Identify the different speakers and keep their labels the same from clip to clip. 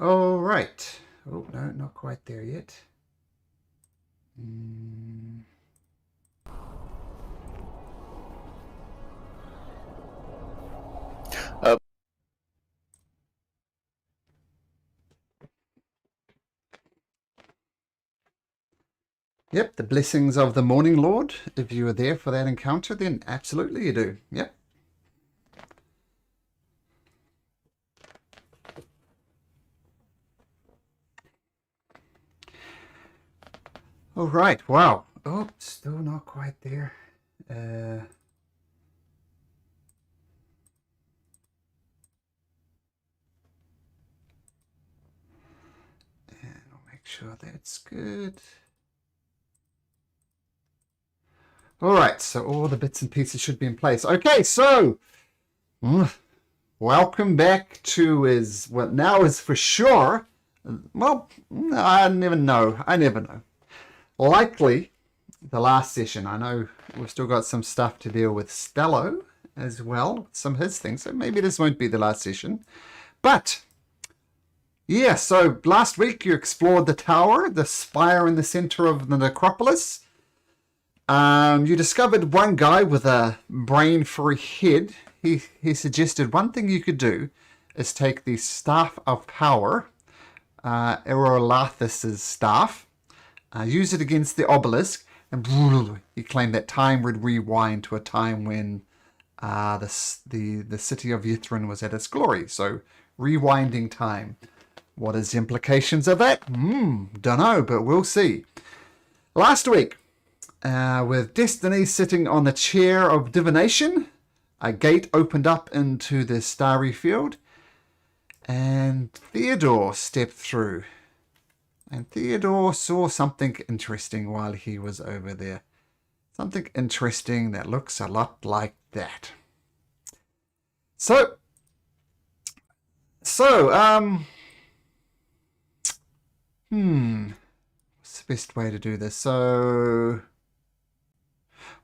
Speaker 1: All right. Oh, no, not quite there yet.
Speaker 2: Uh,
Speaker 1: Yep, the blessings of the Morning Lord. If you were there for that encounter, then absolutely you do. Yep. All right. Wow. Oh, still not quite there. And I'll make sure that's good. All right. So all the bits and pieces should be in place. Okay. So welcome back to what now is for sure. Well, I never know. I never know. Likely the last session. I know we've still got some stuff to deal with Stello as well, some of his things, so maybe this won't be the last session. But yeah, so last week you explored the tower, the spire in the center of the necropolis. You discovered one guy with a brain for a head. He suggested one thing you could do is take the Staff of Power, Erolathis' staff, use it against the obelisk, and he claimed that time would rewind to a time when the city of Yithrin was at its glory. So rewinding time. What is the implications of that? Don't know, but we'll see. Last week, with Destiny sitting on the chair of divination, a gate opened up into the starry field, and Theodore stepped through. And Theodore saw something interesting while he was over there. Something interesting that looks a lot like that. So, what's the best way to do this? So,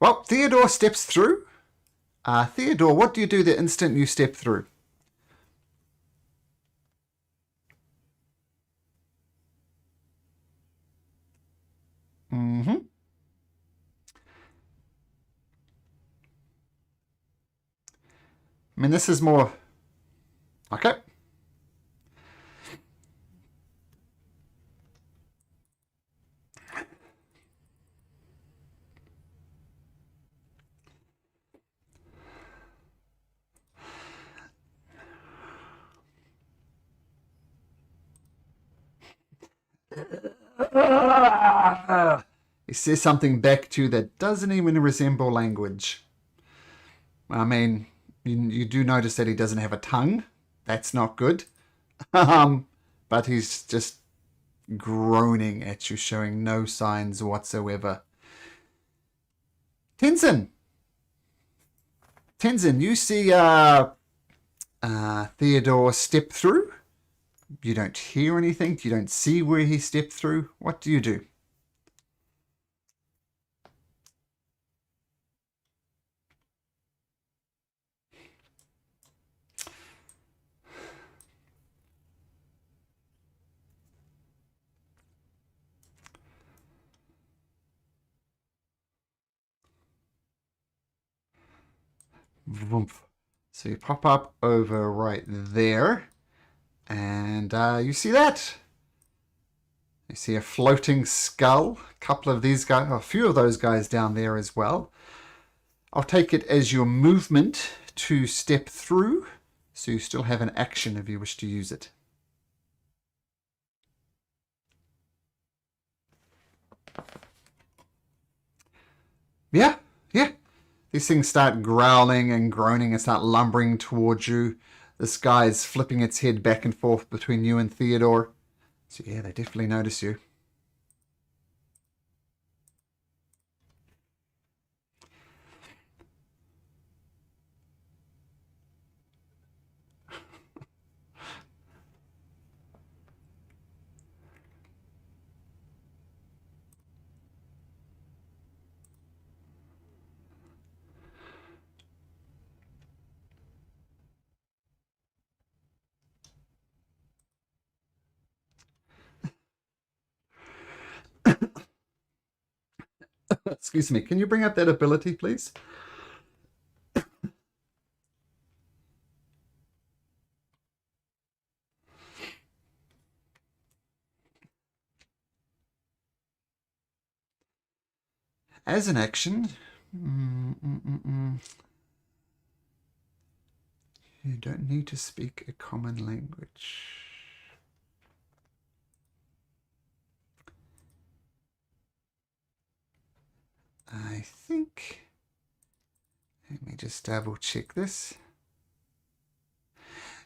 Speaker 1: well, Theodore steps through. Theodore, what do you do the instant you step through? Mm-hmm. I mean, this is more... Okay. He says something back to you that doesn't even resemble language. I mean, you do notice that he doesn't have a tongue. That's not good. But he's just groaning at you, showing no signs whatsoever. Tenzin, you see Theodore step through. You don't hear anything. You don't see where he stepped through. What do you do? So you pop up over right there, and you see that. You see a floating skull, a couple of these guys, a few of those guys down there as well. I'll take it as your movement to step through, so you still have an action if you wish to use it. Yeah, yeah. These things start growling and groaning and start lumbering towards you. This guy's flipping its head back and forth between you and Theodore. So yeah, they definitely notice you. Excuse me. Can you bring up that ability, please? As an action, you don't need to speak a common language. I think, let me just double check this.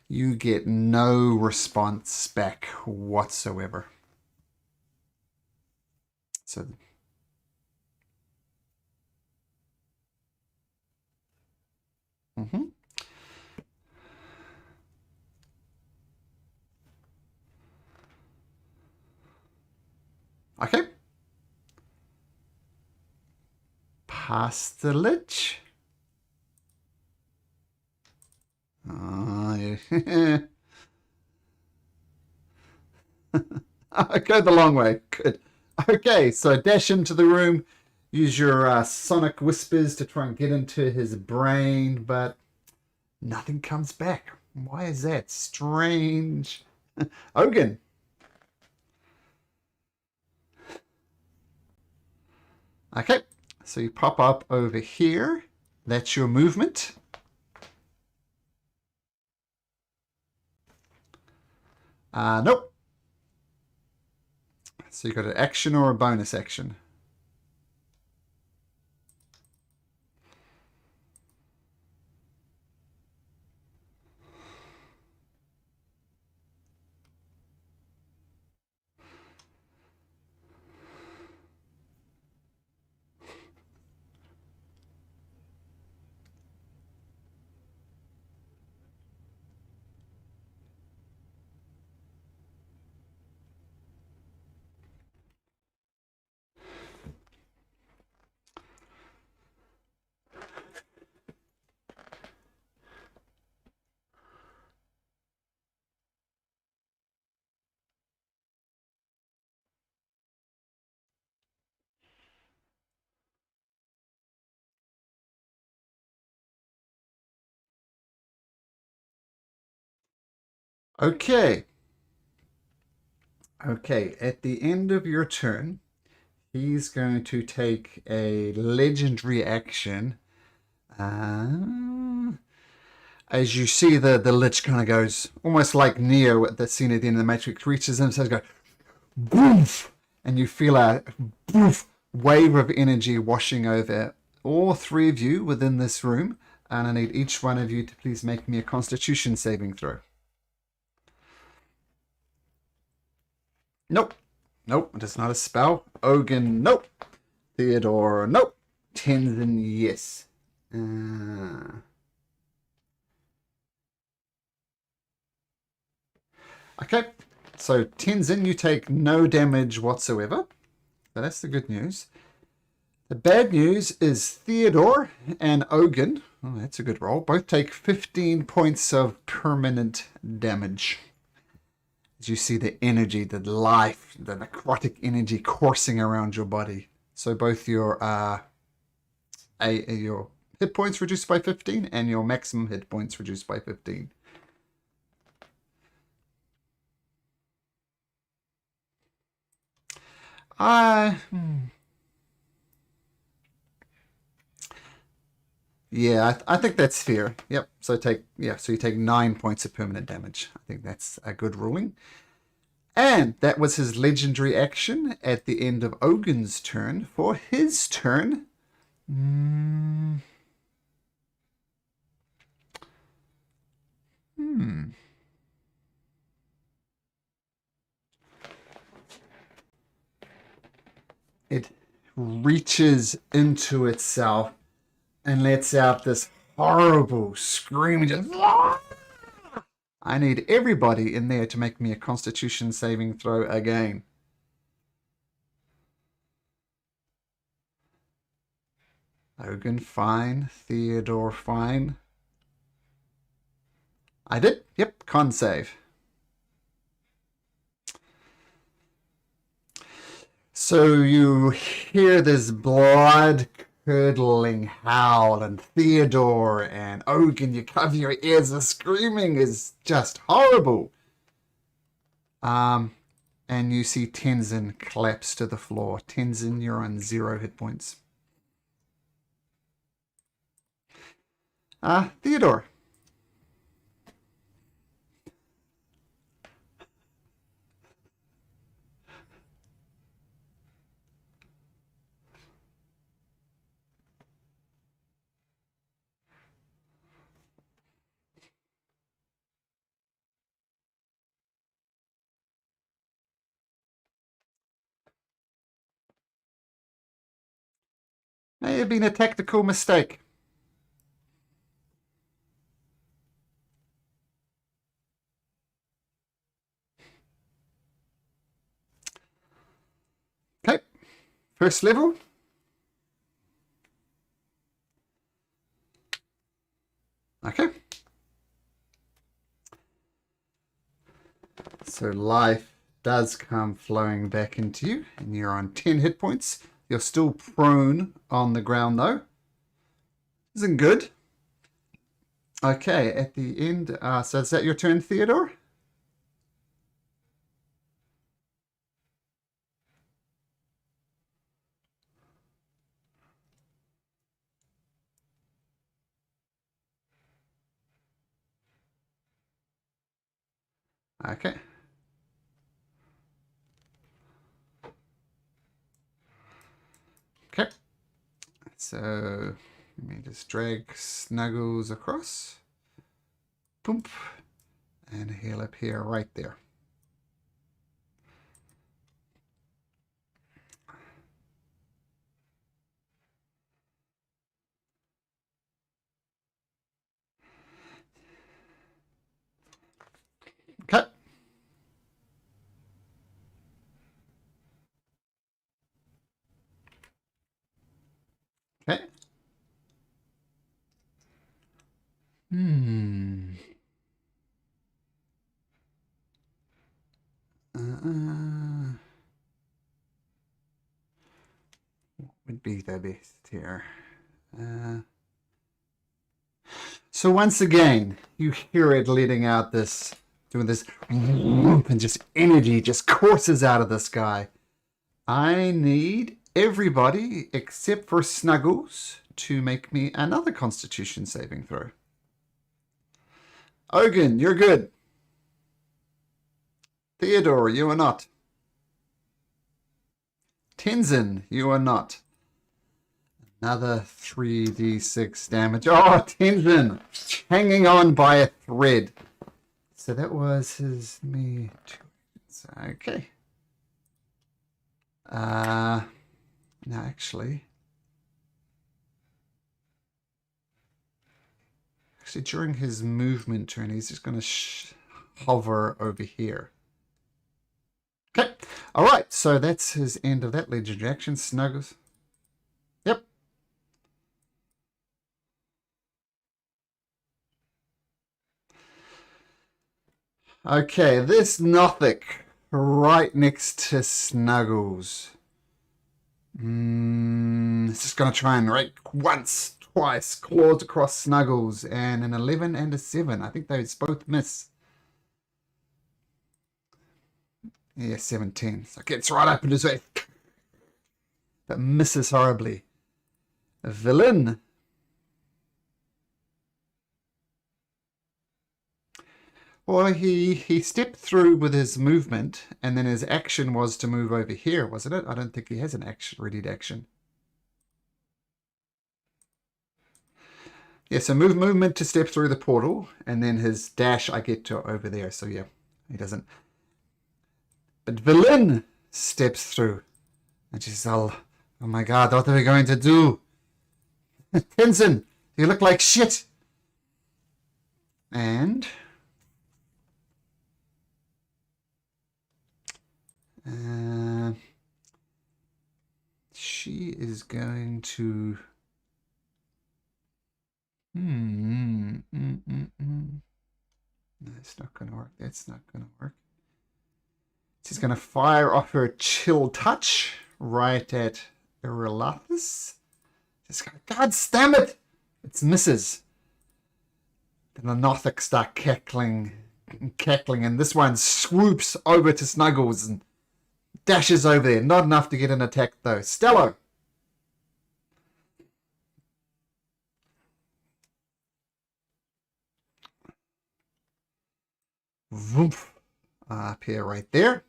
Speaker 1: You get no response back whatsoever. So, okay. Past the lich. Oh, yeah. Go the long way. Good. Okay, so dash into the room. Use your sonic whispers to try and get into his brain, but nothing comes back. Why is that? Strange. Ogun. Okay, so you pop up over here. That's your movement. Nope. So you got an action or a bonus action. Okay. Okay, at the end of your turn, he's going to take a legendary action. As you see the lich kind of goes, almost like Neo at the scene at the end of the Matrix, reaches in and says, go, boof! And you feel a boof wave of energy washing over all three of you within this room. And I need each one of you to please make me a Constitution saving throw. Nope. Nope, it is not a spell. Ogun, nope. Theodore, nope. Tenzin, yes. Okay, so Tenzin, you take no damage whatsoever. So that's the good news. The bad news is Theodore and Ogun, oh, that's a good roll, both take 15 points of permanent damage. As you see the energy, the life, the necrotic energy coursing around your body. So both your hit points reduced by 15 and your maximum hit points reduced by 15. Yeah, I think that's fair. Yep. So you take 9 points of permanent damage. I think that's a good ruling. And that was his legendary action at the end of Ogun's turn. For his turn, it reaches into itself and lets out this horrible scream. Just, I need everybody in there to make me a Constitution saving throw again. Ogun, fine. Theodore, fine. I did. Yep, con save. So you hear this blood-curdling howl, and Theodore and Ogun, you cover your ears. The screaming is just horrible. And you see Tenzin collapse to the floor. Tenzin, you're on 0 hit points. Theodore. May have been a tactical mistake. Okay, first level. Okay. So life does come flowing back into you, and you're on 10 hit points. You're still prone on the ground, though. Isn't good. Okay, at the end, so is that your turn, Theodore? Okay. Okay. So let me just drag Snuggles across. Boom. And heal up here, right there. Okay. Okay. What would be the best here? So once again, you hear it letting out this, doing this, and just energy just courses out of this guy. I need everybody except for Snuggles to make me another Constitution saving throw. Ogun, you're good. Theodore, you are not. Tenzin, you are not. Another 3d6 damage. Oh, Tenzin, hanging on by a thread. So that was his me. Okay. Now actually during his movement turn, he's just going to hover over here. Okay. All right. So that's his end of that legendary action. Snuggles. Yep. Okay. This Nothic right next to Snuggles. It's just going to try and rake once, twice, claws across Snuggles, and an 11 and a 7. I think those both miss. Yeah, 17. So it gets right up in his way. But misses horribly. Vellnyn. Well, he stepped through with his movement, and then his action was to move over here, wasn't it? I don't think he has an action, readied action. Yeah, so movement to step through the portal, and then his dash I get to over there. So yeah, he doesn't. But Vellnyn steps through, and she's all, oh my god, what are we going to do? Tenzin, you look like shit. And she is going to no, it's not going to work. That's not going to work. She's going to fire off her chill touch right at Erelathus. Just God damn it! It's misses. Then the Nothic start cackling, and this one swoops over to Snuggles and dashes over there. Not enough to get an attack though. Stello. Woof. Up here, right there.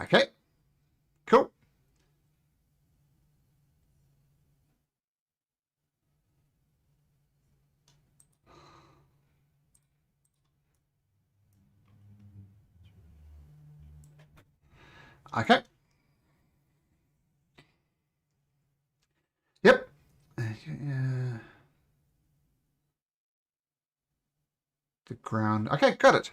Speaker 1: Okay. Cool. Okay. Yep. The ground. Okay, got it.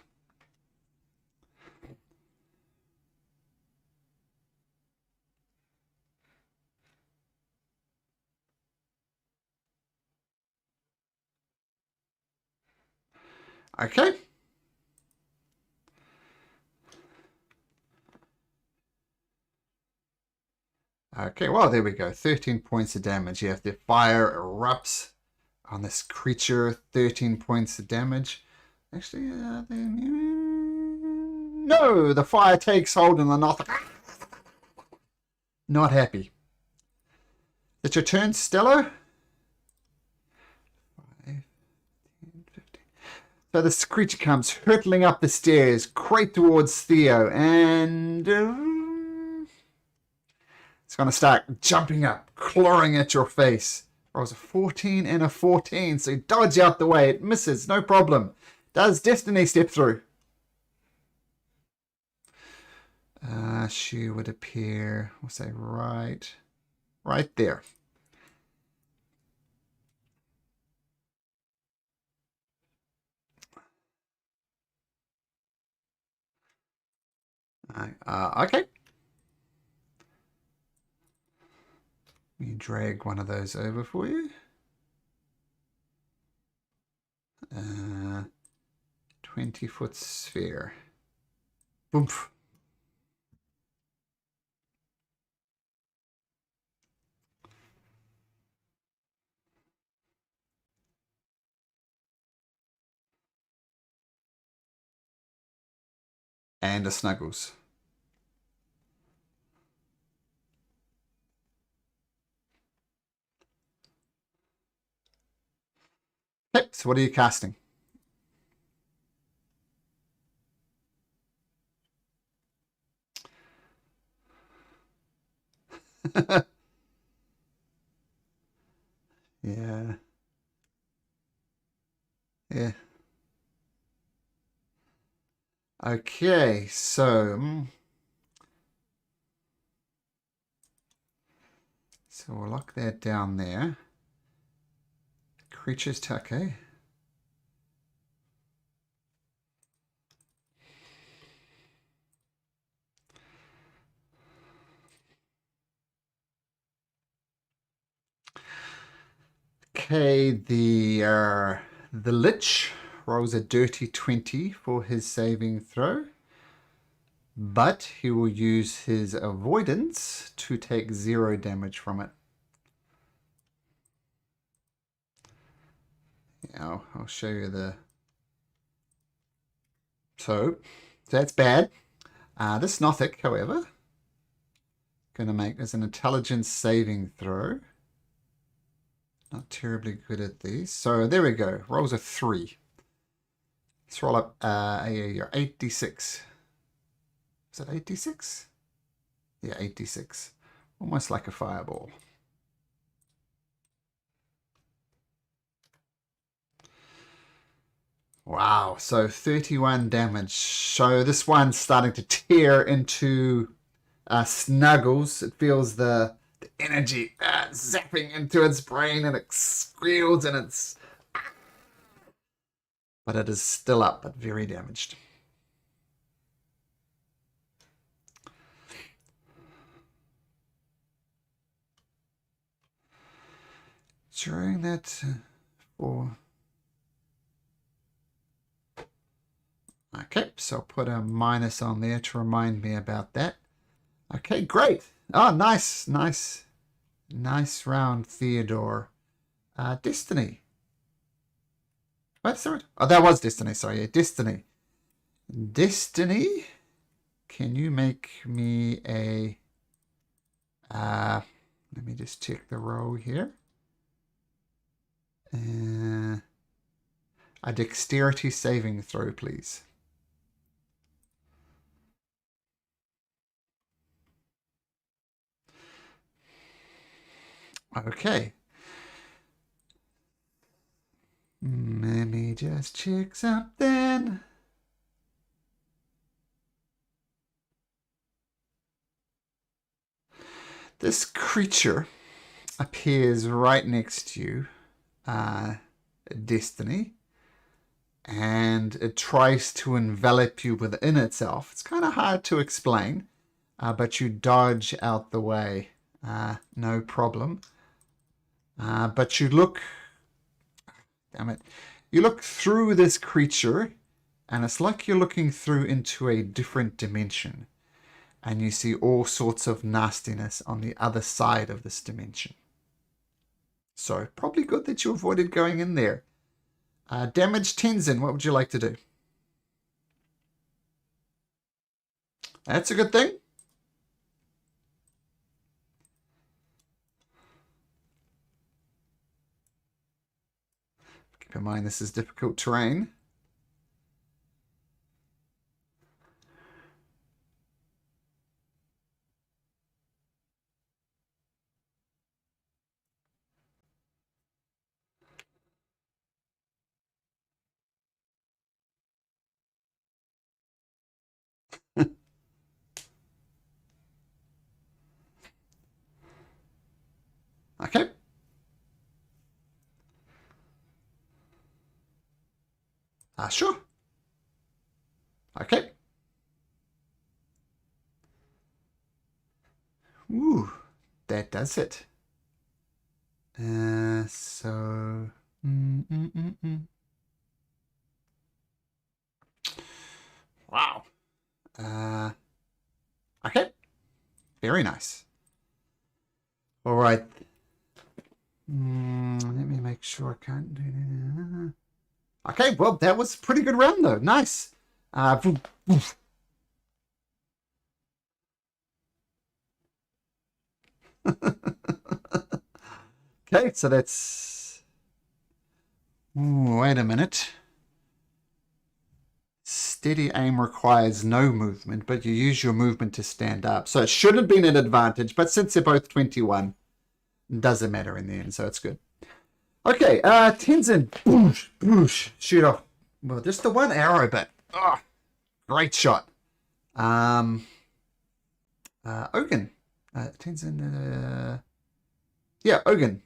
Speaker 1: Okay. Okay, well, there we go. 13 points of damage. Yeah, if the fire erupts on this creature, 13 points of damage. Actually, no, the fire takes hold and the Nothic. Not happy. It's your turn, Stello. 5, 10, 15. So this creature comes hurtling up the stairs, straight towards Theo, and it's going to start jumping up, clawing at your face. Rolls a 14 and a 14, so dodge out the way. It misses, no problem. Does Destiny step through? She would appear, we'll say right there. Okay. Let me drag one of those over for you. 20-foot sphere. Boom. And a Snuggles. Okay, so what are you casting? Yeah. Yeah. Okay, so we'll lock that down there. Creatures okay. Okay, the Lich rolls a dirty 20 for his saving throw, but he will use his avoidance to take 0 damage from it. Now I'll show you the. So that's bad. This Nothic, however, going to make as an intelligence saving throw. Not terribly good at these. So there we go. Rolls a 3. Let's roll up your 8d6. Is that 8d6? Yeah, 8d6. Almost like a fireball. Wow, so 31 damage. So this one's starting to tear into Snuggles. It feels the energy zapping into its brain, and it squeals, and it's But it is still up, but very damaged. During that for... Okay, so I'll put a minus on there to remind me about that. Okay, great. Oh, nice, nice. Nice round, Theodore. Destiny. What's the word? Oh, that was Destiny, sorry. Yeah, Destiny. Destiny, can you make me a... let me just check the row here. A dexterity saving throw, please. Okay. Let me just check something. This creature appears right next to you, Destiny, and it tries to envelop you within itself. It's kind of hard to explain, but you dodge out the way. No problem. But you look... Damn it. You look through this creature, and it's like you're looking through into a different dimension. And you see all sorts of nastiness on the other side of this dimension. So, probably good that you avoided going in there. Damage Tenzin, what would you like to do? That's a good thing. Keep in mind this is difficult terrain. Okay. Sure. Okay. Ooh, that does it. So... Wow. Okay. Very nice. All right. Let me make sure I can't do that. Okay, well, that was a pretty good round, though. Nice. Okay, so that's... Ooh, wait a minute. Steady aim requires no movement, but you use your movement to stand up. So it should have been an advantage, but since they're both 21, it doesn't matter in the end, so it's good. Okay, Tenzin, boosh, boosh, shoot off. Well, just the one arrow, but great shot. Ogun, Tenzin, yeah, Ogun.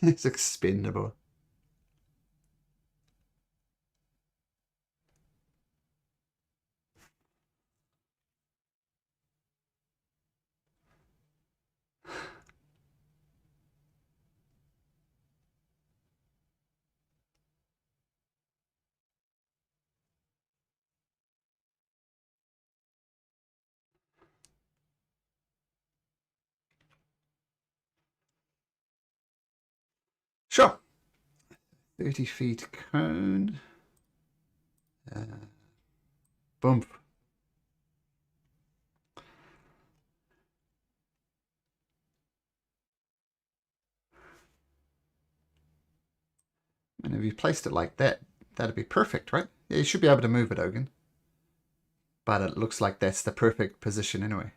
Speaker 1: It's expendable. Sure. 30 feet cone. Boom. And if you placed it like that, that'd be perfect, right? Yeah, you should be able to move it, Ogun. But it looks like that's the perfect position anyway.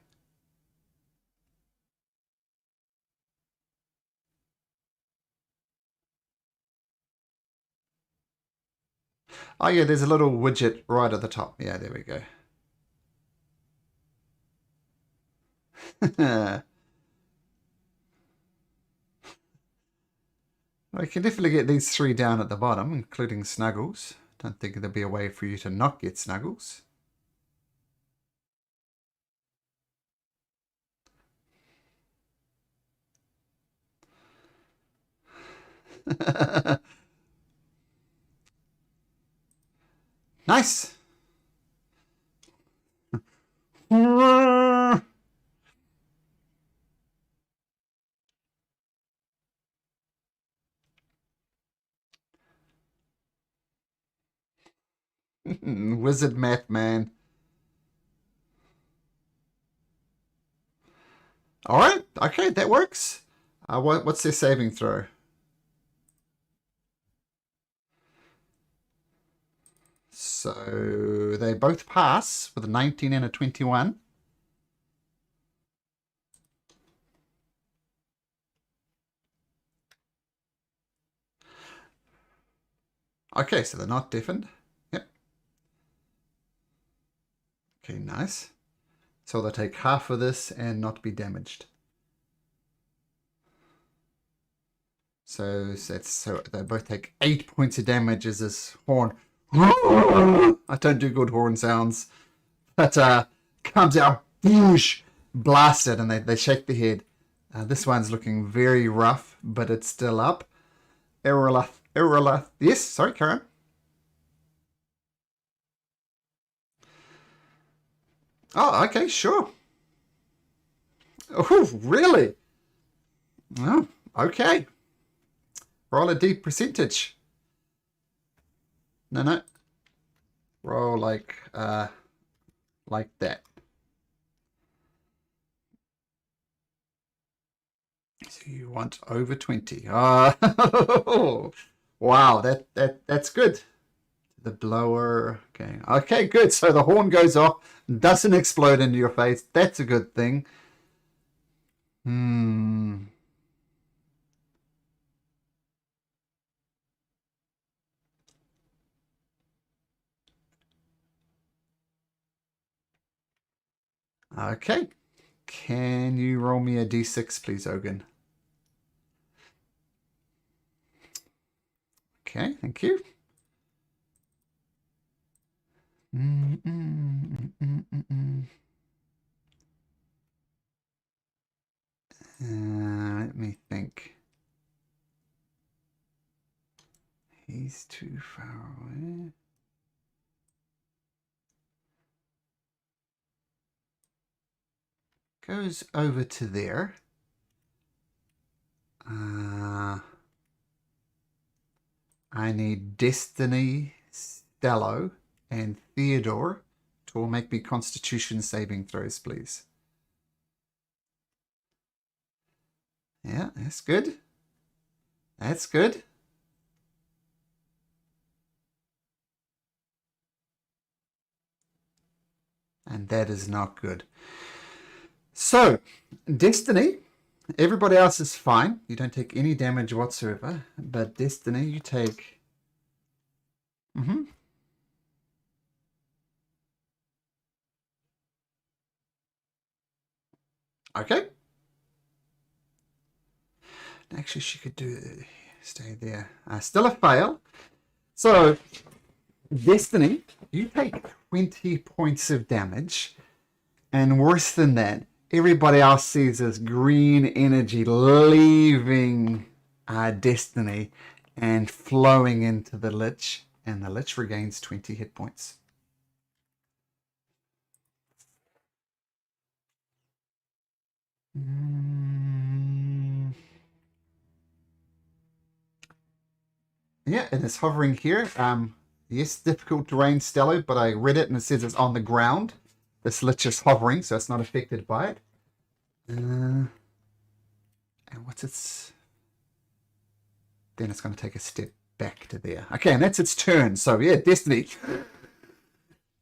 Speaker 1: Oh yeah, there's a little widget right at the top. Yeah, there we go. I can definitely get these 3 down at the bottom, including Snuggles. Don't think there'll be a way for you to not get Snuggles. Nice! Wizard math, man. Alright, okay, that works. What's their saving throw? So they both pass with a 19 and a 21. Okay, so they're not deafened. Yep. Okay, nice. So they'll take half of this and not be damaged. So they both take 8 points of damage as this horn. I don't do good horn sounds. But comes out, whoosh, blasted, and they shake their head. This one's looking very rough, but it's still up. Irrelath. Yes, sorry, Karen. Oh, okay, sure. Oh, really? Oh, okay. Roll a deep percentage. No. Roll like that. So you want over 20. Oh, wow, that's good. The blower. Okay, good. So the horn goes off, doesn't explode into your face. That's a good thing. Okay. Can you roll me a d6, please, Ogun? Okay, thank you. Let me think. He's too far away. Goes over to there. I need Destiny, Stello, and Theodore to all make me Constitution saving throws, please. Yeah, that's good. That's good. And that is not good. So, Destiny, everybody else is fine. You don't take any damage whatsoever. But Destiny, you take... Okay. Actually, she could stay there. Still a fail. So, Destiny, you take 20 points of damage. And worse than that, everybody else sees this green energy leaving Destiny and flowing into the Lich. And the Lich regains 20 hit points. Yeah, and it's hovering here. Yes, difficult terrain, Stello, but I read it and it says it's on the ground. This Lich is hovering, so it's not affected by it. And what's its... Then it's going to take a step back to there. Okay, and that's its turn. So yeah, Destiny.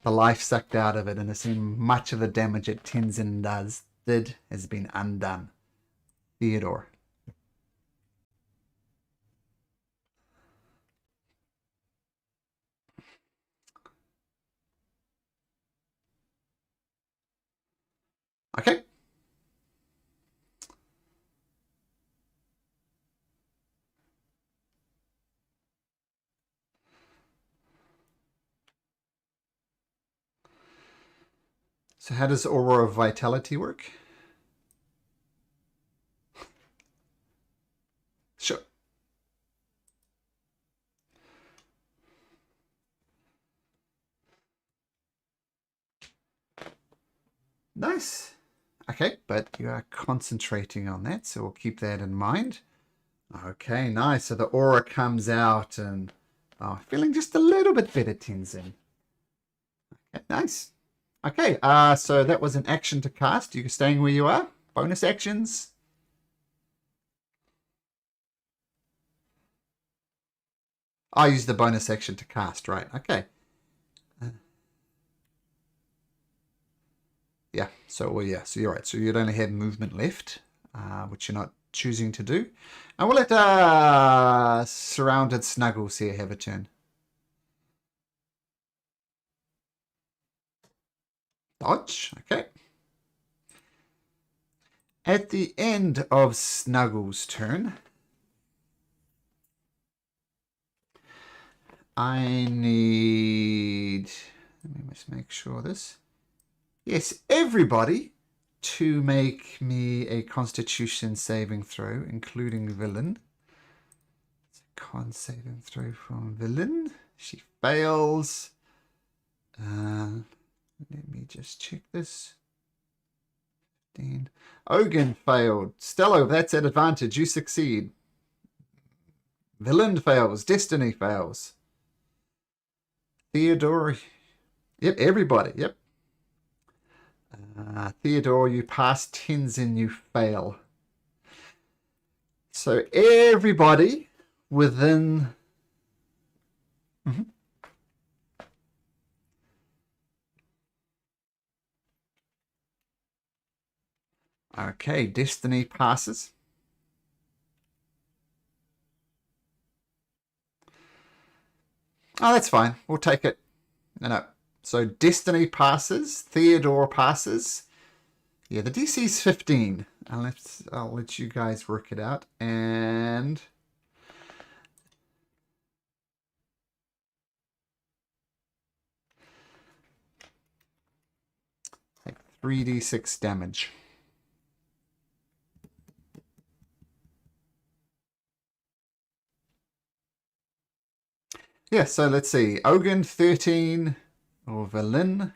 Speaker 1: The life sucked out of it, and assume much of the damage that Tenzin did has been undone. Theodore. Okay. So how does Aura of Vitality work? Sure. Nice. Okay, but you are concentrating on that, so we'll keep that in mind. Okay, nice. So the aura comes out and feeling just a little bit better, Tenzin. Okay, nice. Okay, so that was an action to cast. You're staying where you are. Bonus actions. I use the bonus action to cast, right? Okay. Yeah, so well, yeah, so you're right. So you'd only have movement left, which you're not choosing to do. And we'll let Surrounded Snuggles here have a turn. Dodge, okay. At the end of Snuggles' turn, I need... Let me just make sure this... Yes, everybody to make me a Constitution saving throw, including Vellyn. It's a con saving throw from Vellyn. She fails. Let me just check this. 15. Ogun failed. Stello, that's at advantage. You succeed. Vellyn fails. Destiny fails. Theodore. Yep, everybody. Yep. Theodore, you pass. Tenzin, you fail. So everybody within... Okay, Destiny passes. Oh, that's fine. We'll take it. No. So Destiny passes. Theodore passes. Yeah, the DC is 15. I'll let you guys work it out. And... take 3d6 damage. Yeah, so let's see. Ogun, 13. Or Vellyn,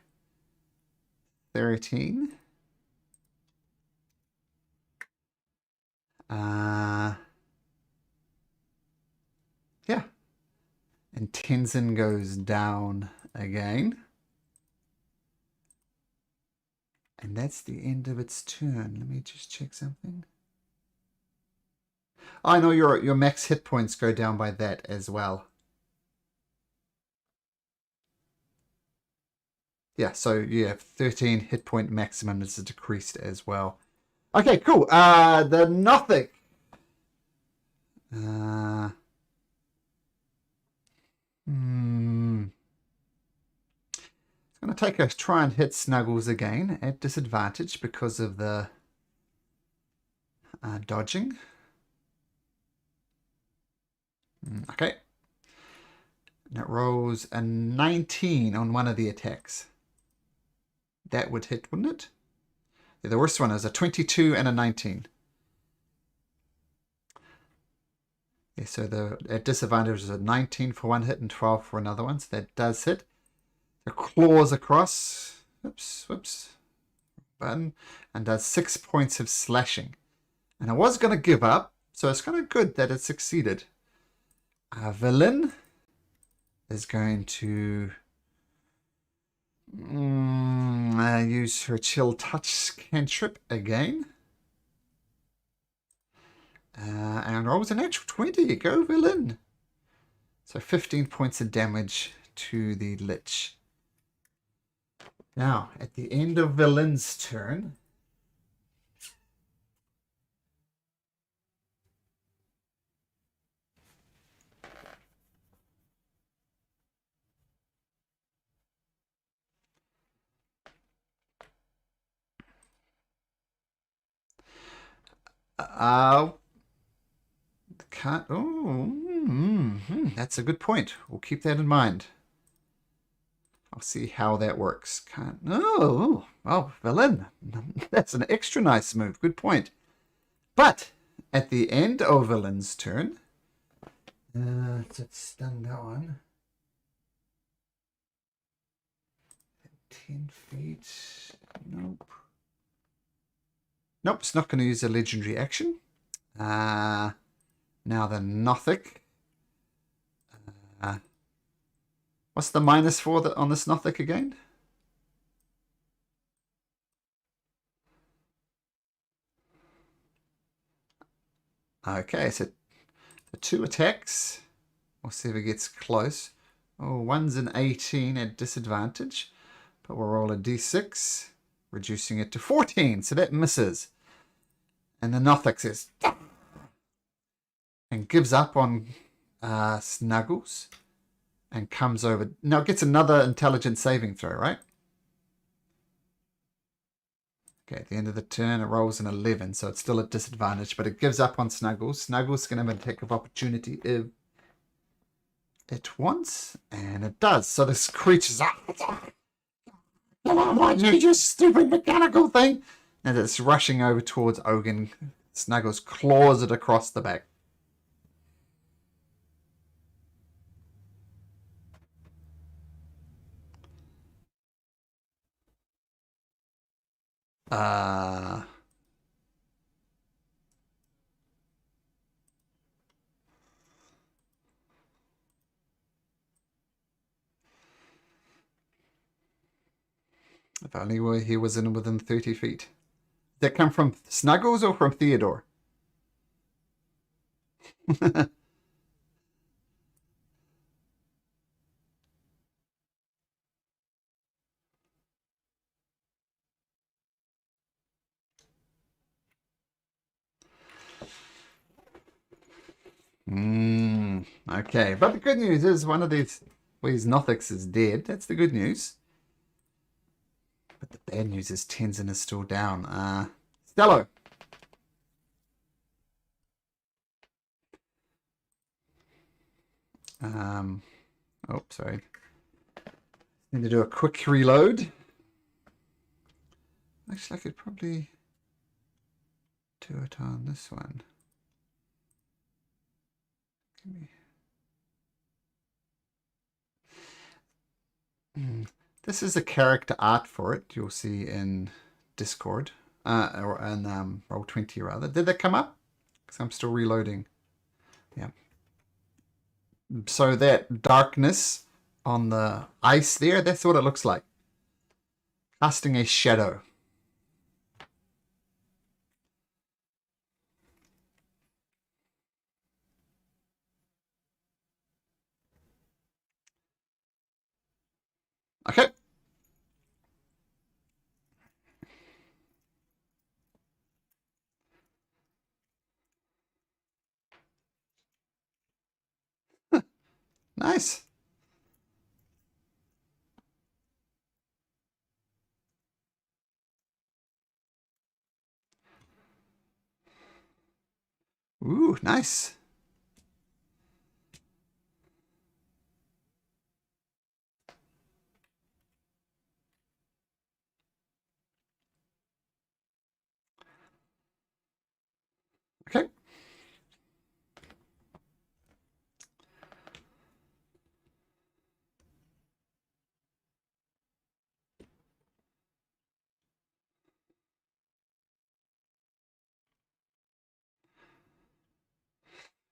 Speaker 1: 13. Yeah. And Tenzin goes down again. And that's the end of its turn. Let me just check something. I know your max hit points go down by that as well. Yeah, so you have 13 hit point maximum is decreased as well. Okay, cool. The Nothic. It's going to try and hit Snuggles again at disadvantage because of the dodging. Okay. And it rolls a 19 on one of the attacks. That would hit, wouldn't it? Yeah, the worst one is a 22 and a 19. Yeah, so at disadvantage is a 19 for one hit and 12 for another one. So that does hit. It claws across. Whoops. Button. And does 6 points of slashing. And I was going to give up. So it's kind of good that it succeeded. Vellyn is going to use her Chill Touch cantrip again. And rolls a natural 20. Go, Vellyn. So 15 points of damage to the Lich. Now, at the end of Vellyn's turn, can't. Oh, that's a good point. We'll keep that in mind. I'll see how that works. Can't. Oh, Vellyn. That's an extra nice move. Good point. But at the end of Vellyn's turn, let's stun that one. 10 feet. Nope. Nope, it's not going to use a legendary action. Now the Nothic. What's the -4 on this Nothic again? Okay, so the 2 attacks. We'll see if it gets close. Oh, one's an 18 at disadvantage. But we'll roll a d6, reducing it to 14. So that misses. And the Nothic says, and gives up on Snuggles. And comes over. Now it gets another intelligence saving throw, right? Okay, at the end of the turn, it rolls an 11, so it's still at disadvantage, but it gives up on Snuggles. Snuggles can have an attack of opportunity if it wants, and it does. So this creature's up. Come on, you stupid mechanical thing! And it's rushing over towards Ogun. Snuggles claws it across the back. If only he was within 30 feet. Did that come from Snuggles or from Theodore? Okay, but the good news is one of these Nothics is dead. That's the good news. But the bad news is Tenzin is still down. Stello. Oh, sorry. Need to do a quick reload. Actually, I could probably do it on this one. This is a character art for it. You'll see in Discord, or in Roll20 rather. Did that come up? Because I'm still reloading. Yeah. So that darkness on the ice there, that's what it looks like. Casting a shadow. Okay. Nice. Ooh, nice. Okay.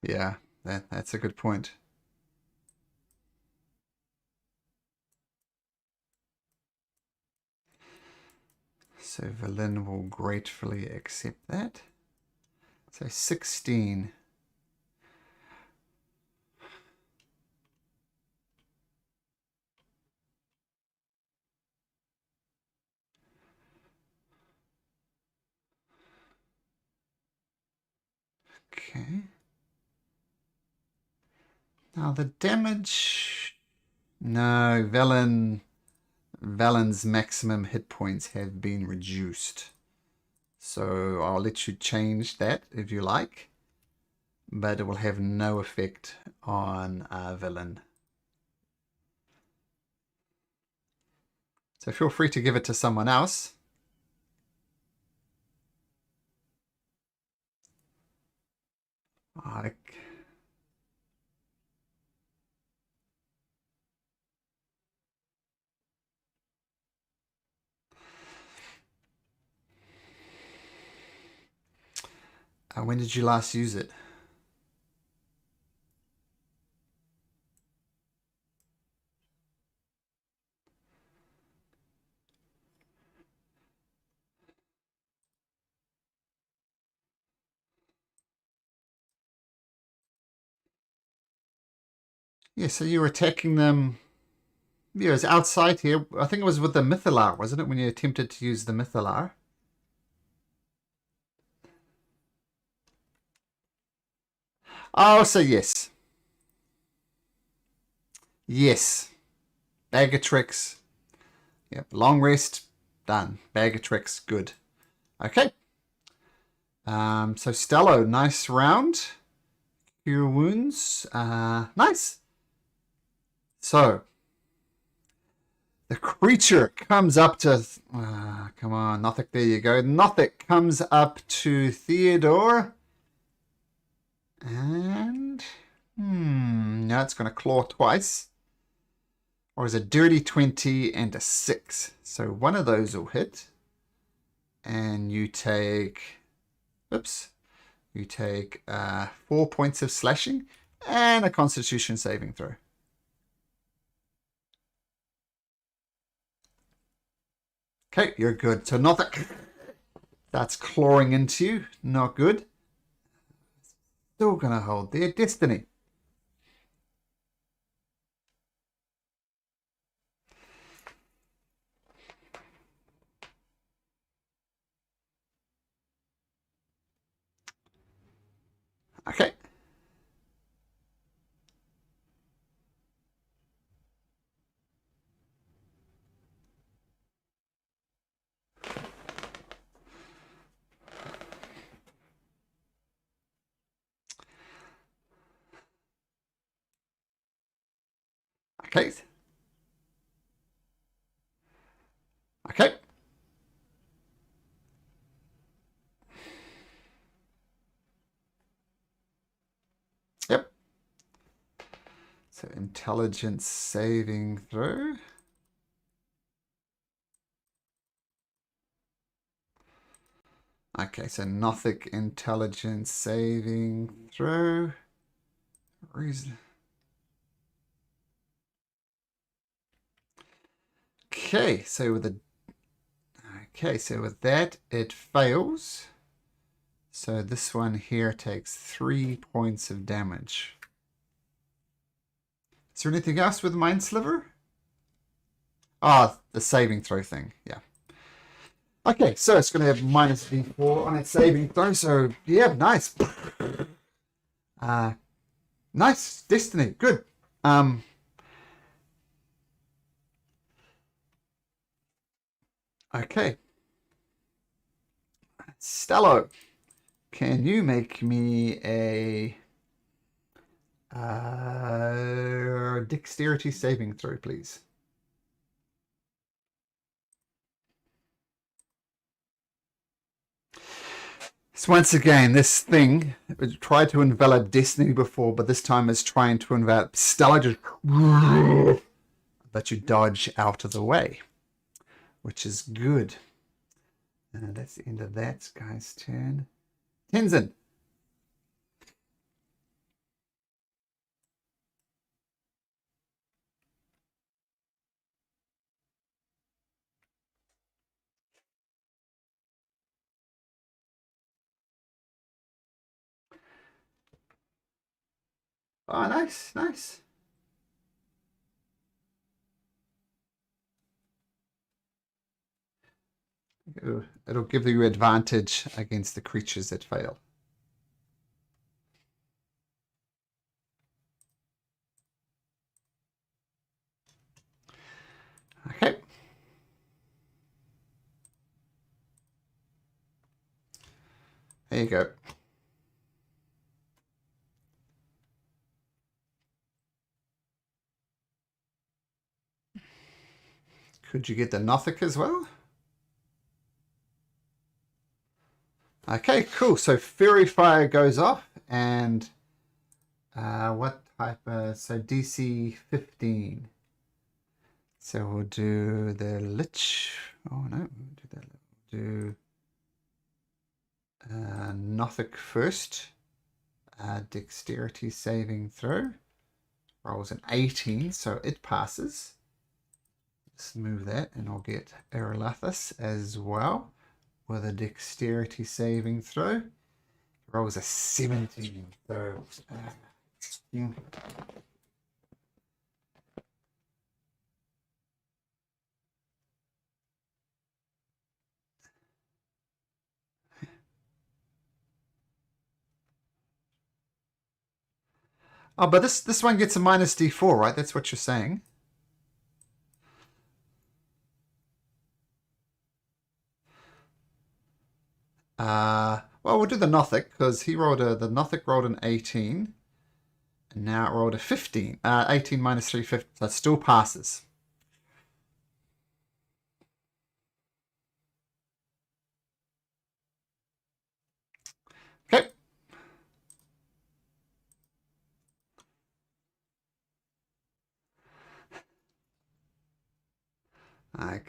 Speaker 1: Yeah, that's a good point. So Vellyn will gratefully accept that. So 16. Okay. Now the damage... No, Vellyn's maximum hit points have been reduced. So I'll let you change that if you like. But it will have no effect on Vellyn. So feel free to give it to someone else. When did you last use it? Yeah, so you were attacking them. Yeah, it was outside here. I think it was with the Mythalar, wasn't it? When you attempted to use the Mythalar. Oh, so yes. Yes. Bag of tricks. Yep. Long rest. Done. Bag of tricks. Good. Okay. So Stello, nice round. Cure wounds. Nice. So the creature comes up to... come on, Nothic, there you go. Nothic comes up to Theodore. And... now it's going to claw twice. Or is a dirty 20 and a 6. So one of those will hit. And you take... Oops. You take 4 points of slashing and a Constitution saving throw. Okay, you're good. So Nothic, that's clawing into you. Not good. Still going to hold their destiny. Okay. Okay. Okay. Yep. So intelligence saving throw. Okay, so Nothic intelligence saving throw. Reason. Okay, so with that it fails. So this one here takes 3 points of damage. Is there anything else with Mind Sliver? Ah, the saving throw thing. Yeah. Okay, so it's going to have minus d4 on its saving throw. So yeah, nice. Nice destiny. Good. Okay. Stello, can you make me a dexterity saving throw, please? So once again, this thing tried to envelop Destiny before, but this time it's trying to envelop Stella. Just but you dodge out of the way, which is good. That's the end of that guy's turn. Tenzin. Oh, nice, nice. It'll give you advantage against the creatures that fail. Okay. There you go. Could you get the Nothic as well? Okay, cool. So Fairy Fire goes off, and what type? So DC 15. So we'll do the Lich. Oh no, we'll do that. We'll do Nothic first. Dexterity saving throw. Rolls an 18, so it passes. Let's move that, and I'll get Erelathus as well with a dexterity saving throw. Rolls a 17. So oh, but this one gets a minus D4, right? That's what you're saying. Well, we'll do the Nothic, because the Nothic rolled an 18, and now it rolled a 15. 18 minus 3, 15, so it still passes. Okay. Okay.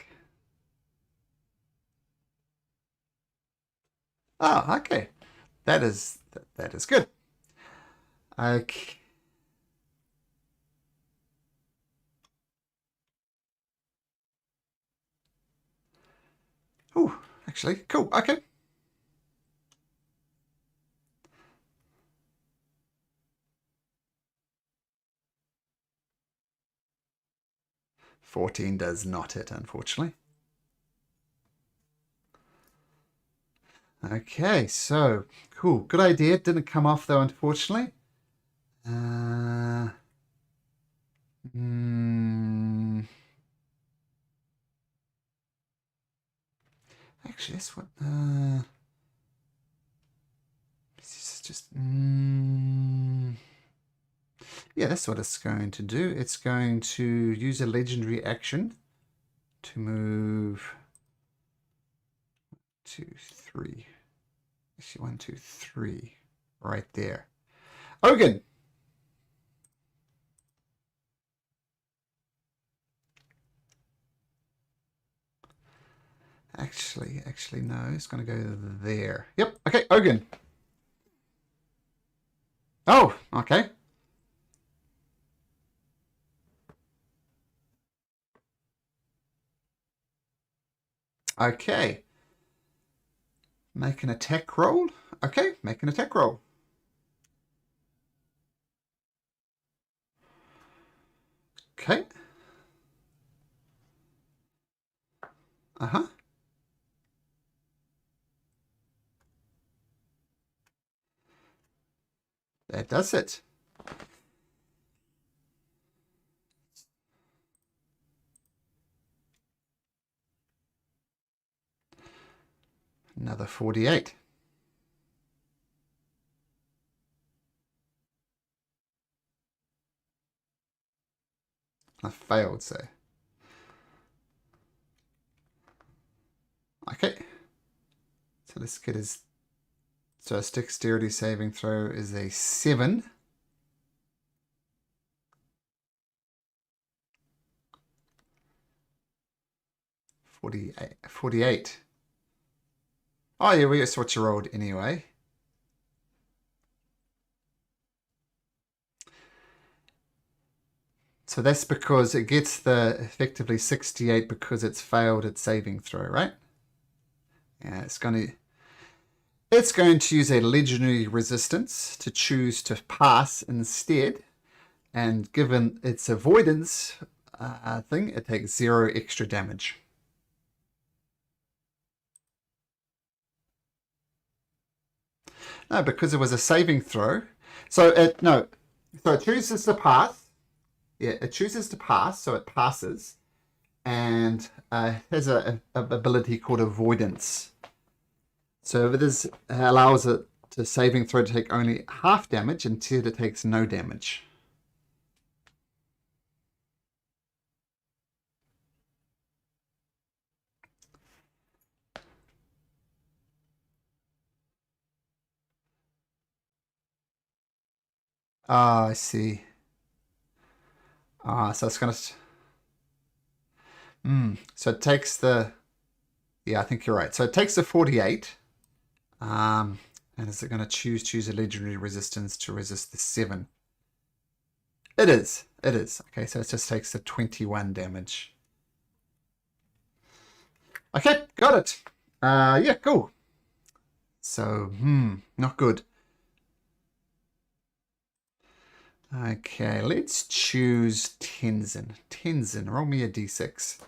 Speaker 1: Oh, okay. That is good. Okay. Oh, actually, cool. Okay. $14 does not hit, unfortunately. Okay, so cool. Good idea. Didn't come off though, unfortunately. Actually, that's what. This is just. Yeah, that's what it's going to do. It's going to use a legendary action to move 2, 3. Actually, 1, 2, 3. Right there. Ogun. Actually, no. It's going to go there. Yep. Okay, Ogun. Oh, okay. Okay. Make an attack roll. Okay, make an attack roll. Okay. Uh-huh. That does it. Another 48. I failed, so. Okay. So this kid is. So a dexterity saving throw is a 7. $48. Oh yeah, we switch a rolled anyway. So that's because it gets the effectively 68 because it's failed its saving throw, right? Yeah, it's going to use a legendary resistance to choose to pass instead, and given its avoidance thing, it takes 0 extra damage. No, because it was a saving throw. So it chooses to pass. Yeah, it chooses to pass, so it passes. and has a ability called avoidance. So this allows it to saving throw to take only half damage until it takes no damage. Ah, I see. So it's going to... So it takes the... Yeah, I think you're right. So it takes the 48. And is it going to choose a legendary resistance to resist the 7? It is. It is. Okay, so it just takes the 21 damage. Okay, got it. Yeah, cool. So, not good. Okay, let's choose Tenzin. Tenzin, roll me a d6.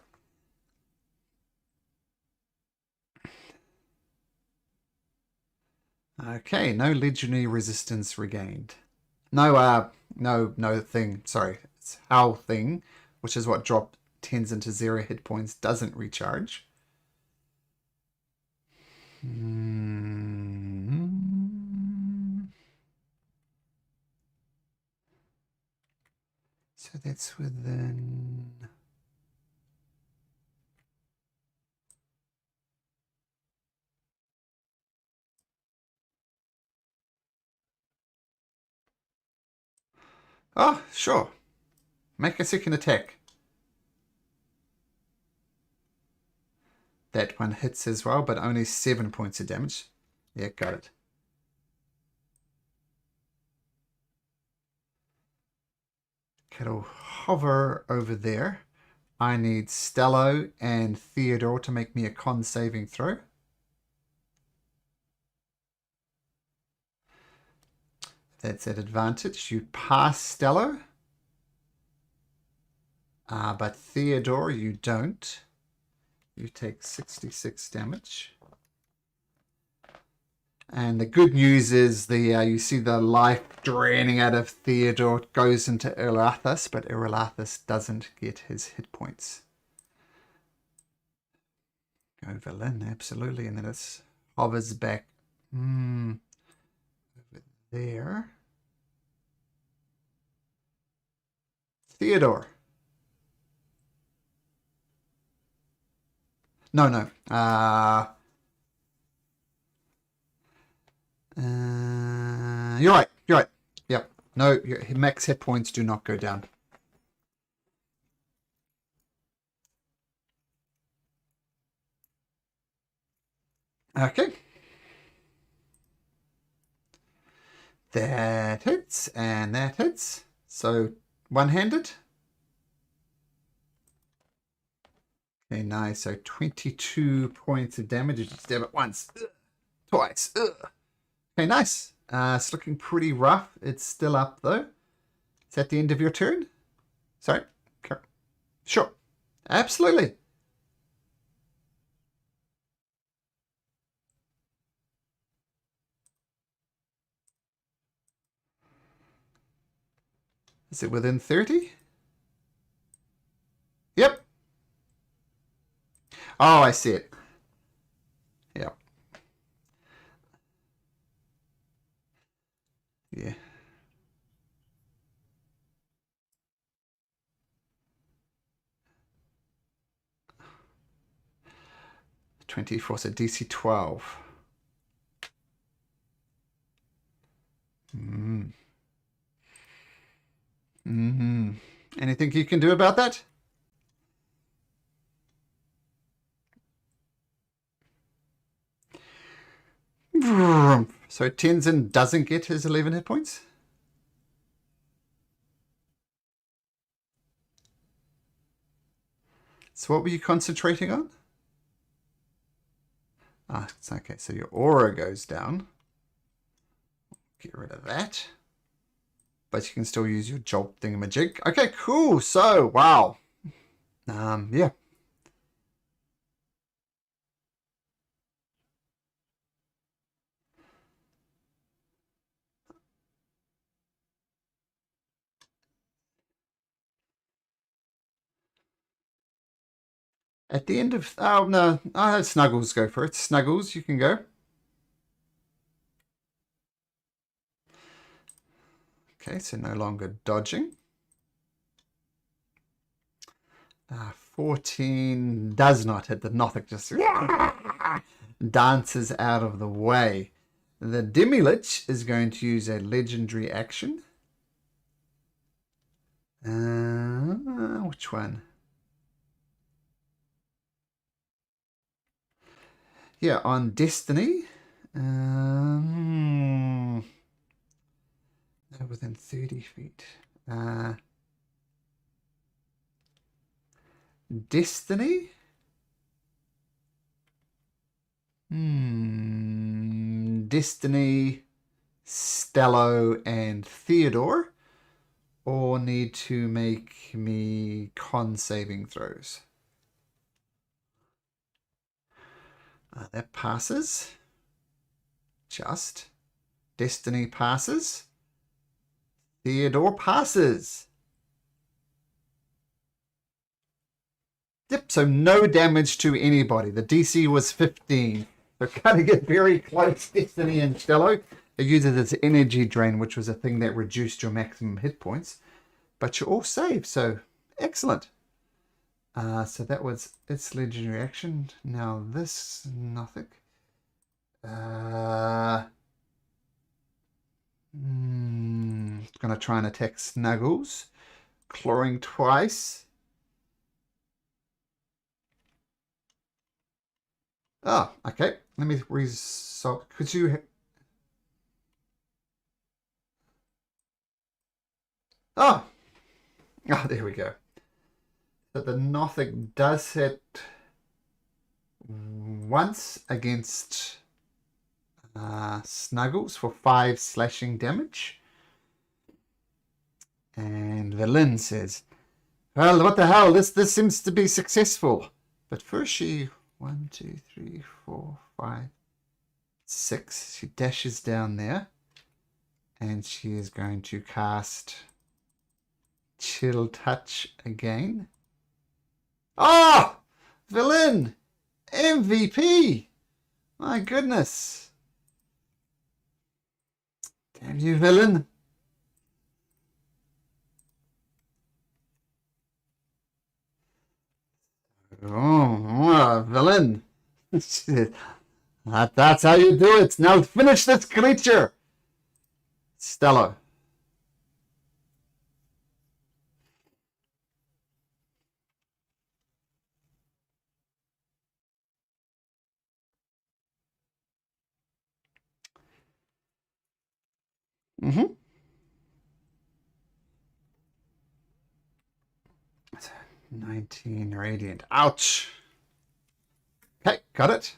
Speaker 1: Okay, no legendary resistance regained. No, no thing. Sorry, it's Howl thing, which is what dropped Tenzin to 0 hit points, doesn't recharge. So that's within... Oh, sure. Make a second attack. That one hits as well, but only 7 points of damage. Yeah, got it. It'll hover over there. I need Stello and Theodore to make me a con saving throw. That's at advantage. You pass Stello. But Theodore, you don't. You take 66 damage. And the good news is you see the life draining out of Theodore. It goes into Erlathus, but Erlathus doesn't get his hit points. Go Vellnyn, absolutely. And then it hovers back over there. Theodore. No. You're right. You're right. Yep. No, your max hit points do not go down. Okay. That hits and that hits. So one-handed. Okay, nice. So 22 points of damage. You just stab it once, twice. Okay, nice. It's looking pretty rough. It's still up though. Is that the end of your turn? Sorry. Sure. Absolutely. Is it within 30? Yep. Oh, I see it. Yep. Yeah. 24, so DC 12. Anything you can do about that? So Tenzin doesn't get his 11 hit points? So what were you concentrating on? It's okay. So your aura goes down. Get rid of that. But you can still use your jolt thingamajig. Okay, cool. So, wow. Yeah. At the end of... Oh, no. I'll have Snuggles go for it. Snuggles, you can go. Okay, so no longer dodging. 14 does not hit the Nothic. Just dances out of the way. The Demi-Lich is going to use a legendary action. Which one? Yeah, on Destiny. Within 30 feet. Destiny? Destiny, Stello, and Theodore all need to make me con saving throws. That passes. Just. Destiny passes. Theodore passes. Yep, so no damage to anybody. The DC was 15. So kind of get very close, Destiny and Stello. It uses its energy drain, which was a thing that reduced your maximum hit points. But you're all saved, so excellent. So that was its legendary action. Now this, nothing. It's going to try and attack Snuggles. Clawing twice. Oh, okay. Let me resolve. Could you... Oh! Oh, there we go. So the Nothic does hit once against Snuggles for 5 slashing damage. And Vellnyn says, well, what the hell? This seems to be successful. But first she... 1, 2, 3, 4, 5, 6. She dashes down there. And she is going to cast Chill Touch again. Oh! Vellnyn! MVP! My goodness. Damn you, Vellnyn. Oh, Vellnyn. That's how you do it. Now finish this creature. Stello. Mm-hmm. 19 radiant. Ouch. Okay, got it.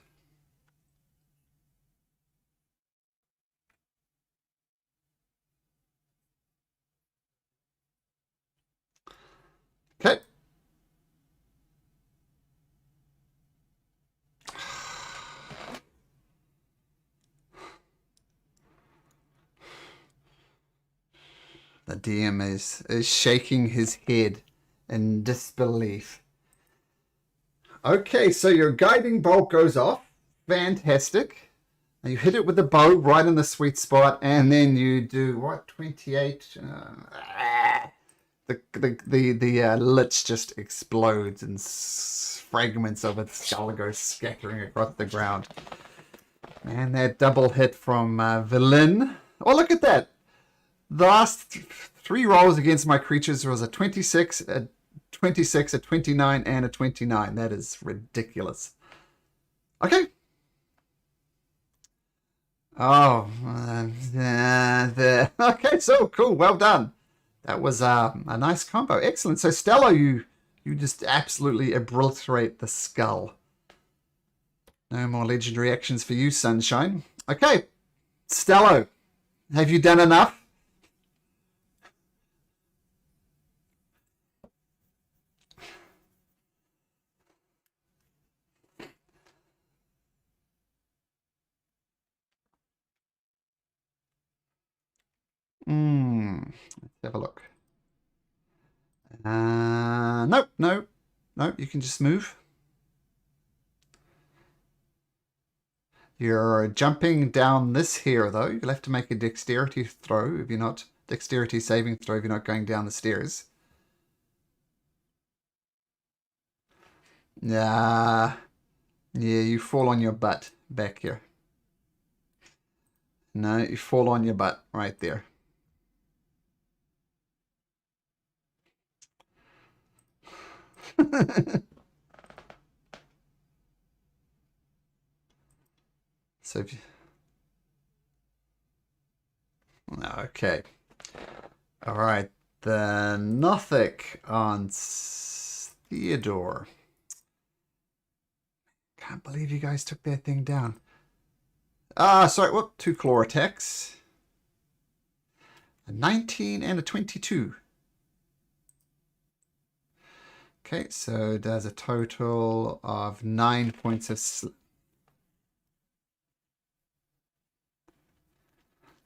Speaker 1: Okay. The DM is shaking his head in disbelief. Okay, so your guiding bolt goes off. Fantastic. And you hit it with the bow right in the sweet spot, and then you do what? 28. The lich just explodes and fragments of its skull go scattering across the ground. And that double hit from Vellnyn. Oh, look at that. The last 3 rolls against my creatures was a 26, a 26, a 29, and a 29. That is ridiculous. Okay. Oh, okay, so cool. Well done. That was a nice combo. Excellent. So Stello, you just absolutely obliterate the skull. No more legendary actions for you, Sunshine. Okay, Stello, have you done enough? Let's have a look. Nope, no, you can just move. You're jumping down this here, though. You'll have to make a dexterity throw if you're not... Dexterity saving throw if you're not going down the stairs. Nah. Yeah, you fall on your butt back here. No, you fall on your butt right there. So if you... Okay. All right. The Nothic on Theodore. Can't believe you guys took that thing down. Sorry, whoop, 2 claw attacks. A 19 and a 22. Okay, so it does a total of 9 points of...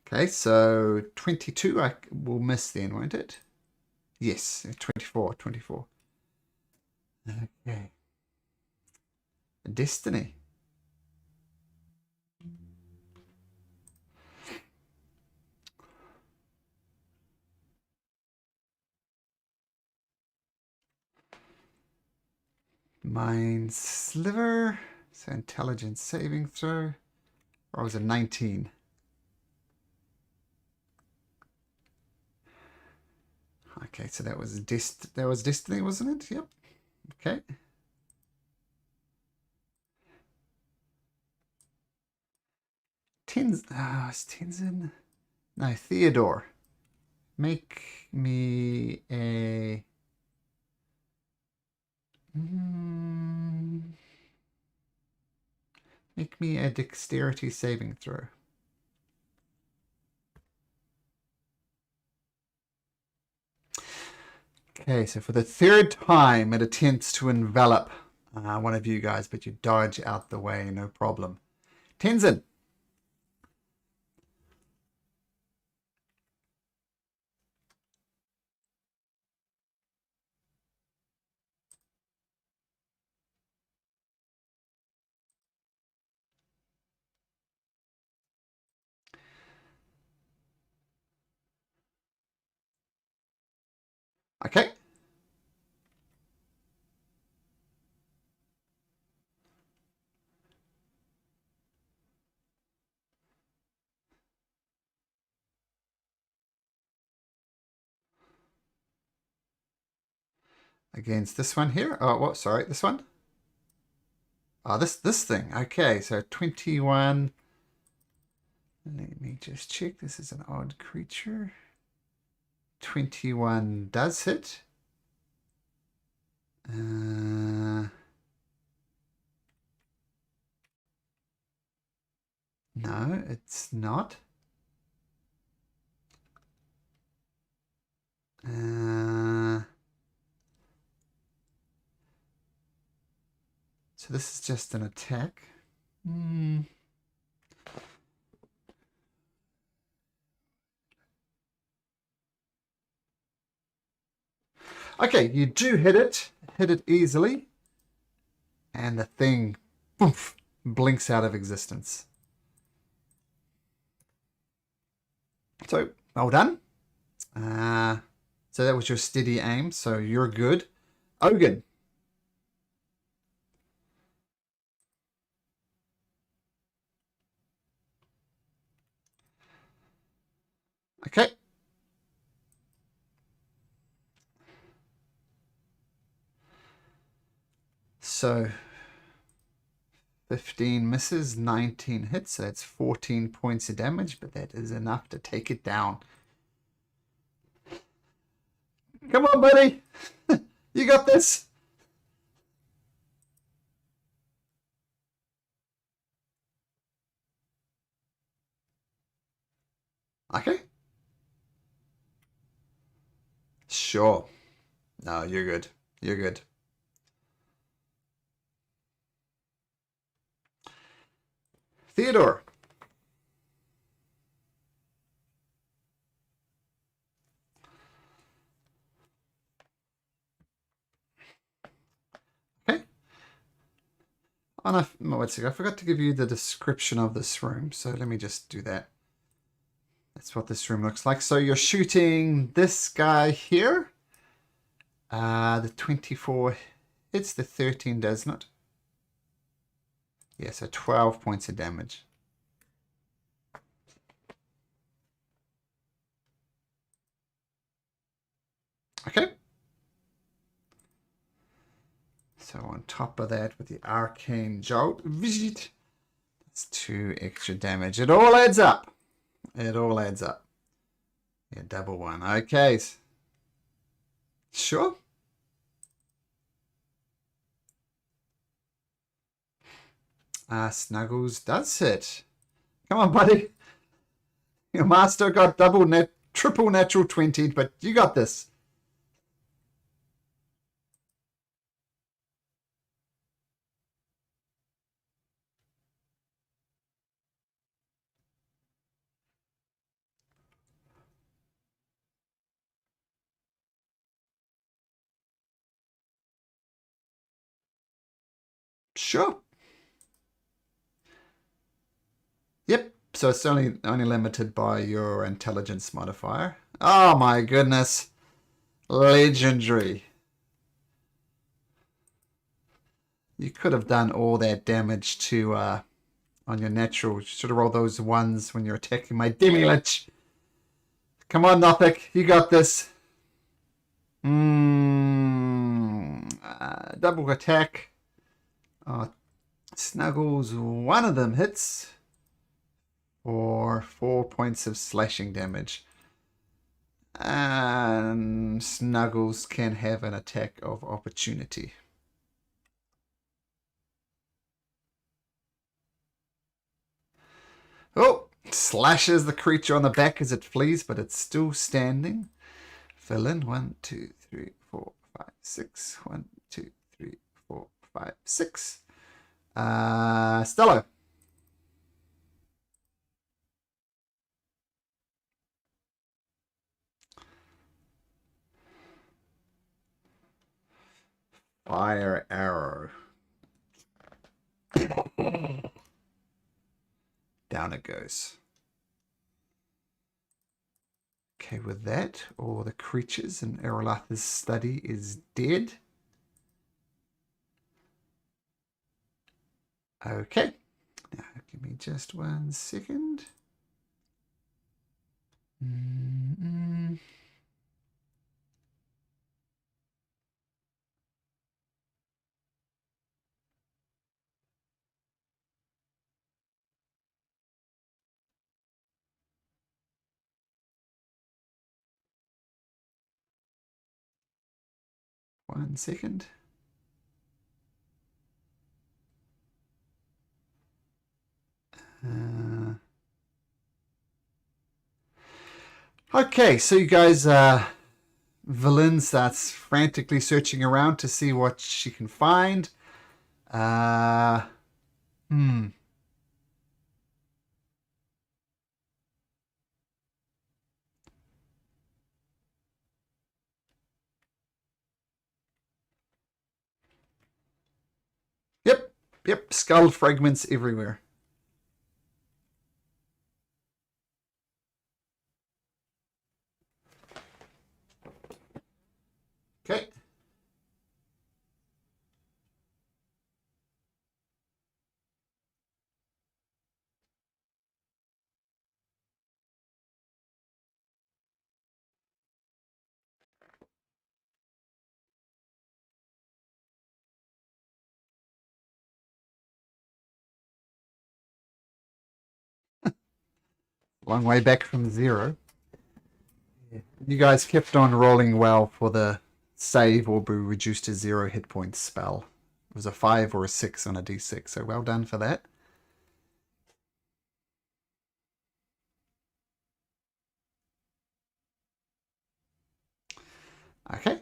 Speaker 1: Okay, so 22 I will miss then, won't it? Yes, 24, 24. Okay. Destiny. Mind Sliver. So intelligence saving throw. Or was it 19? Okay, so that was Destiny, wasn't it? Yep. Okay. Is Tenzin? No, Theodore. Make me a... Make me a dexterity saving throw. Okay, so for the 3rd time, it attempts to envelop one of you guys, but you dodge out the way, no problem. Tenzin. Okay. Against this one here. Oh, what? Sorry, this one. Oh, this thing. Okay, so 21. Let me just check. This is an odd creature. 21 does hit. No, it's not. So this is just an attack. Okay, you do hit it easily, and the thing poof, blinks out of existence. So, well done. So that was your steady aim, so you're good. Ogun. Okay. So 15 misses, 19 hits, so that's 14 points of damage, but that is enough to take it down. Come on, buddy. You got this. Okay. Sure. No, you're good. You're good. Theodore. Okay. Oh no, wait a second. I forgot to give you the description of this room. So let me just do that. That's what this room looks like. So you're shooting this guy here. The 24 hits, the 13 does not. Yeah, so 12 points of damage. Okay. So on top of that, with the arcane jolt, that's 2 extra damage. It all adds up. It all adds up. Yeah, double 1. Okay. Sure. Snuggles does hit. Come on, buddy. Your master got triple natural 20, but you got this. Sure. Yep. So it's only limited by your intelligence modifier. Oh my goodness. Legendary. You could have done all that damage to on your natural. You should have rolled those ones when you're attacking my Demi-Lich. Come on, Nothic. You got this. Double attack. Snuggles, one of them hits for 4 points of slashing damage. And Snuggles can have an attack of opportunity. Oh, slashes the creature on the back as it flees, but it's still standing. Vellnyn, 1, 2, 3, 4, 5, 6. 1, 2, 3, 4, 5, 6. Stello. Fire arrow. Down it goes. Okay, with that, all the creatures in Erolatha's study is dead. Okay. Now, give me just 1 second. One second. Okay, so you guys, Vellnyn starts frantically searching around to see what she can find. Yep, skull fragments everywhere. Okay. Long way back from 0. You guys kept on rolling well for the save or be reduced to 0 hit points spell. It was a 5 or a 6 on a d6, so well done for that. Okay.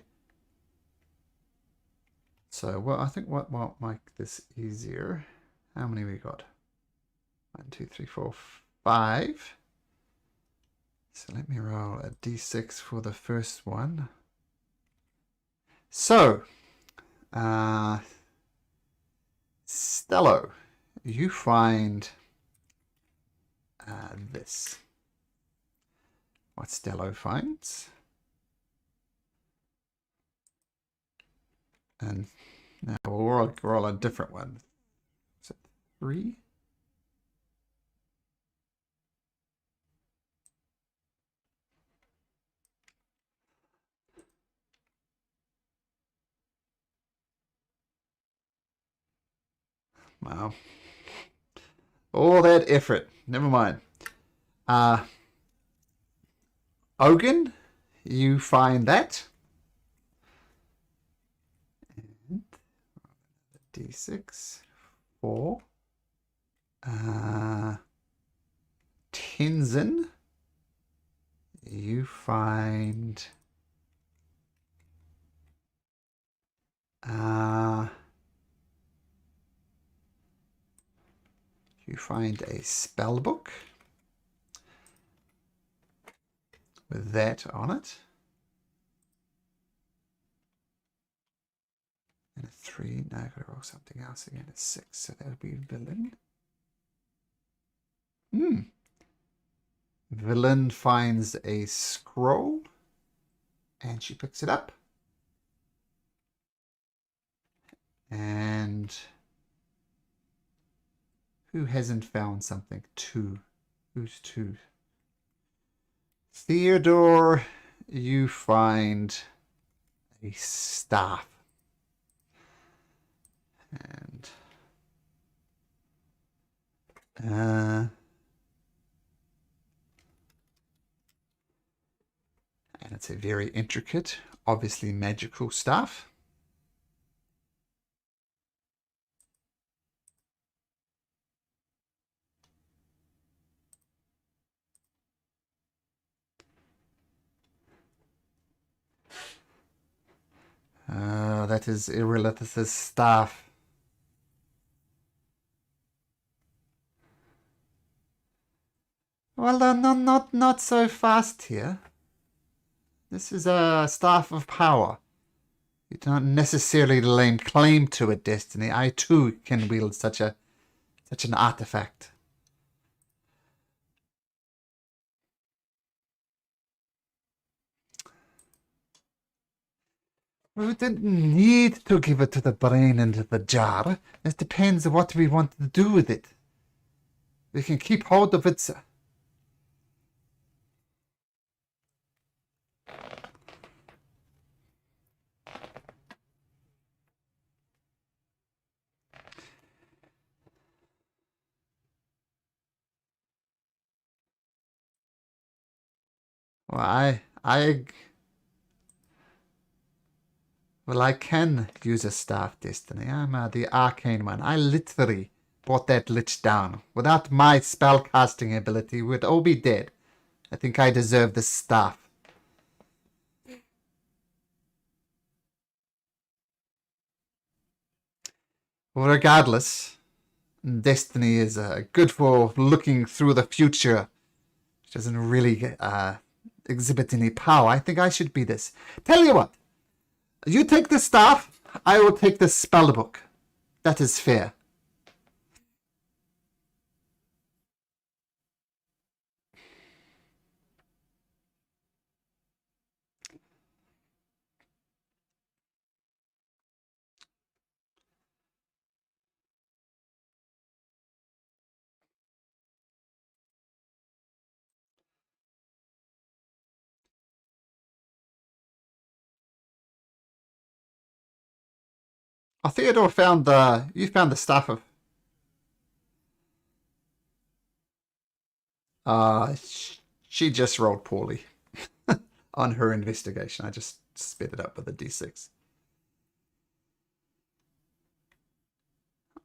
Speaker 1: So, well, I think what might make this easier. How many we got? 1, 2, 3, 4, 5. So let me roll a d6 for the first one. So, Stello, you find this. What Stello finds. And now we'll roll a different one. Is it 3? Wow. All that effort. Never mind. Ogun, you find that. And D6. 4. Tenzin, you find a spell book with that on it. And a 3. Now I've got to roll something else again. A 6. So that would be Vellnyn. Vellnyn finds a scroll and she picks it up. And who hasn't found something? 2. Who's 2? Theodore, you find a staff. And it's a very intricate, obviously magical staff. That is Irrelitus' staff. Well, not so fast here. This is a staff of power. You don't necessarily lay claim to a destiny. I too can wield such an artifact. We didn't need to give it to the brain into the jar. It depends on what we want to do with it. We can keep hold of it. Well, I can use a staff destiny. I'm the arcane one. I literally brought that lich down. Without my spellcasting ability, we'd all be dead. I think I deserve the staff. Well, regardless, destiny is good for looking through the future. It doesn't really exhibit any power. I think I should be this. Tell you what. You take the staff, I will take the spell book. That is fair. Oh, Theodore found you found the staff of she just rolled poorly on her investigation. I just sped it up with a d6.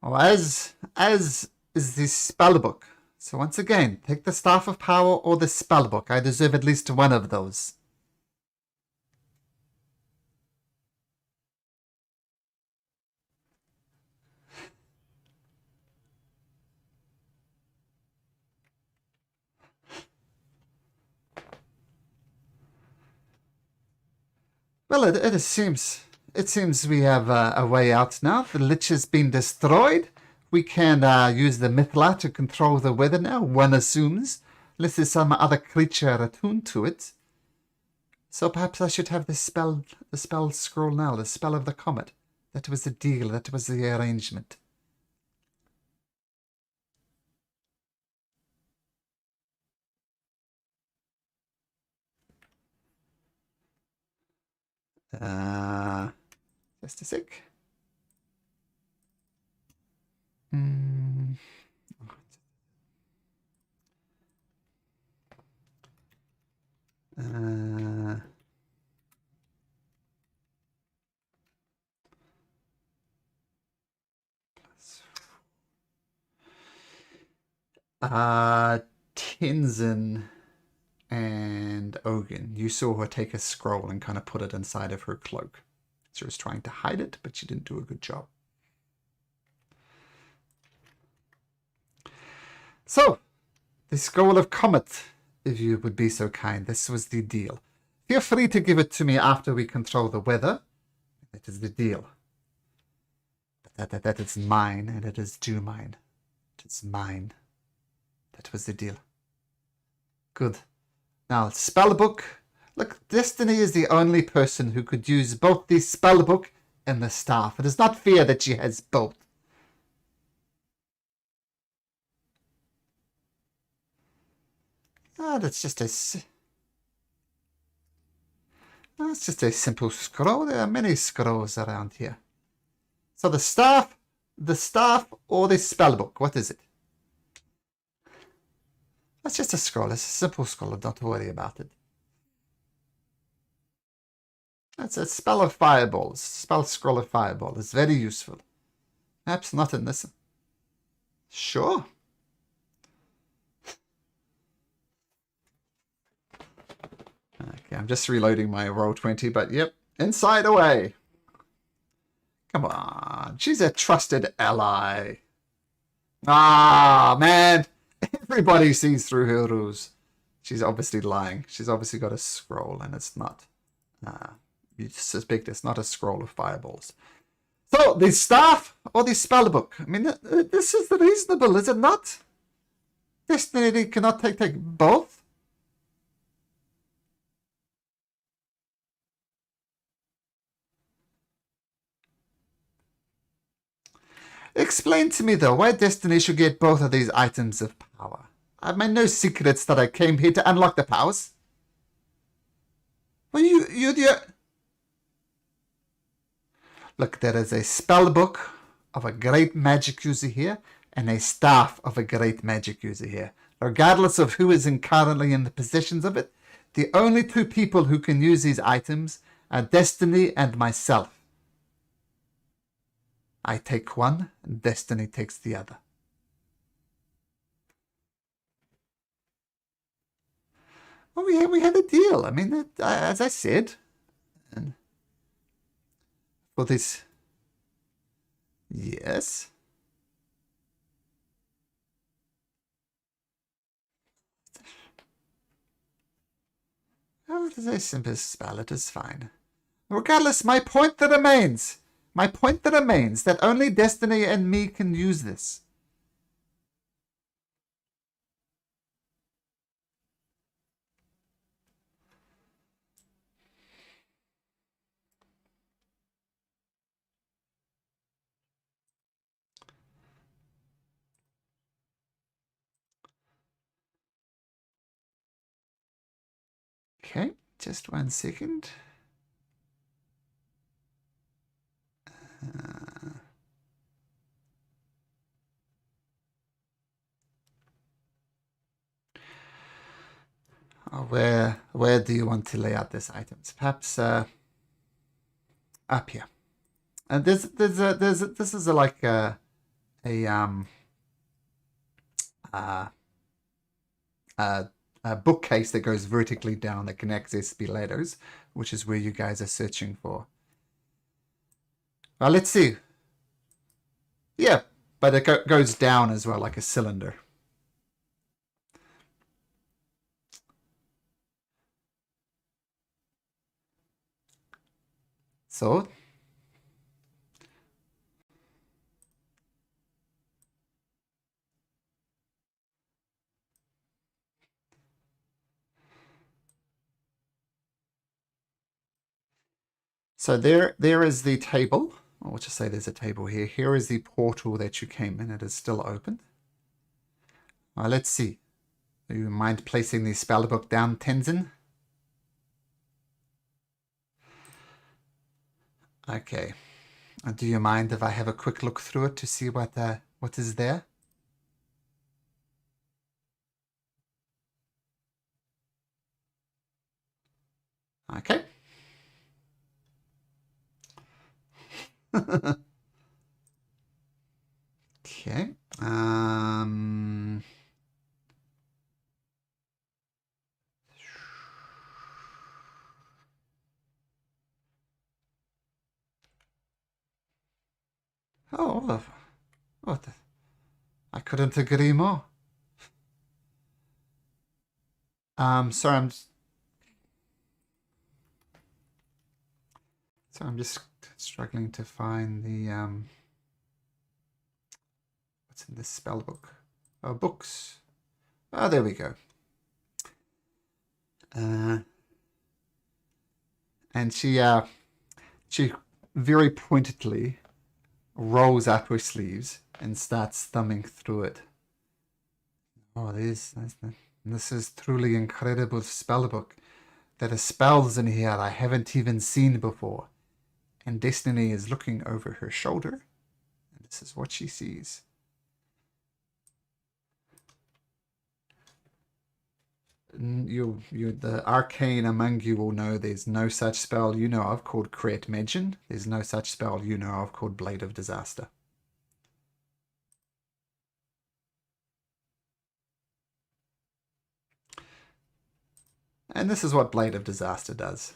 Speaker 1: Oh, as is the spell book. So once again, take the staff of power or the spell book. I deserve at least one of those. Well, it seems we have a way out now. The lich has been destroyed. we can use the Mithla to control the weather now, one assumes, unless there's some other creature attuned to it. So perhaps I should have the spell scroll now, the spell of the comet. That was the deal, that was the arrangement. Just a sec. Hmm. Tenzin and Ogun, you saw her take a scroll and kind of put it inside of her cloak. She was trying to hide it, but she didn't do a good job. So, the scroll of comet, if you would be so kind. This was the deal. Feel free to give it to me after we control the weather. That is the deal. But that is mine, and it is due mine. It is mine. That was the deal. Good. Now, spellbook. Look, Destiny is the only person who could use both the spellbook and the staff. It is not fair that she has both. That's just a... That's just a simple scroll. There are many scrolls around here. So the staff or the spellbook, what is it? That's just a scroll. It's a simple scroll. Don't worry about it. That's a spell of fireballs. Spell scroll of fireball. It's very useful. Perhaps not in this. Sure. Okay, I'm just reloading my Roll20, but yep. Inside away. Come on. She's a trusted ally. Ah, man. Everybody sees through her rules. She's obviously lying. She's obviously got a scroll, and it's not. You suspect it's not a scroll of fireballs. So, the staff or the spellbook? I mean, this is reasonable, is it not? Destiny cannot take both? Explain to me, though, why Destiny should get both of these items of power. I've made no secrets that I came here to unlock the powers. Well, you're the... Look, there is a spellbook of a great magic user here and a staff of a great magic user here. Regardless of who is currently in the possessions of it, the only two people who can use these items are Destiny and myself. I take one, and Destiny takes the other. Well, we had a deal. I mean, as I said, and for this, yes. Oh, it is a simple spell. It is fine. Regardless, my point that remains. My point that remains that only Destiny and me can use this. Okay, just 1 second. Where do you want to lay out these items? Perhaps up here. And this is like a bookcase that goes vertically down that can access the ladders, which is where you guys are searching for. Well, let's see. Yeah, but it goes down as well, like a cylinder. So, So there is the table. I'll just say there's a table here. Here is the portal that you came in. It is still open. Let's see. Do you mind placing the spell book down, Tenzin? Okay. Do you mind if I have a quick look through it to see what is there? Okay. Okay. Oh, what? I couldn't agree more. Sorry, I'm just struggling to find the what's in this spell book? Oh, books. Oh, there we go. And she very pointedly rolls up her sleeves and starts thumbing through it. Oh, this is truly incredible spellbook. There are spells in here I haven't even seen before. And Destiny is looking over her shoulder, and this is what she sees. The arcane among you will know there's no such spell you know of called Create Magin. There's no such spell you know of called Blade of Disaster. And this is what Blade of Disaster does.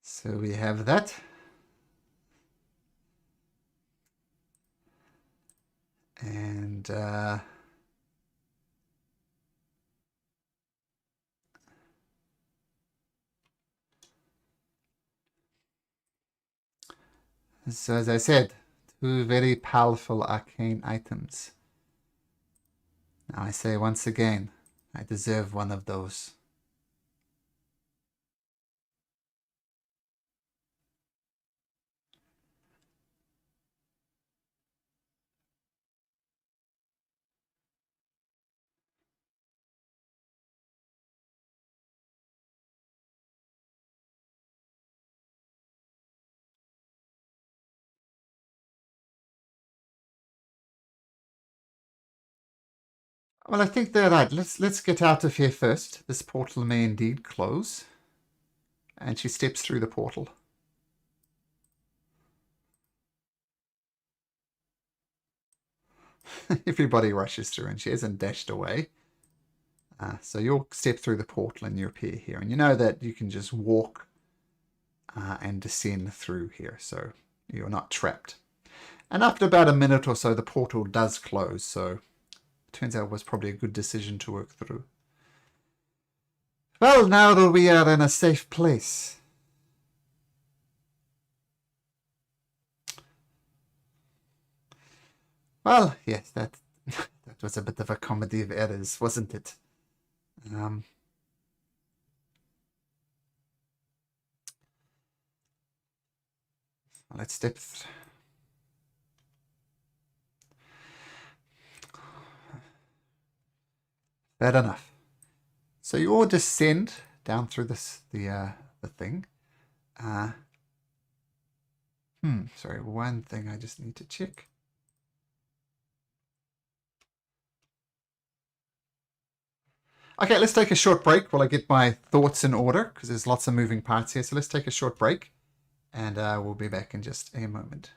Speaker 1: So we have that. And so as I said, two very powerful arcane items. Now I say once again, I deserve one of those. Well, I think they're right. Let's get out of here first. This portal may indeed close. And she steps through the portal. Everybody rushes through and she hasn't dashed away. So you'll step through the portal and you appear here. And you know that you can just walk and descend through here. So you're not trapped. And after about a minute or so, the portal does close. So it turns out it was probably a good decision to work through. Well, now that we are in a safe place. Well, yes, that was a bit of a comedy of errors, wasn't it? Let's step. Fair enough. So you all descend down through the thing. Sorry, one thing I just need to check. Okay, let's take a short break while I get my thoughts in order, because there's lots of moving parts here. So let's take a short break, and we'll be back in just a moment.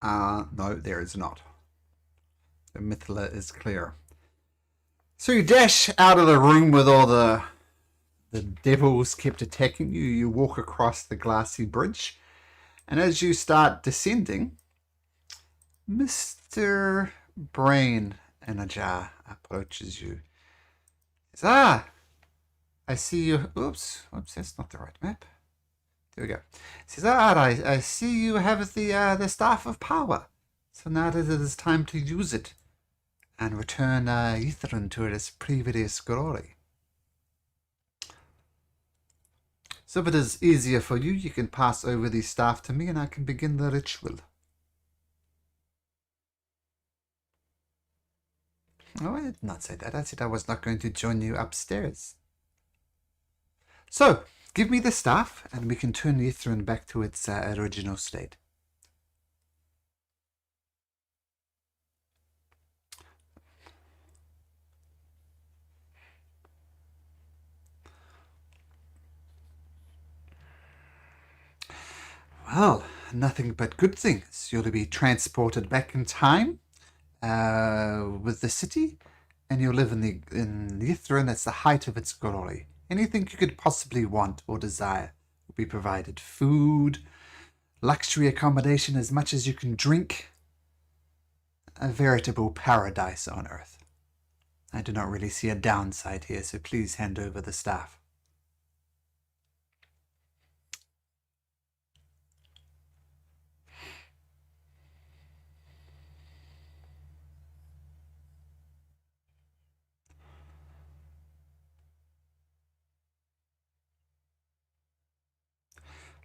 Speaker 1: No, there is not. The Mithla is clear. So you dash out of the room with all the devils kept attacking you. You walk across the glassy bridge, and as you start descending, Mr. Brain in a jar approaches you. He says, I see you. Oops, that's not the right map. There we go. He says, I see you have the Staff of Power. So now that it is time to use it and return Ythryn to its previous glory. So if it is easier for you, you can pass over the staff to me and I can begin the ritual. Oh, I did not say that. I said I was not going to join you upstairs. So, give me the staff and we can turn Ythryn back to its original state. Well, nothing but good things. You'll be transported back in time with the city, and you'll live in Ythryn at the height of its glory. Anything you could possibly want or desire will be provided. Food, luxury accommodation, as much as you can drink. A veritable paradise on Earth. I do not really see a downside here, so please hand over the staff.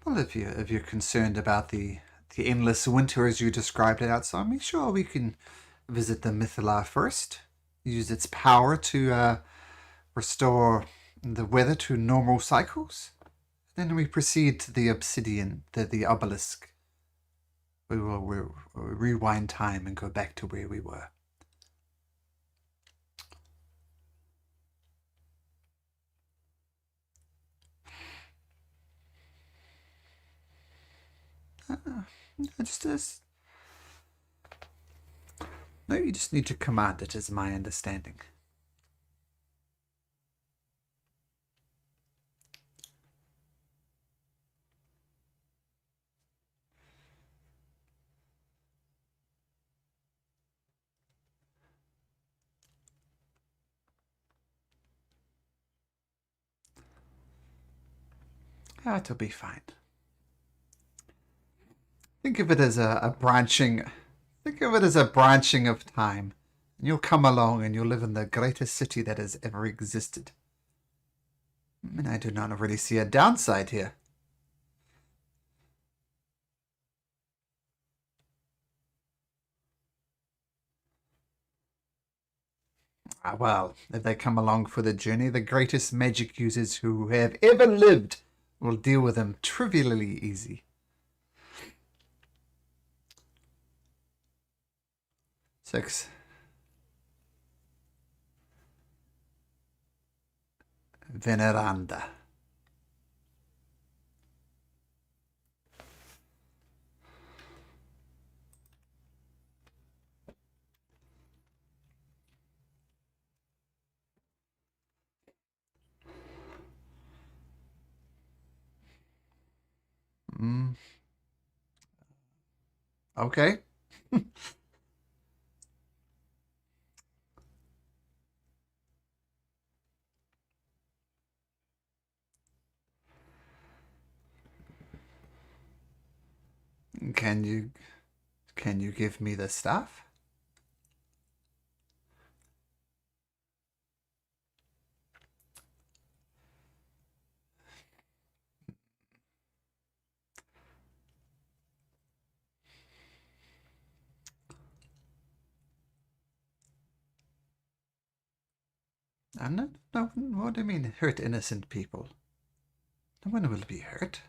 Speaker 1: Well, if you're concerned about the endless winter as you described it outside, make sure we can visit the Mithla first. Use its power to restore the weather to normal cycles. Then we proceed to the obsidian, the obelisk. We will rewind time and go back to where we were. No, you just need to command it, is my understanding. It'll be fine. Think of it as a branching. Think of it as a branching of time. And you'll come along and you'll live in the greatest city that has ever existed. I mean, I do not really see a downside here. Well, if they come along for the journey, the greatest magic users who have ever lived will deal with them trivially easy. Six. Veneranda. Okay. Can you give me the stuff? No, what do you mean hurt innocent people? No one will be hurt.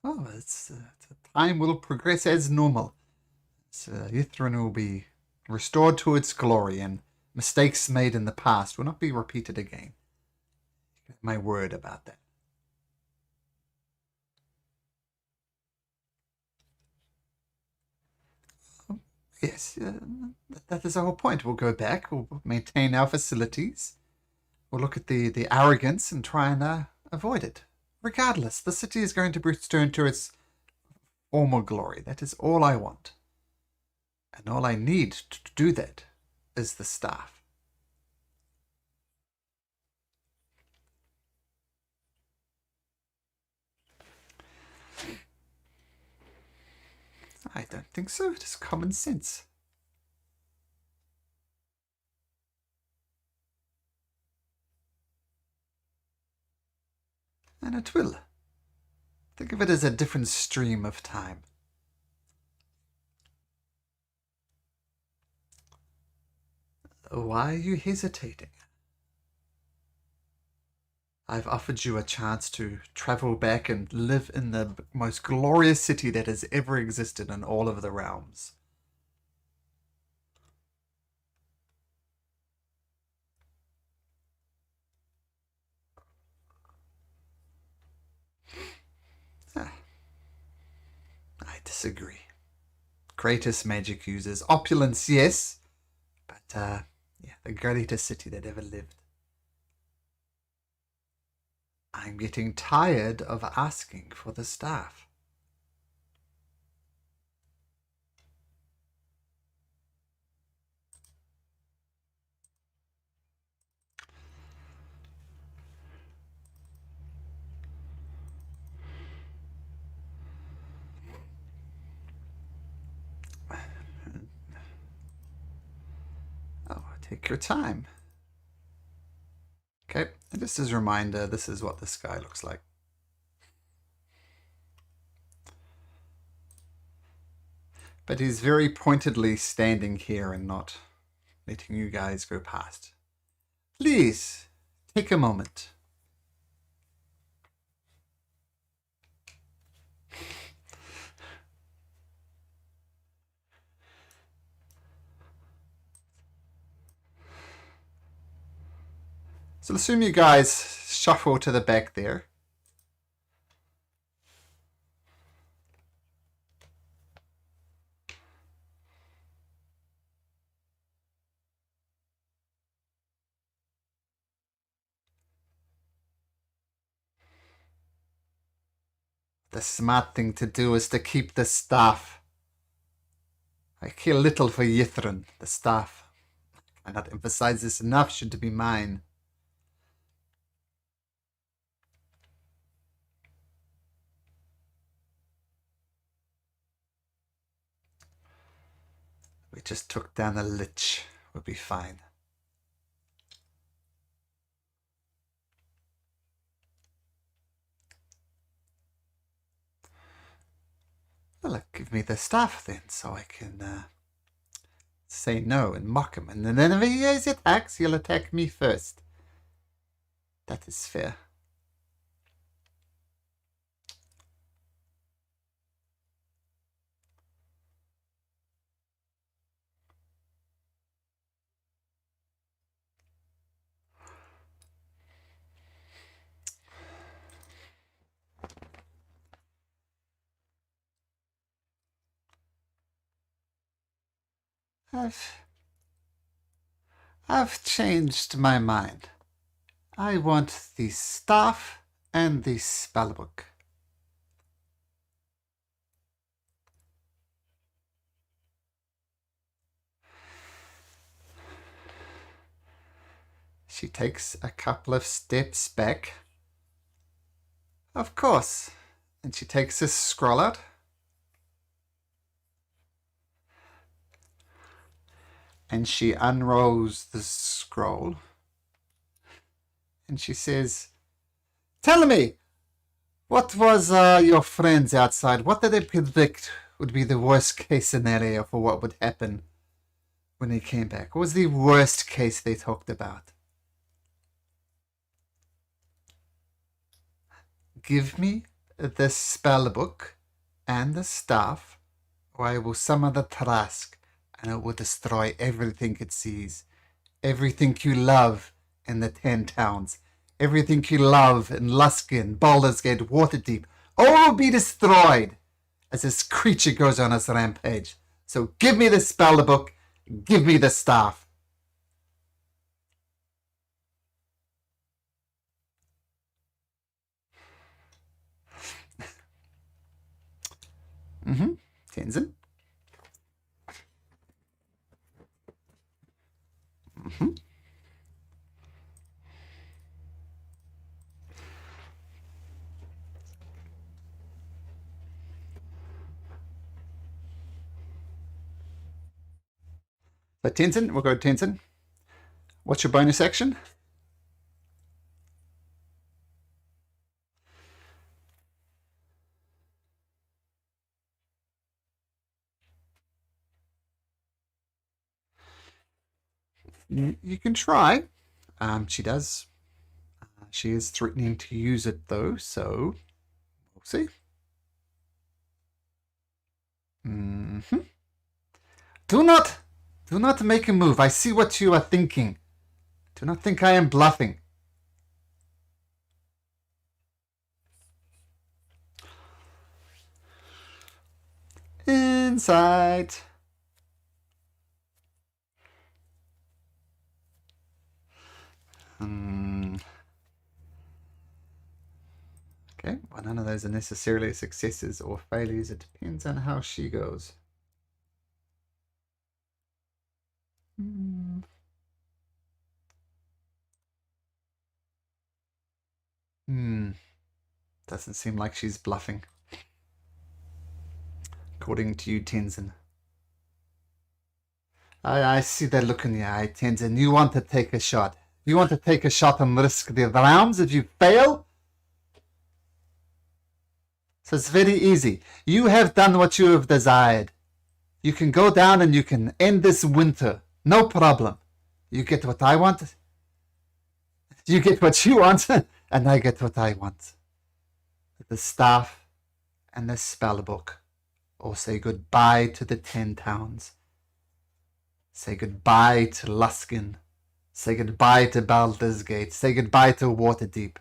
Speaker 1: Oh, time will progress as normal. So Ythryn will be restored to its glory, and mistakes made in the past will not be repeated again. My word about that. Yes, that is the whole point. We'll go back, we'll maintain our facilities, we'll look at the arrogance and try and avoid it. Regardless, the city is going to return to its former glory. That is all I want. And all I need to do that is the staff. I don't think so. It is common sense. And it will. Think of it as a different stream of time. Why are you hesitating? I've offered you a chance to travel back and live in the most glorious city that has ever existed in all of the realms. Ah, I disagree. Greatest magic users. Opulence, yes. But, yeah, the greatest city that ever lived. I'm getting tired of asking for the staff. Oh, take your time. Okay, and just as a reminder, this is what the sky looks like. But he's very pointedly standing here and not letting you guys go past. Please, take a moment. So assume you guys shuffle to the back there. The smart thing to do is to keep the staff. I care little for Ythryn, the staff. I cannot emphasize this enough, should it be mine. We just took down a lich. We'll be fine. Well, give me the staff then, so I can say no and mock him. And then if he attacks, he'll attack me first. That is fair. I've changed my mind. I want the staff and the spellbook. She takes a couple of steps back. Of course. And she takes this scroll out. And she unrolls the scroll. And she says, "Tell me, what was your friends outside? What did they predict would be the worst case scenario for what would happen when he came back? What was the worst case they talked about? Give me the spell book and the staff, or I will summon the Trask, and it will destroy everything it sees. Everything you love in the 10 towns. Everything you love in Luskin, Baldur's Gate, Waterdeep. All will be destroyed as this creature goes on its rampage. So give me the spell book. Give me the staff. Tenzin. So Tenzin, we'll go to Tenzin. What's your bonus action? You can try. She does. She is threatening to use it though, so we'll see. Do not make a move. I see what you are thinking. Do not think I am bluffing. Insight. Okay, well, none of those are necessarily successes or failures. It depends on how she goes. Doesn't seem like she's bluffing. According to you, Tenzin. I see that look in your eye, Tenzin. You want to take a shot. You want to take a shot and risk the rounds if you fail? So it's very easy. You have done what you have desired. You can go down and you can end this winter. No problem. You get what I want. You get what you want. And I get what I want. The staff and the spell book. Or say goodbye to the 10 towns. Say goodbye to Luskin. Say goodbye to Baldur's Gate. Say goodbye to Waterdeep.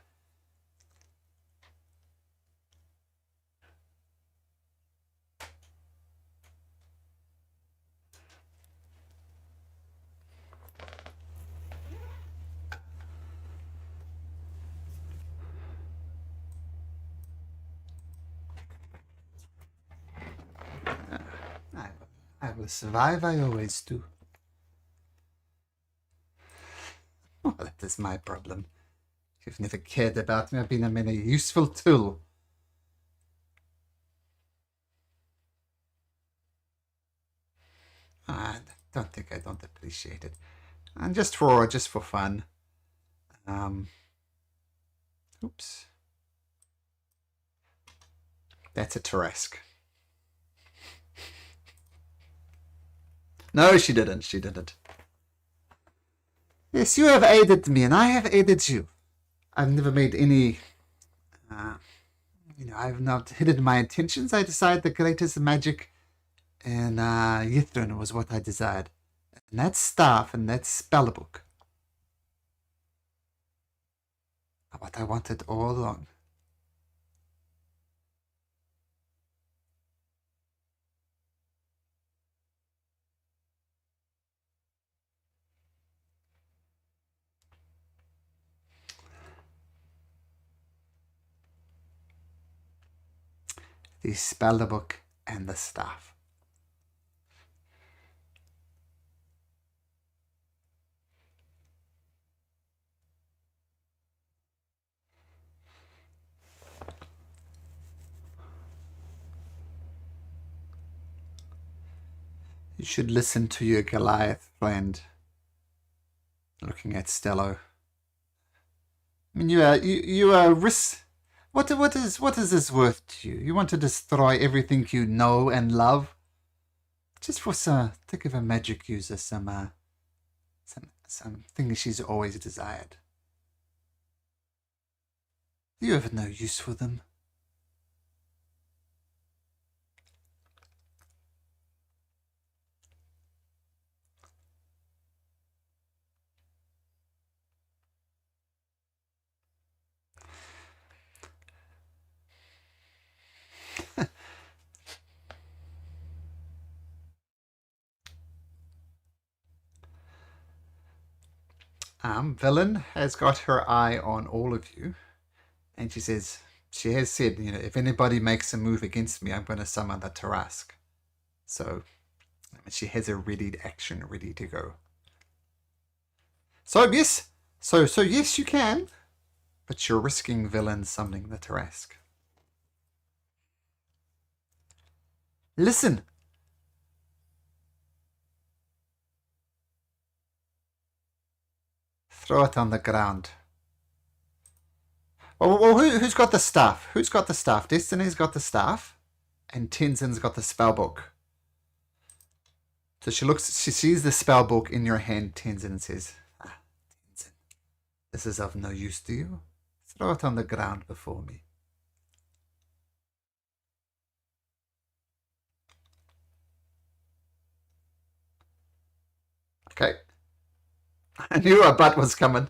Speaker 1: I will survive, I always do. Well, that is my problem. You've never cared about me. I've been a useful tool. I don't think I don't appreciate it. And just for fun. Oops. That's a Tarrasque. No, she didn't. She didn't. Yes, you have aided me, and I have aided you. I've never made any... I've not hidden my intentions. I decided the greatest magic in Ythrun was what I desired. And that staff and that spellbook are what I wanted all along. The spellbook and the staff. You should listen to your Goliath friend. Looking at Stello. I mean, you are risk. What is this worth to you? You want to destroy everything you know and love, just for think of a magic user, some things she's always desired. You have no use for them. Vellyn has got her eye on all of you, and she has said, if anybody makes a move against me, I'm going to summon the Tarask. So she has a ready action ready to go. So yes, so yes, you can, but you're risking Vellyn summoning the Tarask. Listen. Throw it on the ground. Well, who's got the staff? Who's got the staff? Destiny's got the staff, and Tenzin's got the spell book. So she sees the spell book in your hand, Tenzin, and says, Tenzin, this is of no use to you. Throw it on the ground before me. Okay. I knew a butt was coming.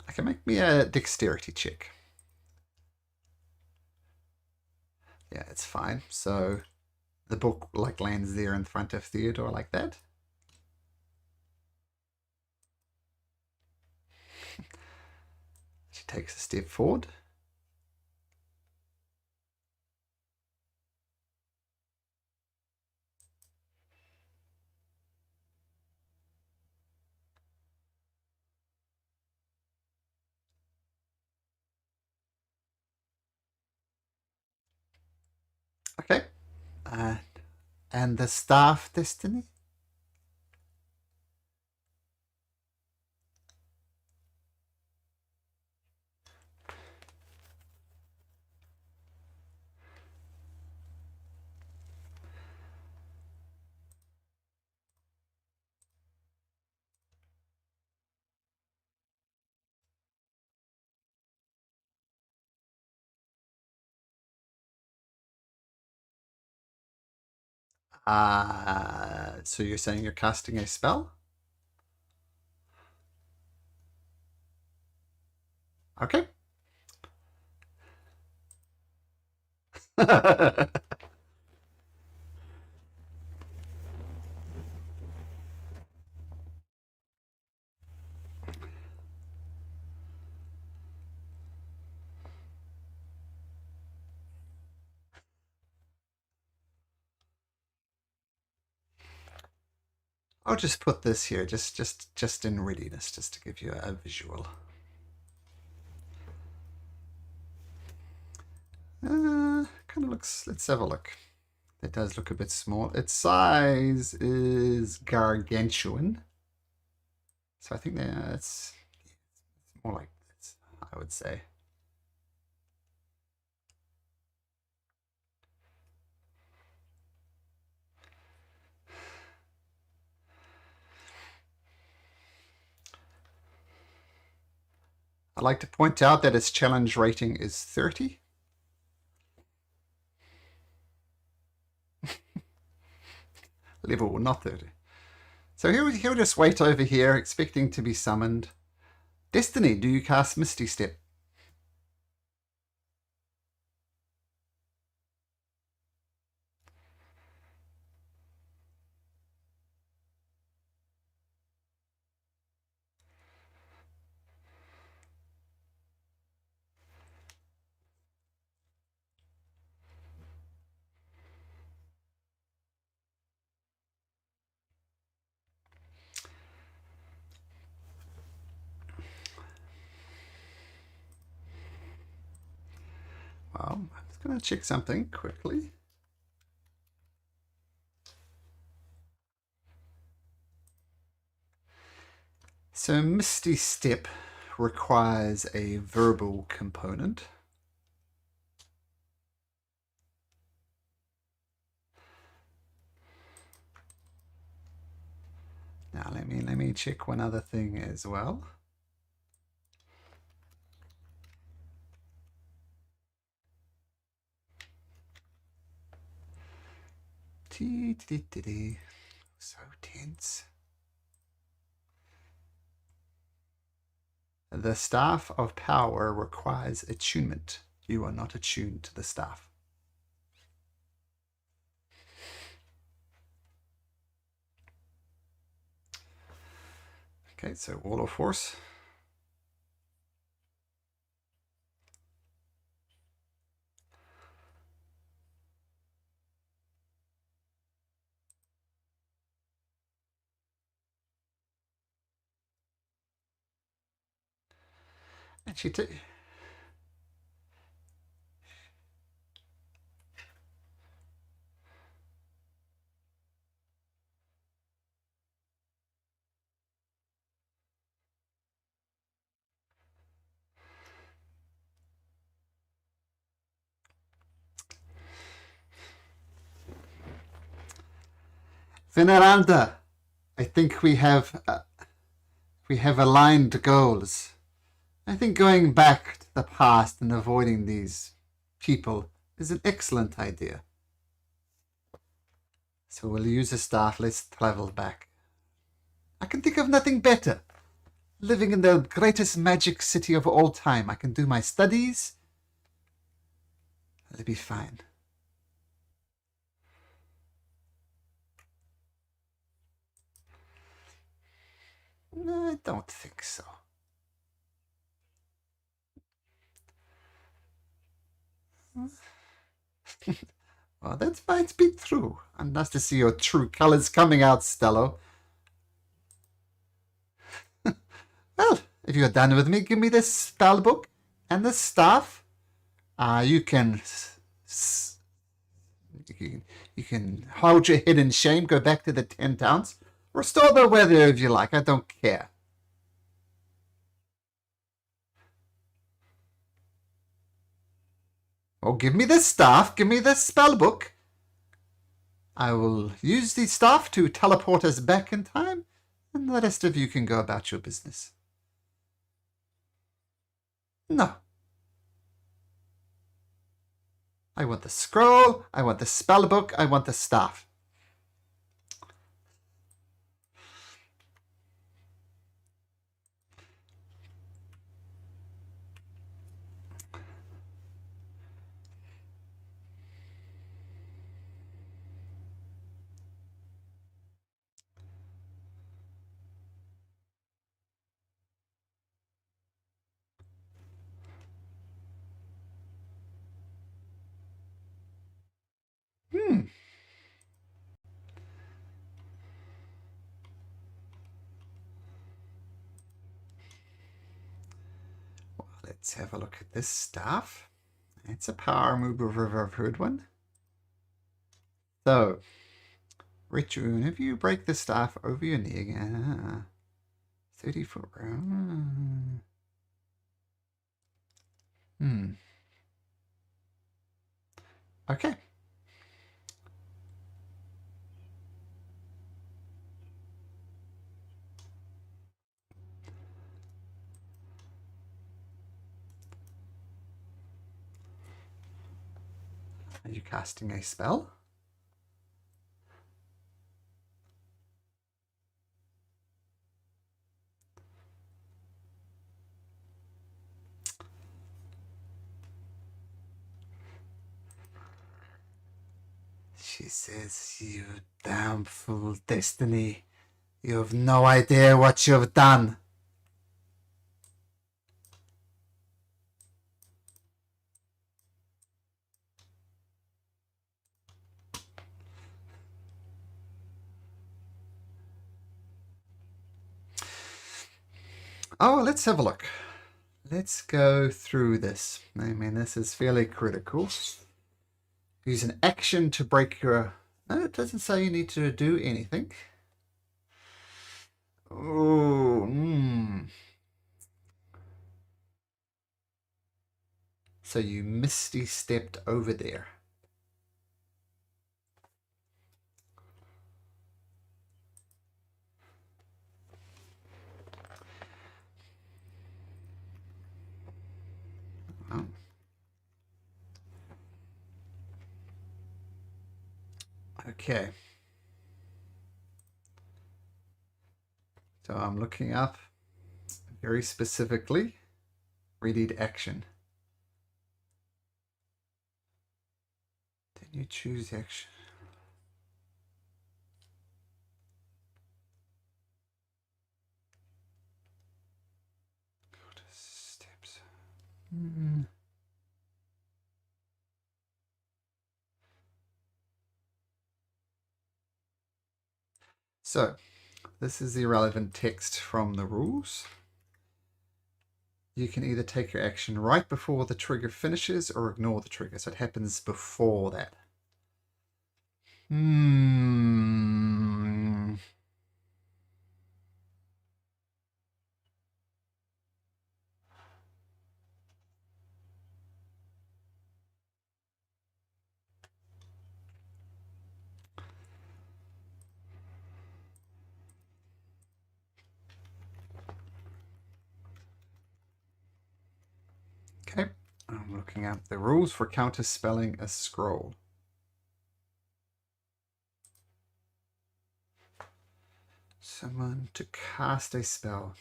Speaker 1: Okay, make me a dexterity check. Yeah, it's fine. So the book lands there in front of Theodore like that. She takes a step forward. Okay. And the staff, Destiny? So you're saying you're casting a spell? Okay. I'll just put this here, just in readiness, just to give you a visual. Kind of looks. Let's have a look. It does look a bit small. Its size is gargantuan, so I think it's more like this, I would say. I'd like to point out that its challenge rating is 30. Level, not 30. So he'll just wait over here, expecting to be summoned. Destiny, do you cast Misty Step? Well, I'm just going to check something quickly. So Misty Step requires a verbal component. Now let me check one other thing as well. So tense. The Staff of Power requires attunement. You are not attuned to the staff. Okay, so wall of force. And she took. Veneranda, I think we have aligned goals. I think going back to the past and avoiding these people is an excellent idea. So we'll use the staff. Let's travel back. I can think of nothing better. Living in the greatest magic city of all time. I can do my studies. It'll be fine. No, I don't think so. Well, that might be true. And nice to see your true colors coming out, Stello. Well, if you're done with me, give me this spell book and the staff. You can hold your head in shame, go back to the 10 towns, restore the weather if you like. I don't care. Oh, give me the staff, give me the spell book. I will use the staff to teleport us back in time, and the rest of you can go about your business. No. I want the scroll, I want the spell book, I want the staff. Well, let's have a look at this staff. It's a power mover, I've heard one. So, Richard, if you break the staff over your knee, 30 foot round. Okay. Are you casting a spell? She says, you damn fool, Destiny. You have no idea what you've done. Oh, let's have a look. Let's go through this. I mean, this is fairly critical. Use an action to break your... No, it doesn't say you need to do anything. Oh, So you misty stepped over there. Oh. Okay. So I'm looking up very specifically readied action. Then you choose action. So, this is the relevant text from the rules. You can either take your action right before the trigger finishes or ignore the trigger. So it happens before that. Okay, I'm looking at the rules for counterspelling a scroll. Someone to cast a spell.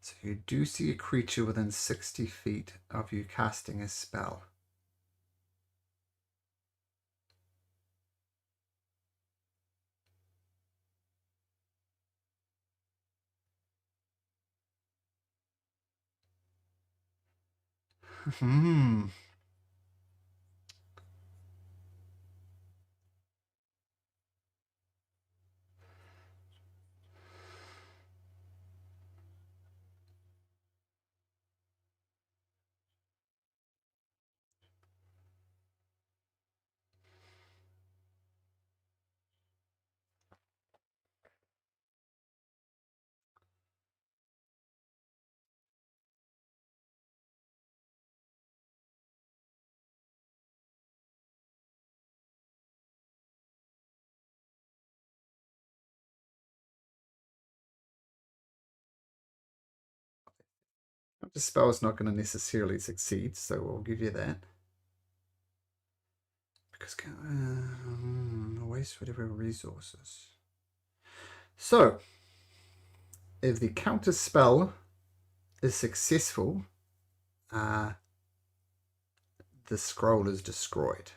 Speaker 1: So you do see a creature within 60 feet of you casting a spell. The spell is not going to necessarily succeed, so we'll give you that. Because waste whatever resources. So, if the counter spell is successful, the scroll is destroyed.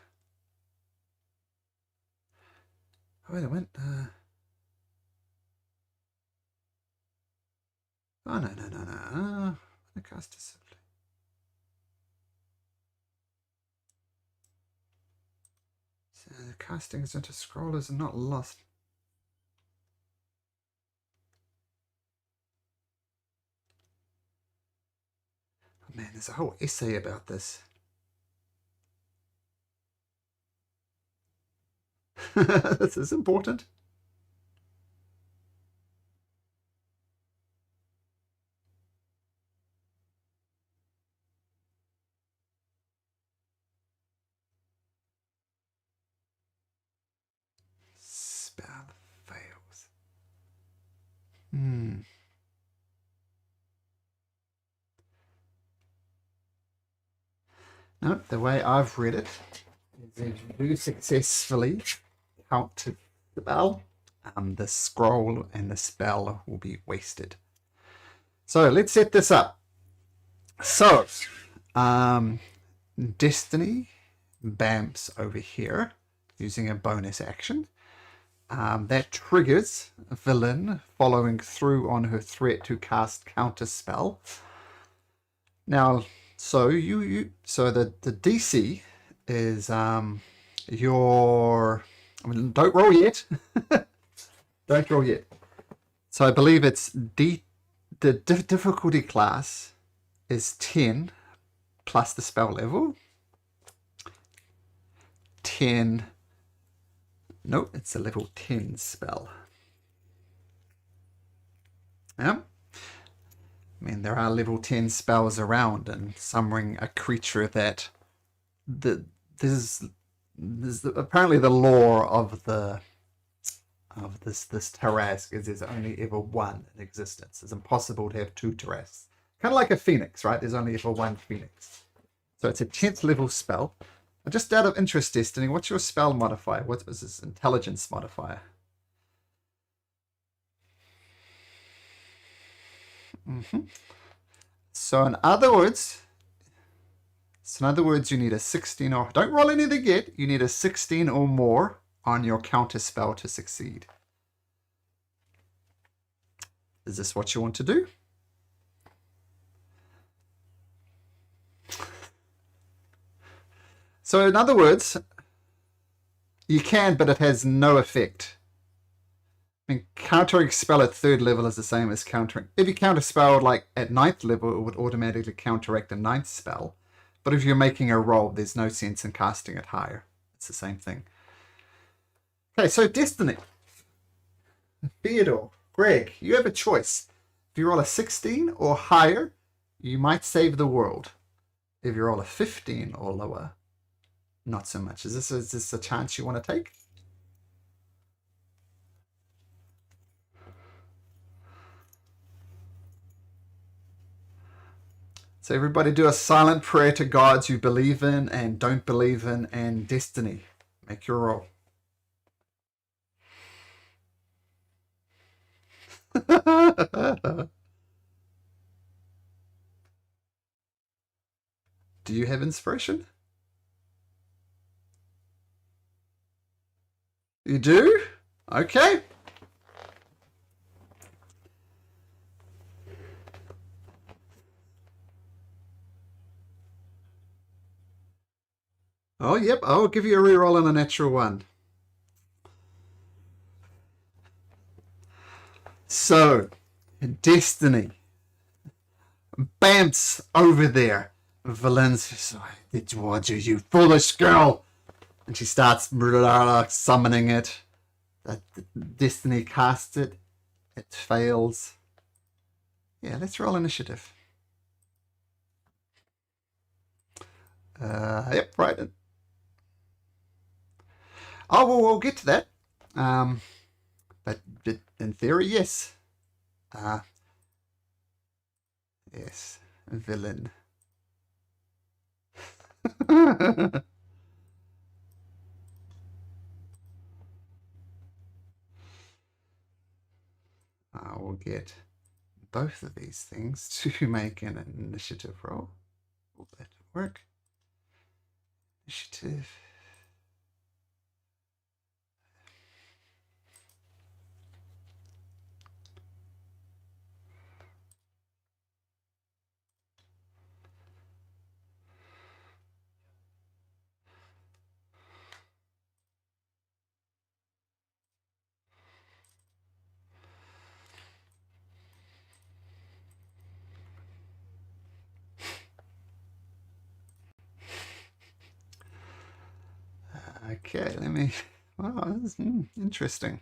Speaker 1: Oh, wait a minute. Oh, no. The cast discipline. So the castings into scrollers are not lost. Oh, man, there's a whole essay about this. This is important. Spell fails. No, the way I've read it is if you do successfully counter spell, the scroll and the spell will be wasted. So let's set this up. So, Destiny bamps over here using a bonus action. That triggers Vellnyn following through on her threat to cast counter spell. Now, so the DC is your. I mean, don't roll yet. Don't roll yet. So I believe it's the difficulty class is 10 plus the spell level. 10. No, it's a level 10 spell. Yeah. I mean, there are level 10 spells around, and summoning a creature that this is apparently the lore of this Tarrasque is there's only ever one in existence. It's impossible to have two Tarrasques. Kind of like a phoenix, right? There's only ever one phoenix. So it's a 10th level spell. Just out of interest, Destiny, what's your spell modifier? What was this intelligence modifier? So in other words, you need a 16 or don't roll anything yet. You need a 16 or more on your counter spell to succeed. Is this what you want to do? So in other words, you can, but it has no effect. I mean, countering spell at third level is the same as countering. If you counter spell like at ninth level, it would automatically counteract a ninth spell. But if you're making a roll, there's no sense in casting it higher. It's the same thing. Okay, so Destiny. Theodore, Greg, you have a choice. If you roll a 16 or higher, you might save the world. If you roll a 15 or lower, not so much. Is this a chance you want to take? So everybody do a silent prayer to gods you believe in and don't believe in and destiny. Make your roll. Do you have inspiration? You do? Okay. Oh, yep. I'll give you a reroll on a natural one. So, Destiny. Bamps over there. Vellyn's towards you, you foolish girl. And she starts summoning it. Destiny casts it. It fails. Yeah, let's roll initiative. Yep, right. Oh, well, we'll get to that. But in theory, yes. Yes, Vellyn. I will get both of these things to make an initiative roll. Will that work? Initiative. Okay, let me. Wow, this is interesting.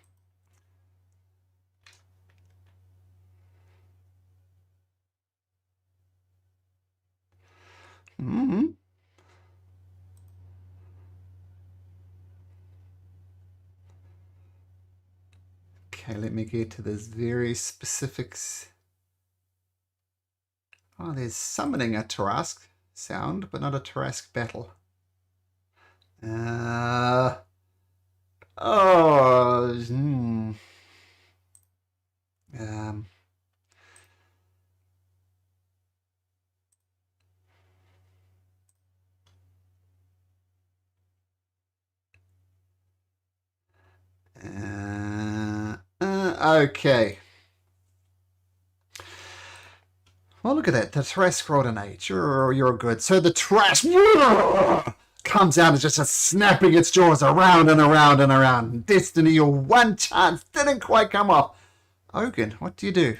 Speaker 1: Mm-hmm. Okay, let me get to this very specifics. Oh, there's summoning a Tarask sound, but not a Tarask battle. Oh, um, okay. Well, look at that. The Tarask rolled an 8. You're good. So the trash comes out and just snapping its jaws around and around and around. Destiny, your one chance didn't quite come off. Ogun, what do you do?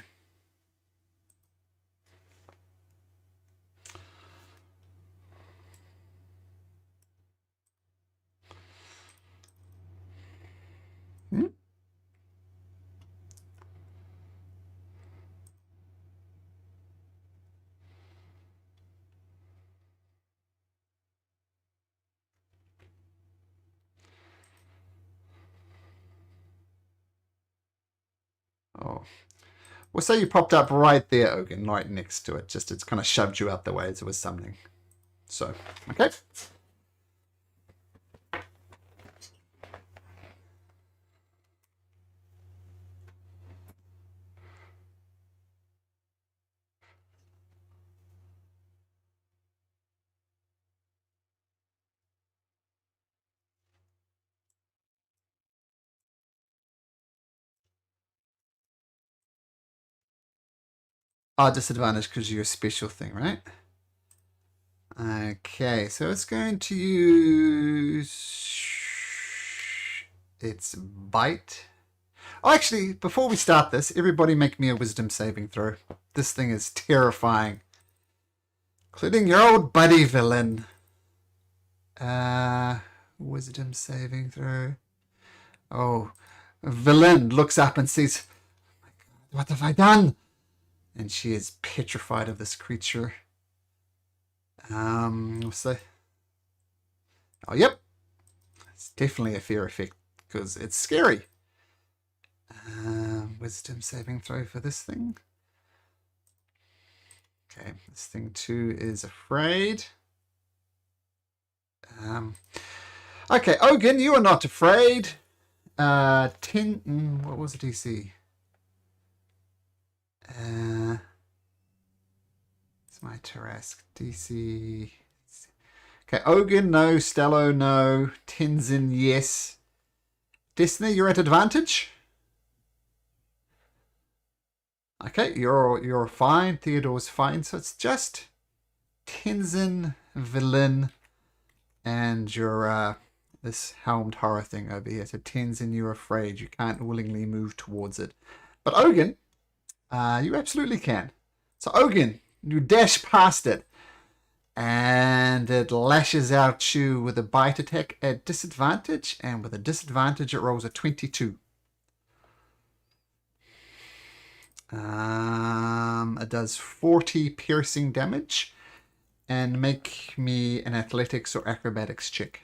Speaker 1: Hmm? Oh. Well, say you popped up right there, Ogun, right next to it. Just it's kind of shoved you out the way as it was summoning. So, okay. Oh, disadvantage because you're a special thing, right? Okay, so it's going to use its bite. Oh, actually, before we start this, everybody make me a wisdom saving throw. This thing is terrifying. Including your old buddy, Vellnyn. Wisdom saving throw. Oh, Vellnyn looks up and says, "What have I done?" And she is petrified of this creature. So, oh, yep. It's definitely a fear effect because it's scary. Wisdom saving throw for this thing. Okay, this thing too is afraid. Okay, Ogun, you are not afraid. 10. What was the DC? It's my Tarask DC. Okay, Ogun, no. Stello, no. Tenzin, yes. Destiny, you're at advantage. Okay, you're fine. Theodore's fine. So it's just Tenzin, Vellnyn, and your this helmed horror thing over here. So Tenzin, you're afraid. You can't willingly move towards it. But Ogun, you absolutely can. So Ogun, you dash past it, and it lashes out at you with a bite attack at disadvantage, and with a disadvantage it rolls a 22. It does 40 piercing damage, and make me an athletics or acrobatics check.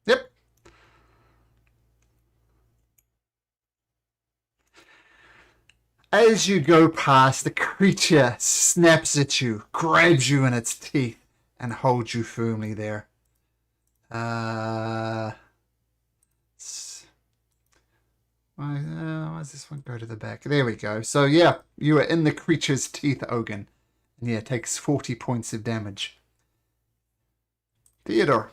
Speaker 1: Yep. As you go past, the creature snaps at you, grabs you in its teeth, and holds you firmly there. Why does this one go to the back? There we go. So yeah, you are in the creature's teeth, Ogun. And yeah, it takes 40 points of damage. Theodore.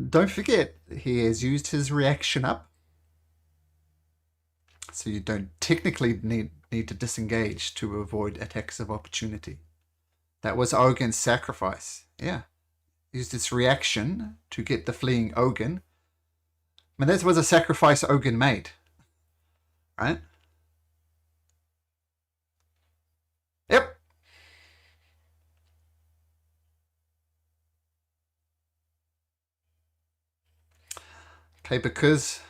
Speaker 1: Don't forget, he has used his reaction up. So you don't technically need to disengage to avoid attacks of opportunity. That was Ogun's sacrifice. Yeah. Used its reaction to get the fleeing Ogun. I mean, that was a sacrifice Ogun made. Right? Yep. Okay, because...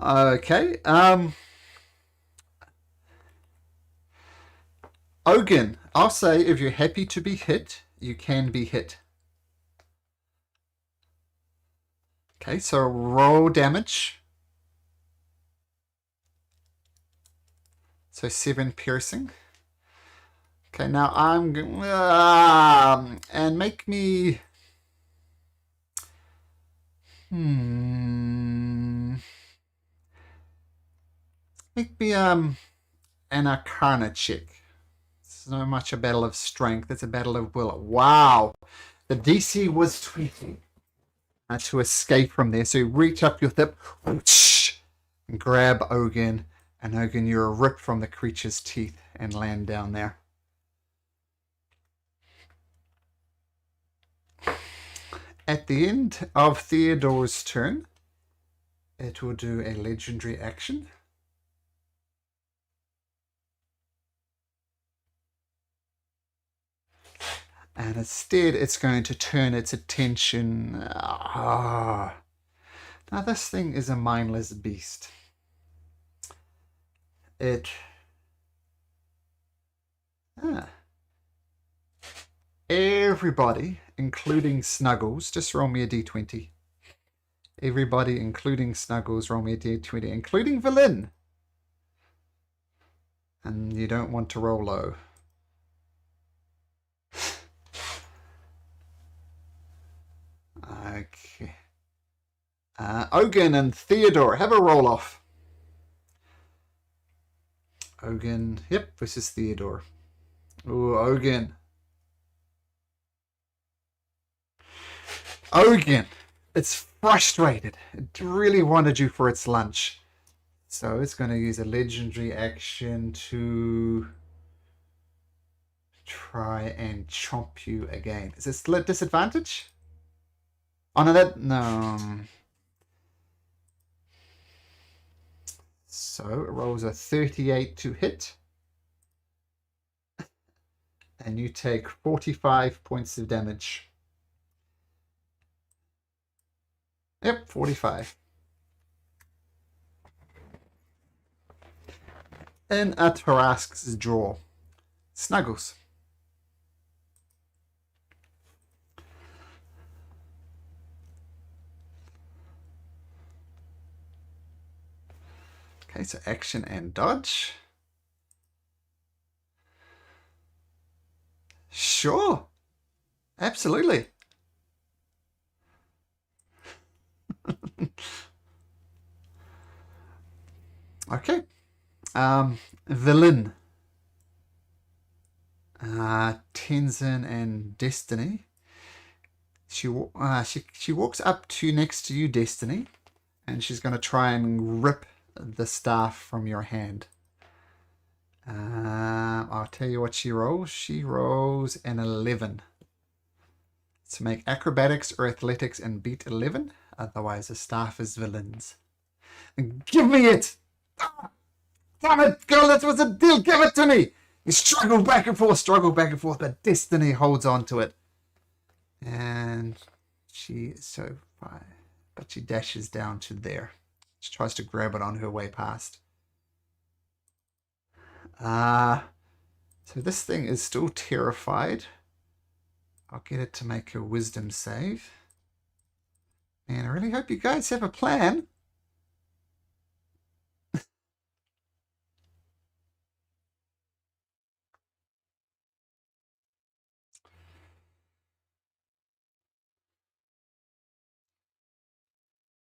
Speaker 1: Okay, Ogun, I'll say if you're happy to be hit, you can be hit. Okay, so roll damage. So 7 piercing. Okay, now I'm going and make me make me an Arcana check. It's not much a battle of strength, it's a battle of will. Wow. The DC was 20 to escape from there. So you reach up your hip and grab Ogun, and Ogun, you're ripped from the creature's teeth and land down there. At the end of Theodore's turn, it will do a legendary action. And instead, it's going to turn its attention. Now, this thing is a mindless beast. Everybody, including Snuggles, just roll me a d20. Everybody, including Snuggles, roll me a d20, including Vellnyn. And you don't want to roll low. Okay. Ogun and Theodore, have a roll-off. Ogun, yep, versus Theodore. Ooh, Ogun. Ogun, it's frustrated. It really wanted you for its lunch. So it's going to use a legendary action to try and chomp you again. Is it still at disadvantage? Oh, no, no. So it rolls a 38 to hit. And you take 45 points of damage. Yep, 45. In a Tarask's draw. Snuggles. Okay, so action and dodge. Sure. Absolutely. Okay. Vellyn. Tenzin and Destiny. She walks up to next to you, Destiny, and she's going to try and rip the staff from your hand. I'll tell you what she rolls. She rolls an 11. To make acrobatics or athletics and beat 11. Otherwise, the staff is Vellyn's. Give me it! Damn it, girl, that was a deal. Give it to me! You struggle back and forth, but Destiny holds on to it. And she is so far. But she dashes down to there. She tries to grab it on her way past. So this thing is still terrified. I'll get it to make a wisdom save. Man, I really hope you guys have a plan.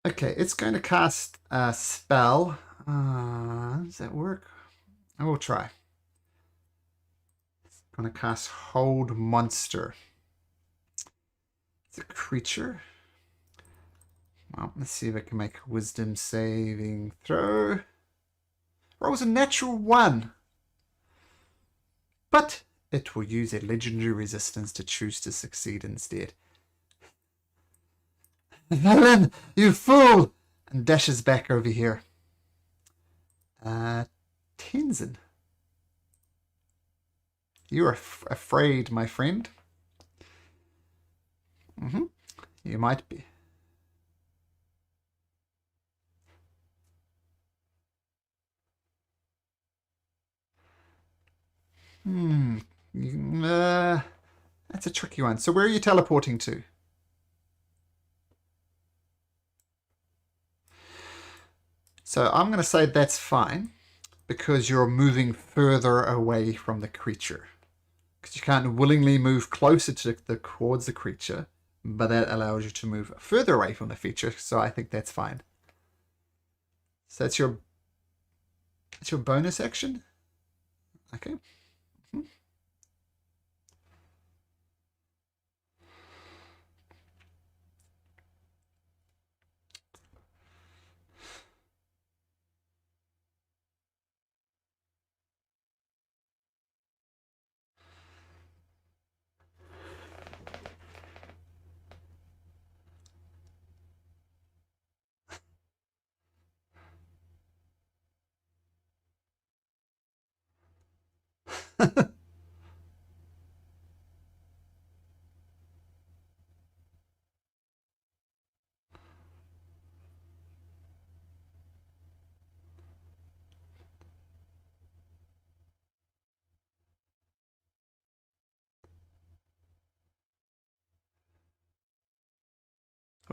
Speaker 1: Okay, it's going to cast a spell. Does that work? I will try. It's going to cast Hold Monster. It's a creature. Well, let's see if I can make a wisdom saving throw. Rolls a natural 1. But it will use a legendary resistance to choose to succeed instead. Vellyn, you fool! And dashes back over here. Tenzin. You're afraid, my friend. You might be. That's a tricky one. So where are you teleporting to? So I'm going to say that's fine because you're moving further away from the creature. Because you can't willingly move closer to towards the creature, but that allows you to move further away from the feature. So I think that's fine. So that's your bonus action. Okay.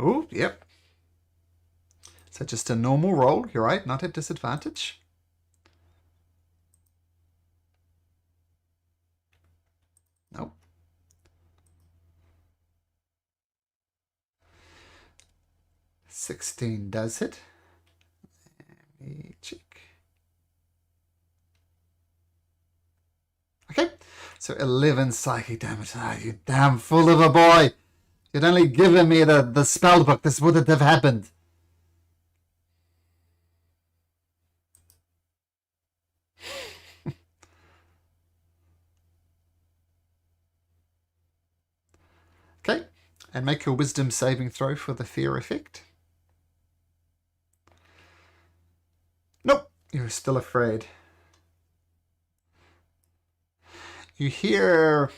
Speaker 1: Oh, yep. So just a normal roll. You're right, not at disadvantage. Nope. 16 does hit. Let me check. Okay, so 11 psychic damage. Ah, you damn fool of a boy! You'd only given me the spell book, this wouldn't have happened. Okay, and make your wisdom saving throw for the fear effect. Nope, you're still afraid. You hear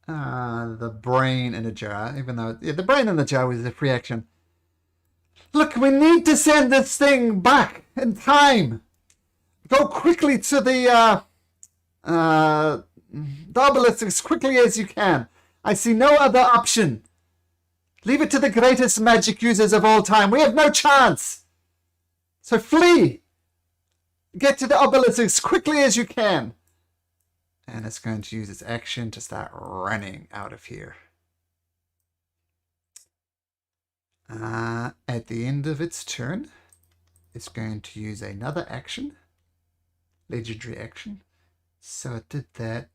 Speaker 1: the brain in a jar, even though the brain in the jar was a free action. Look, we need to send this thing back in time. Go quickly to the obelisk as quickly as you can. I see no other option. Leave it to the greatest magic users of all time. We have no chance. So flee. Get to the obelisk as quickly as you can. And it's going to use its action to start running out of here. At the end of its turn, it's going to use another action. Legendary action. So it did that.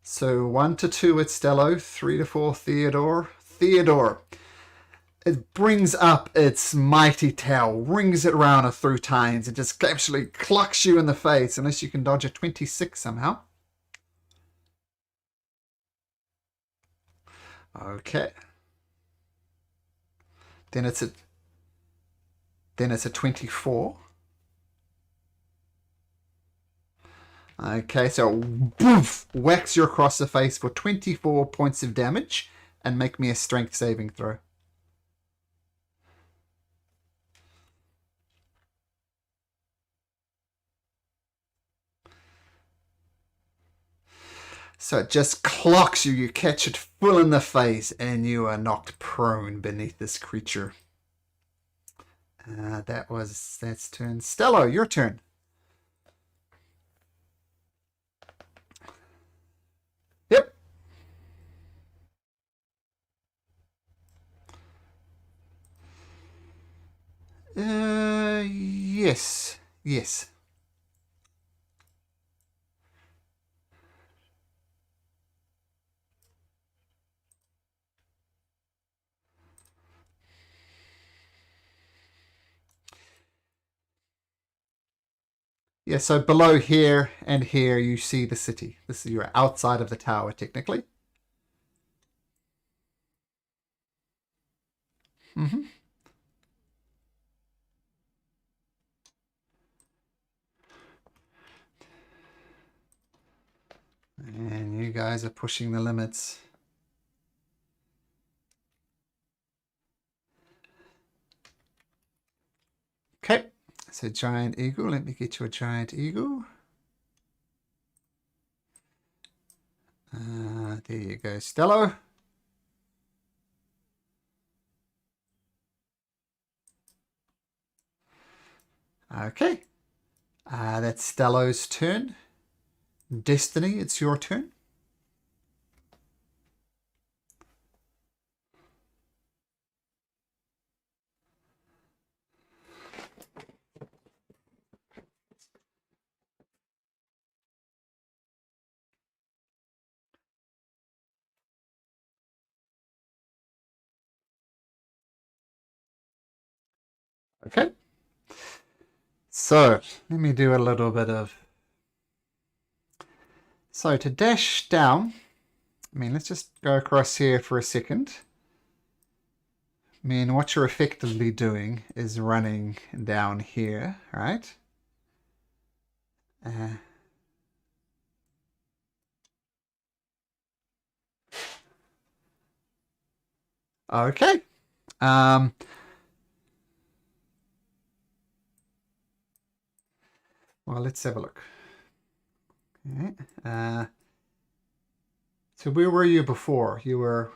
Speaker 1: So 1 to 2 it's Stello, 3 to 4 Theodore. Theodore. It brings up its mighty tail, rings it round through times, and just actually clucks you in the face, unless you can dodge a 26 somehow. Okay. Then it's a 24. Okay, so boof, whacks you across the face for 24 points of damage, and make me a strength saving throw. So it just clocks you, you catch it full in the face, and you are knocked prone beneath this creature. That's turn. Stello, your turn. Yep. Yes. Yes. Yeah, so below here and here you see the city. This is you're outside of the tower technically. Mm-hmm. And you guys are pushing the limits. Okay, so giant eagle. Let me get you a giant eagle. There you go, Stello. Okay, that's Stello's turn. Destiny, it's your turn. Okay. So, let me do a little bit of... So, to dash down, let's just go across here for a second. What you're effectively doing is running down here, right? Okay. Well, let's have a look. Okay. So where were you before? You were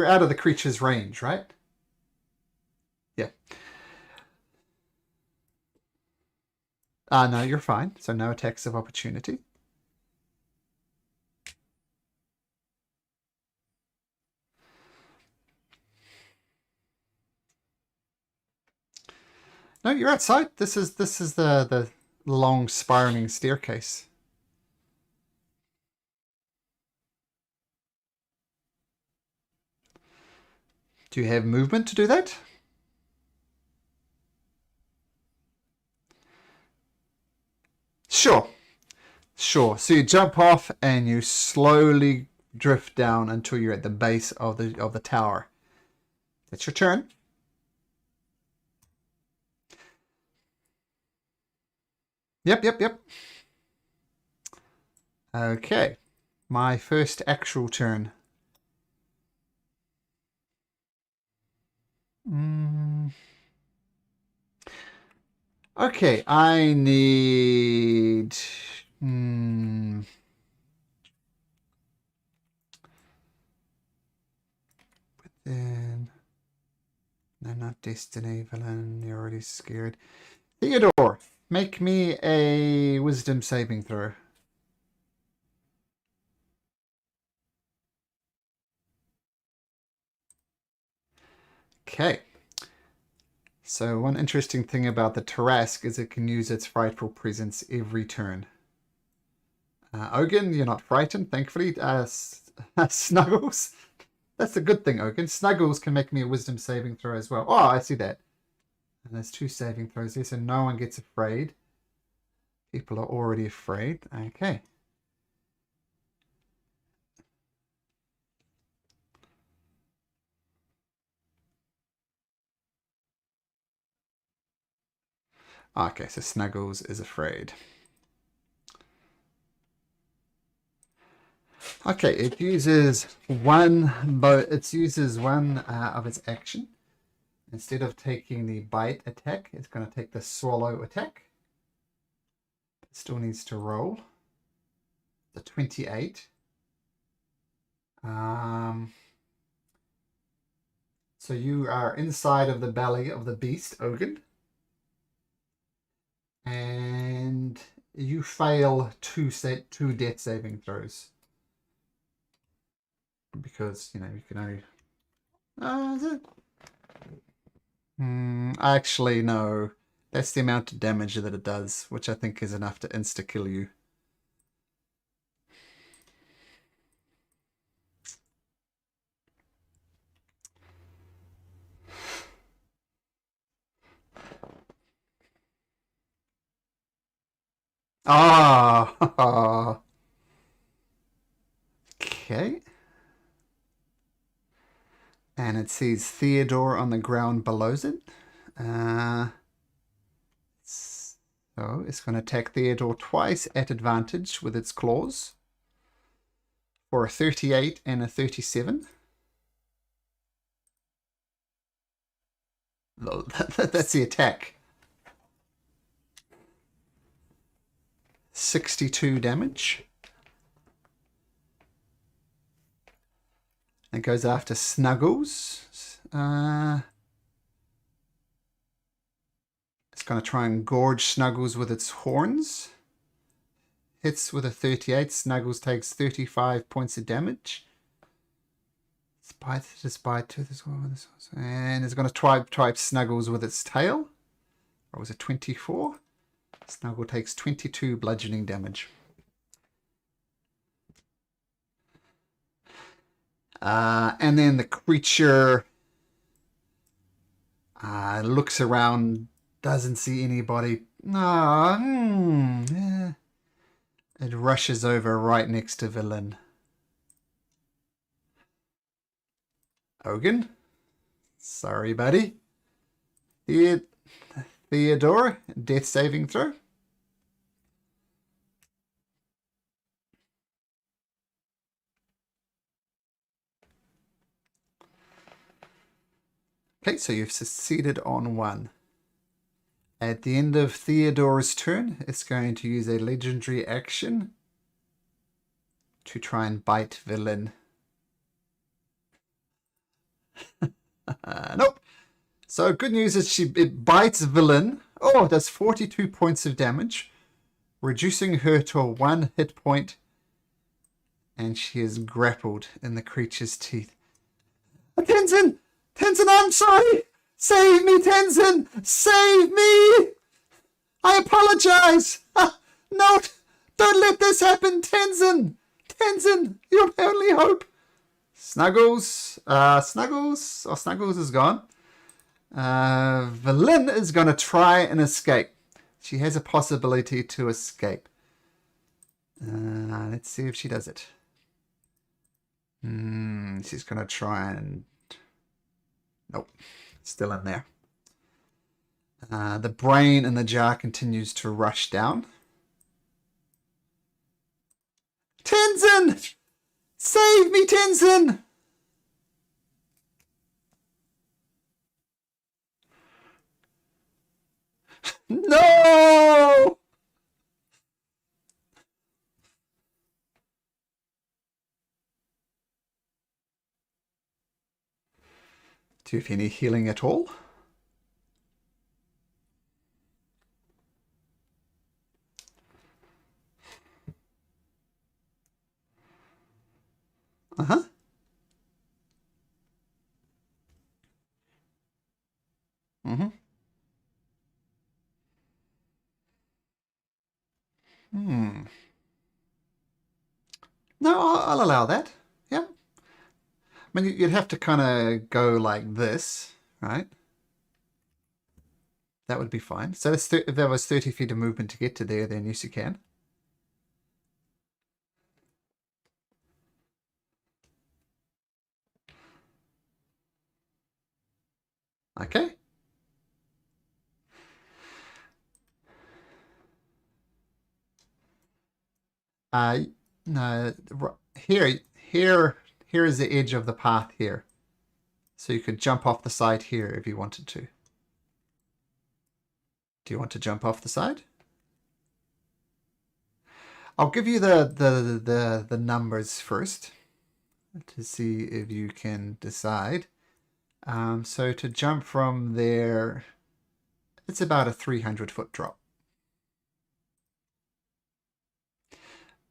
Speaker 1: out of the creature's range, right? Yeah. No, you're fine. So no attacks of opportunity. No, you're outside. This is the long spiraling staircase. Do you have movement to do that? Sure. Sure. So you jump off and you slowly drift down until you're at the base of the tower. That's your turn. Yep. Okay. My first actual turn. Okay, I need... Then... No, not Destiny, Vellnyn. You're already scared. Theodore, make me a wisdom saving throw. Okay. So one interesting thing about the Tarrasque is it can use its frightful presence every turn. Ogun, you're not frightened, thankfully. Snuggles. That's a good thing, Ogun. Snuggles can make me a wisdom saving throw as well. Oh, I see that. And there's 2 saving throws here, so no one gets afraid. People are already afraid. Okay. Okay, so Snuggles is afraid. Okay, it uses one of its action. Instead of taking the bite attack, it's going to take the swallow attack. It still needs to roll. The 28. So you are inside of the belly of the beast, Ogun. And you fail 2 death saving throws. Because, you can only... is it? Actually, no. That's the amount of damage that it does, which I think is enough to insta-kill you. Ah! Okay. And it sees Theodore on the ground below it. So it's going to attack Theodore twice at advantage with its claws. For a 38 and a 37. That's the attack. 62 damage. It goes after Snuggles. It's going to try and gorge Snuggles with its horns. Hits with a 38. Snuggles takes 35 points of damage. Bite to this one. And it's going to try Snuggles with its tail. Or was it 24? Snuggle takes 22 bludgeoning damage. And then the creature looks around, doesn't see anybody. It rushes over right next to Vellnyn. Ogun? Sorry, buddy. Theodore, death saving throw. Okay, so you've succeeded on 1. At the end of Theodore's turn, it's going to use a legendary action to try and bite Vellnyn. Nope. So good news is it bites Vellnyn Oh, it does 42 points of damage, reducing her to a 1 hit point, and she is grappled in the creature's teeth. Tenzin! Tenzin, I'm sorry! Save me, Tenzin! Save me! I apologize! No! Don't let this happen, Tenzin! Tenzin, your only hope! Snuggles. Snuggles is gone. Vellyn is going to try and escape. She has a possibility to escape. Let's see if she does it. She's going to try and... Nope. Still in there. The brain in the jar continues to rush down. Tenzin! Save me, Tenzin! No! Do you have any healing at all? Uh-huh. Mm-hmm. No, I'll allow that. Yeah. I mean, you'd have to kind of go like this, right? That would be fine. So if there was 30 feet of movement to get to there, then yes, you can. Okay. No, here is the edge of the path here. So you could jump off the side here if you wanted to. Do you want to jump off the side? I'll give you the numbers first to see if you can decide. So to jump from there, it's about a 300-foot drop.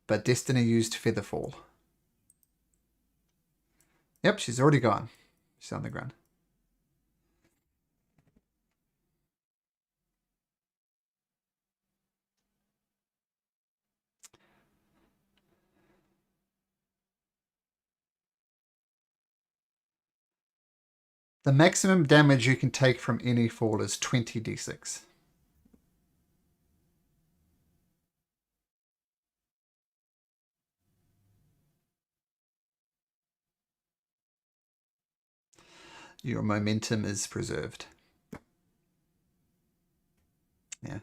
Speaker 1: But Destiny used Featherfall. Yep, she's already gone. She's on the ground. The maximum damage you can take from any fall is 20d6. Your momentum is preserved. Yeah.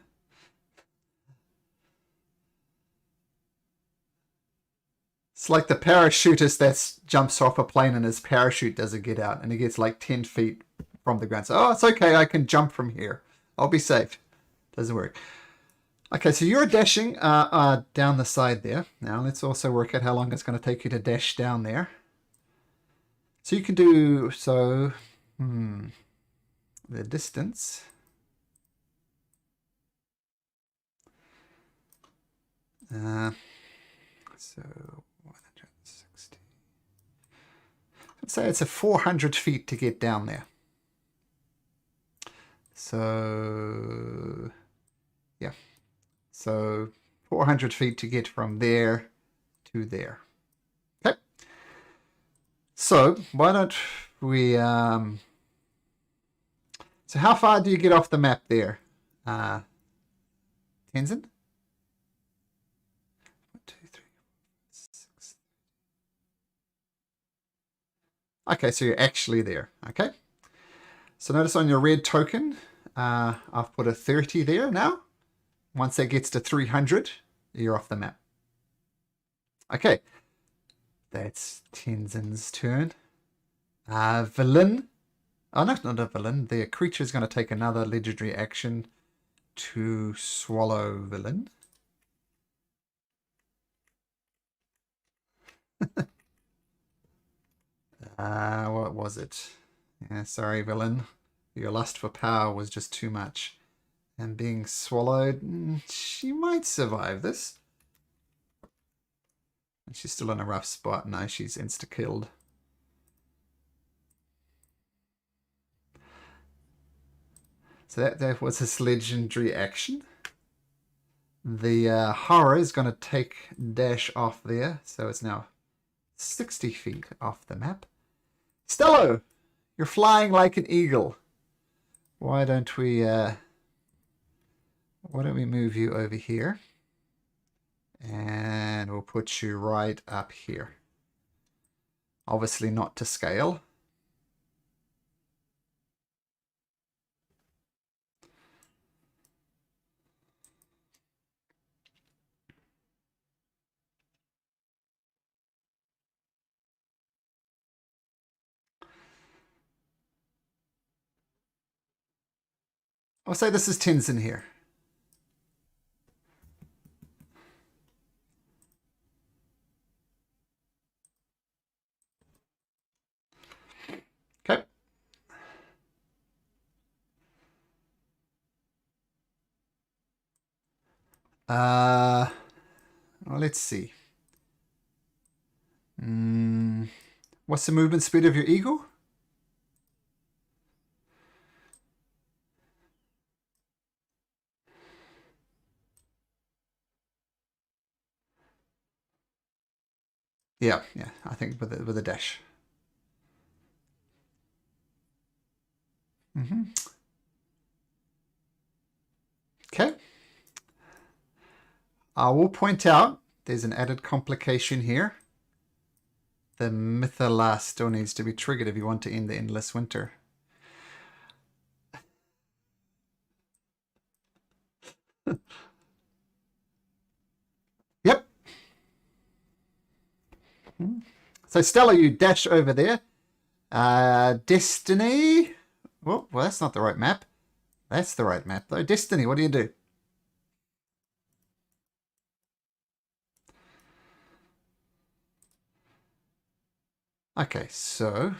Speaker 1: It's like the parachutist that jumps off a plane and his parachute doesn't get out and he gets like 10 feet from the ground. So, oh, it's okay. I can jump from here. I'll be safe. Doesn't work. Okay, so you're dashing down the side there. Now let's also work out how long it's going to take you to dash down there. So you can do, the distance. So 160. Let's say it's a 400 feet to get down there. So, yeah. So 400 feet to get from there to there. Okay. So why don't we... So how far do you get off the map there, Tenzin? 1, 2, 3, 6. Okay, so you're actually there. Okay. So notice on your red token, I've put a 30 there now. Once that gets to 300, you're off the map. Okay. That's Tenzin's turn. Vellyn. Oh, no, not a Vellyn. The creature is going to take another legendary action to swallow Vellyn. What was it? Yeah, sorry, Vellyn. Your lust for power was just too much. and being swallowed. She might survive this. She's still in a rough spot. No, she's insta-killed. So that was his legendary action. The horror is going to take dash off there. So it's now 60 feet off the map. Stello, you're flying like an eagle. Why don't we move you over here? And we'll put you right up here. Obviously not to scale. I'll say this is Tenzin here. Okay. Well, let's see. What's the movement speed of your eagle? Yeah, I think with a dash. Okay. I will point out there's an added complication here. The Mythala still needs to be triggered if you want to end the endless winter. Yep. So Stella, you dash over there. Destiny. Well, that's not the right map. That's the right map, though. Destiny, what do you do? Okay, so...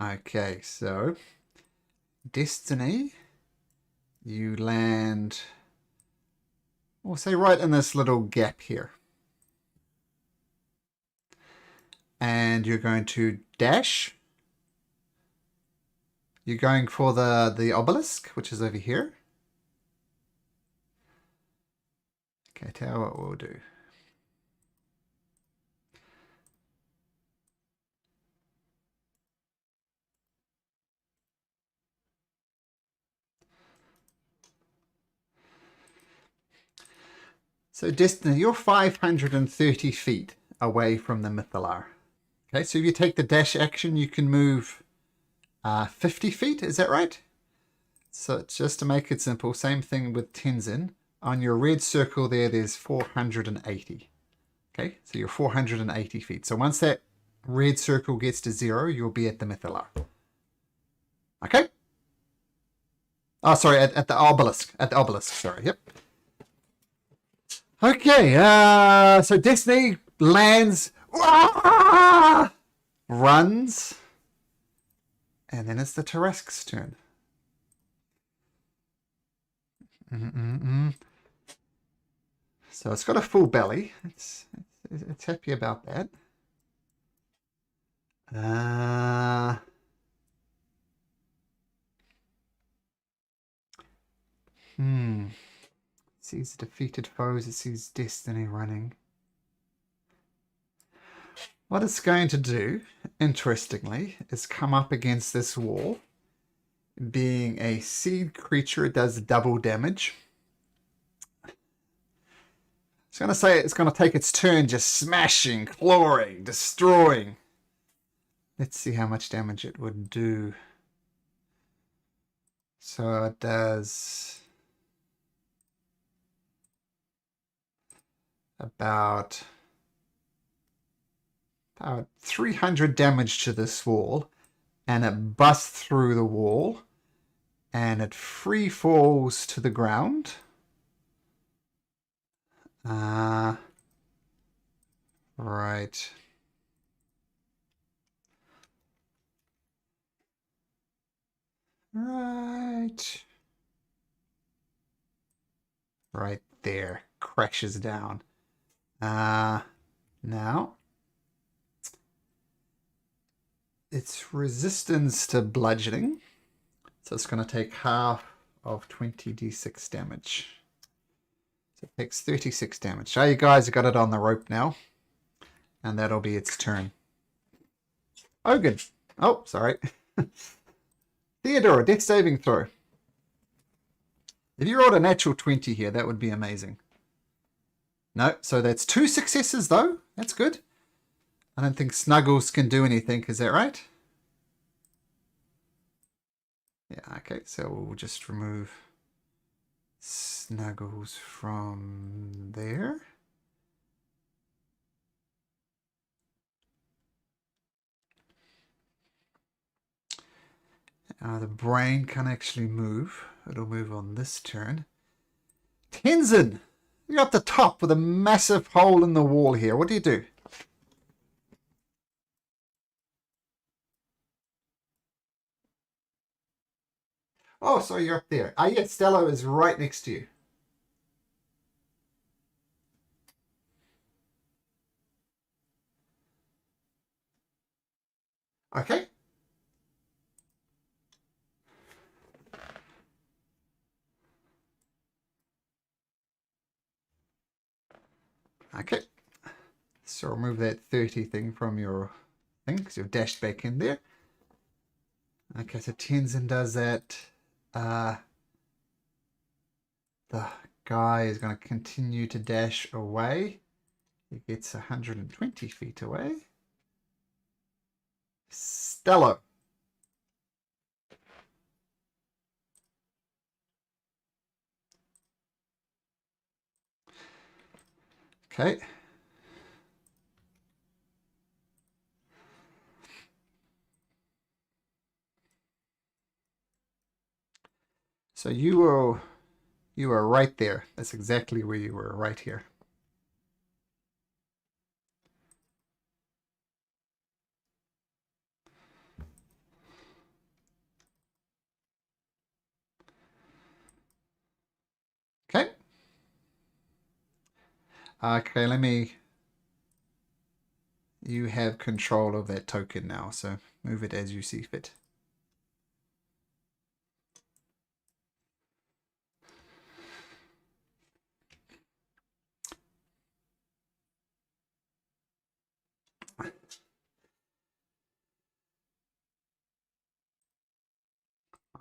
Speaker 1: Okay, so... Destiny, you land... We'll say right in this little gap here. And you're going to dash. You're going for the obelisk, which is over here. Okay, tell you what we'll do. So Destiny, you're 530 feet away from the Mythalar. Okay, so if you take the dash action, you can move 50 feet, is that right? So just to make it simple, same thing with Tenzin. On your red circle there's 480. Okay, so you're 480 feet. So once that red circle gets to 0, you'll be at the Mythalar. Okay? Oh, sorry, at the obelisk. At the obelisk, sorry, yep. Okay, so Destiny lands, runs, and then it's the Tarrasque's turn. So it's got a full belly. It's happy about that. It sees defeated foes. It sees Destiny running. What it's going to do, interestingly, is come up against this wall. Being a seed creature, it does double damage. I was going to say it's going to take its turn just smashing, clawing, destroying. Let's see how much damage it would do. So it does about 300 damage to this wall, and it busts through the wall, and it free falls to the ground. Right. Right there. Crashes down. Now it's resistance to bludgeoning, so it's going to take half of 20d6 damage. So it takes 36 damage. So you guys have got it on the rope now, and that'll be its turn. Oh, good. Oh, sorry. Theodora, death saving throw. If you rolled a natural 20 here, that would be amazing. No, so that's 2 successes though. That's good. I don't think Snuggles can do anything, is that right? Yeah, okay, so we'll just remove Snuggles from there. The brain can actually move. It'll move on this turn. Tenzin, you're at the top with a massive hole in the wall here. What do you do? Oh, sorry, you're up there. Yeah, Stella is right next to you. Okay. Okay. So remove that 30 thing from your thing because you've dashed back in there. Okay, so Tenzin does that. The guy is going to continue to dash away. He gets 120 feet away. Stella. Okay. So you were right there. That's exactly where you were, right here. Okay. Okay, you have control of that token now, so move it as you see fit.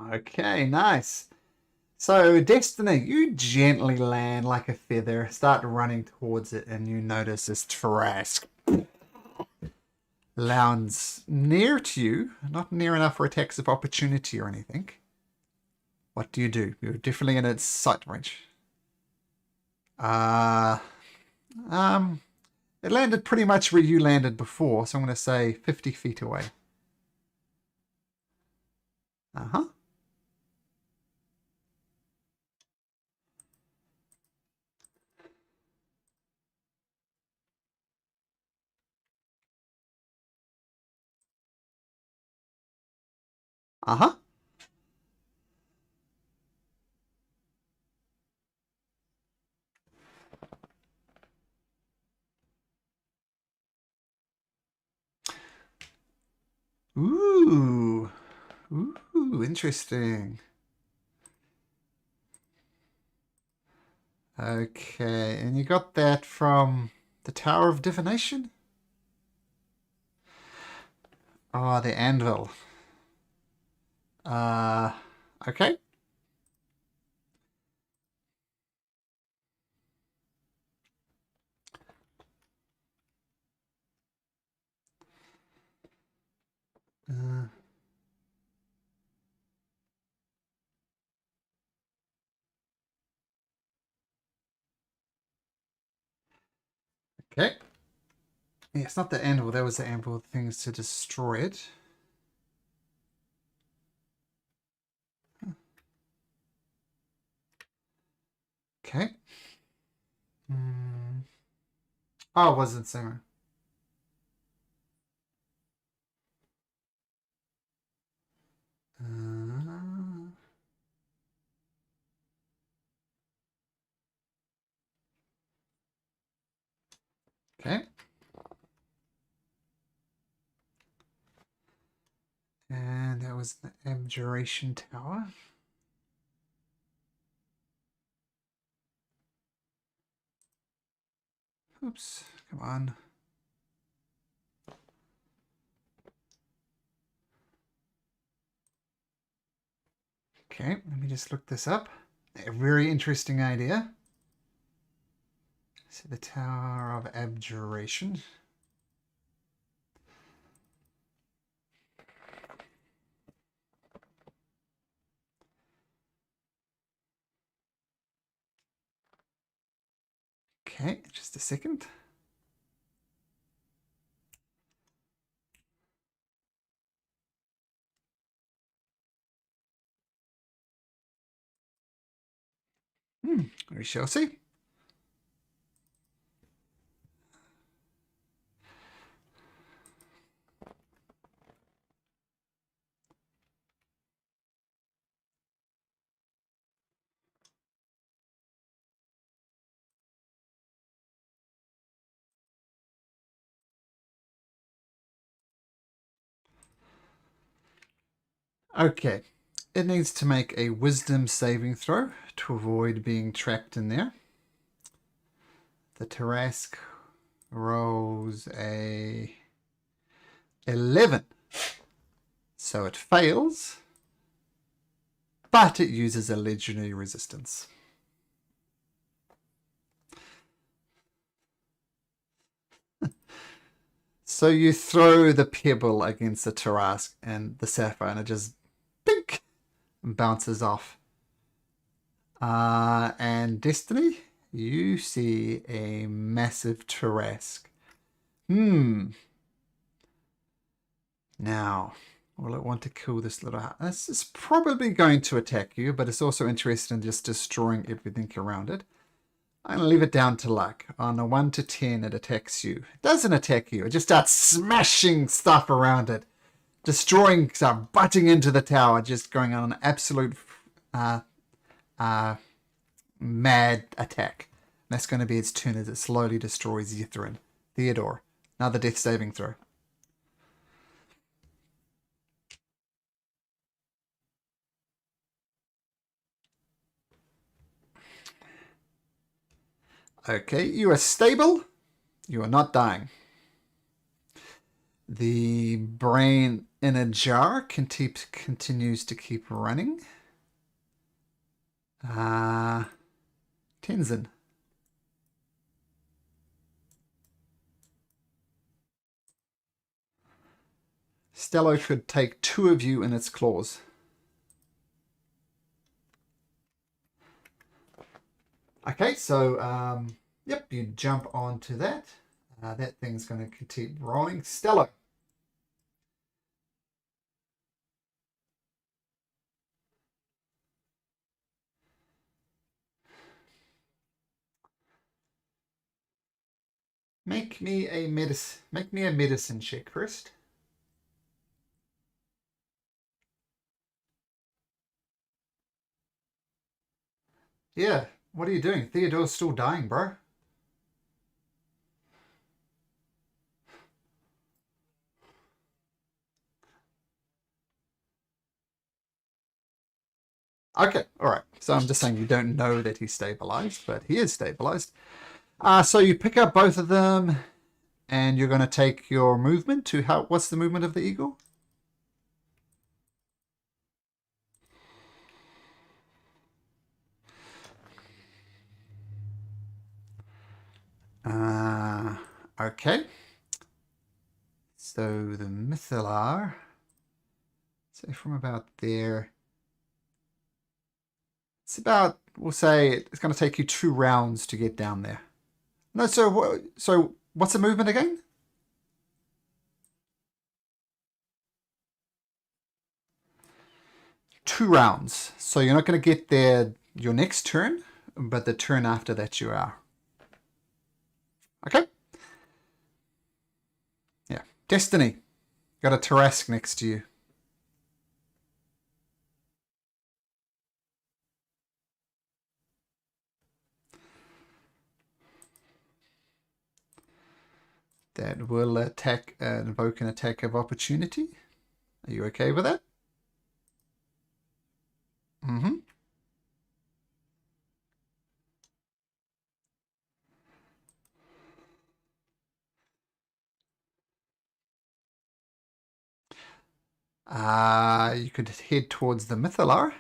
Speaker 1: Okay, nice. So, Destiny, you gently land like a feather, start running towards it, and you notice this Trask lands near to you, not near enough for attacks of opportunity or anything. What do? You're definitely in its sight range. It landed pretty much where you landed before, so I'm going to say 50 feet away. Uh-huh. Uh-huh. Ooh. Ooh, interesting. Okay, and you got that from the Tower of Divination? Oh, the anvil. Uh, okay. Uh, okay. Yeah, it's not the anvil. That was the anvil things to destroy it. Okay. Oh, it wasn't Simmer. Okay. And that was the Abjuration Tower. Oops, come on. Okay, let me just look this up. A very interesting idea. So the Tower of Abjuration. Okay, just a second. We shall see. Okay, it needs to make a wisdom saving throw to avoid being trapped in there. The Tarrasque rolls a 11. So it fails, but it uses a legendary resistance. So you throw the pebble against the Tarrasque and the sapphire, and it just bink and bounces off. And Destiny, you see a massive Tarrasque. Now, will it want to kill this little house? This is probably going to attack you, but it's also interested in just destroying everything around it. I'm going to leave it down to luck. On a 1 to 10, it attacks you. It doesn't attack you. It just starts smashing stuff around it. Destroying stuff, butting into the tower, just going on an absolute mad attack. And that's going to be its turn as it slowly destroys Yithrin. Theodore, another death saving throw. Okay, you are stable. You are not dying. The brain in a jar continues to keep running. Tenzin. Stello could take 2 of you in its claws. Okay, so, yep, you jump onto that. That thing's going to keep rolling. Stello. Make me a medicine check first. Yeah, what are you doing? Theodore's still dying, bro. Okay, alright. So I'm just saying you don't know that he's stabilized, but he is stabilized. So you pick up both of them, and you're going to take your movement to how? What's the movement of the eagle? Okay. So the Mythalar, say from about there, it's about, we'll say it's going to take you 2 rounds to get down there. No, so what's the movement again? Two rounds. So you're not going to get there your next turn, but the turn after that you are. Okay? Yeah. Destiny. Got a Tarrasque next to you. That will invoke an attack of opportunity. Are you okay with that? Mm-hmm. You could head towards the Mythalar.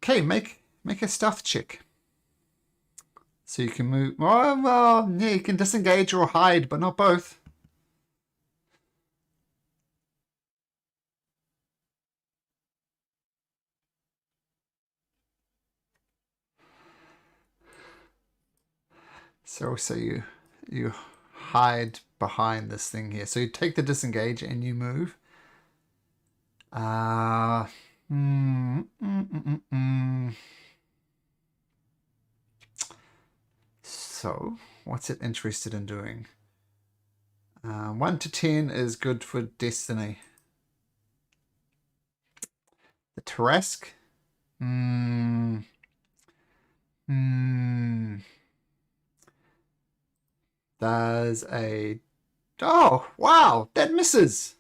Speaker 1: Okay, make a stealth check. So you can move. Oh, well, yeah, you can disengage or hide, but not both. So you hide behind this thing here. So you take the disengage and you move. So what's it interested in doing? 1 to 10 is good for destiny. The Tarrasque. Does a... Oh, wow, that misses.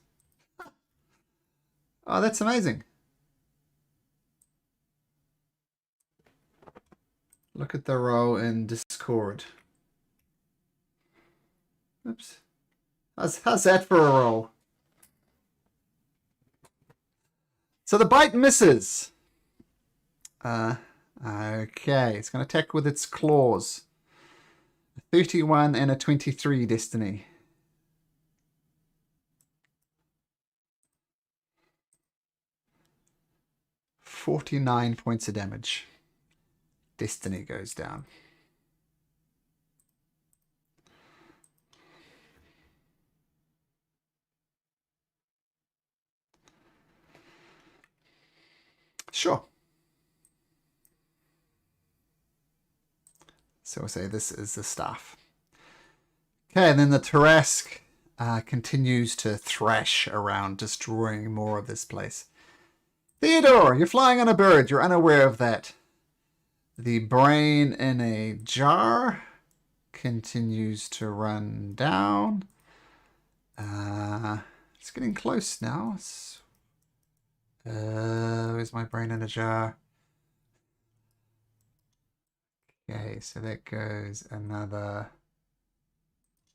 Speaker 1: Oh, that's amazing. Look at the roll in Discord. Oops. How's that for a roll? So the bite misses. Okay, it's going to attack with its claws. A 31 and a 23 destiny. $49 points of damage. Destiny goes down. Sure. So we'll say this is the staff. Okay, and then the Tarrasque continues to thrash around, destroying more of this place. Theodore, you're flying on a bird. You're unaware of that. The brain in a jar continues to run down. It's getting close now. Where's my brain in a jar? Okay, so that goes another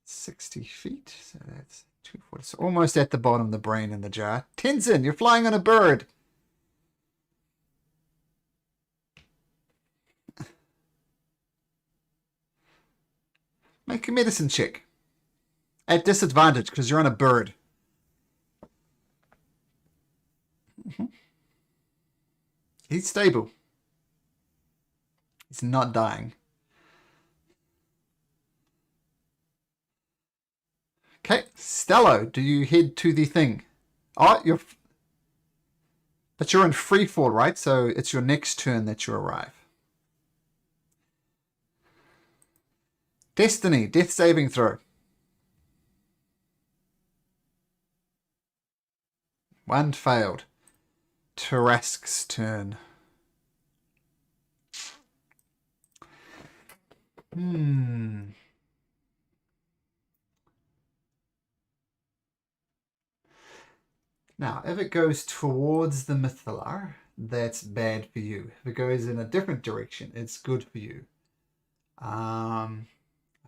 Speaker 1: 60 feet. So that's 240. So almost at the bottom, the brain in the jar. Tenzin, you're flying on a bird. Make a medicine check. At disadvantage, because you're on a bird. He's stable. He's not dying. Okay, Stello, do you head to the thing? Oh, but you're in free fall, right? So it's your next turn that you arrive. Destiny, death saving throw. 1 failed. Tarrasque's turn. Now, if it goes towards the Mythalar, that's bad for you. If it goes in a different direction, it's good for you. I'd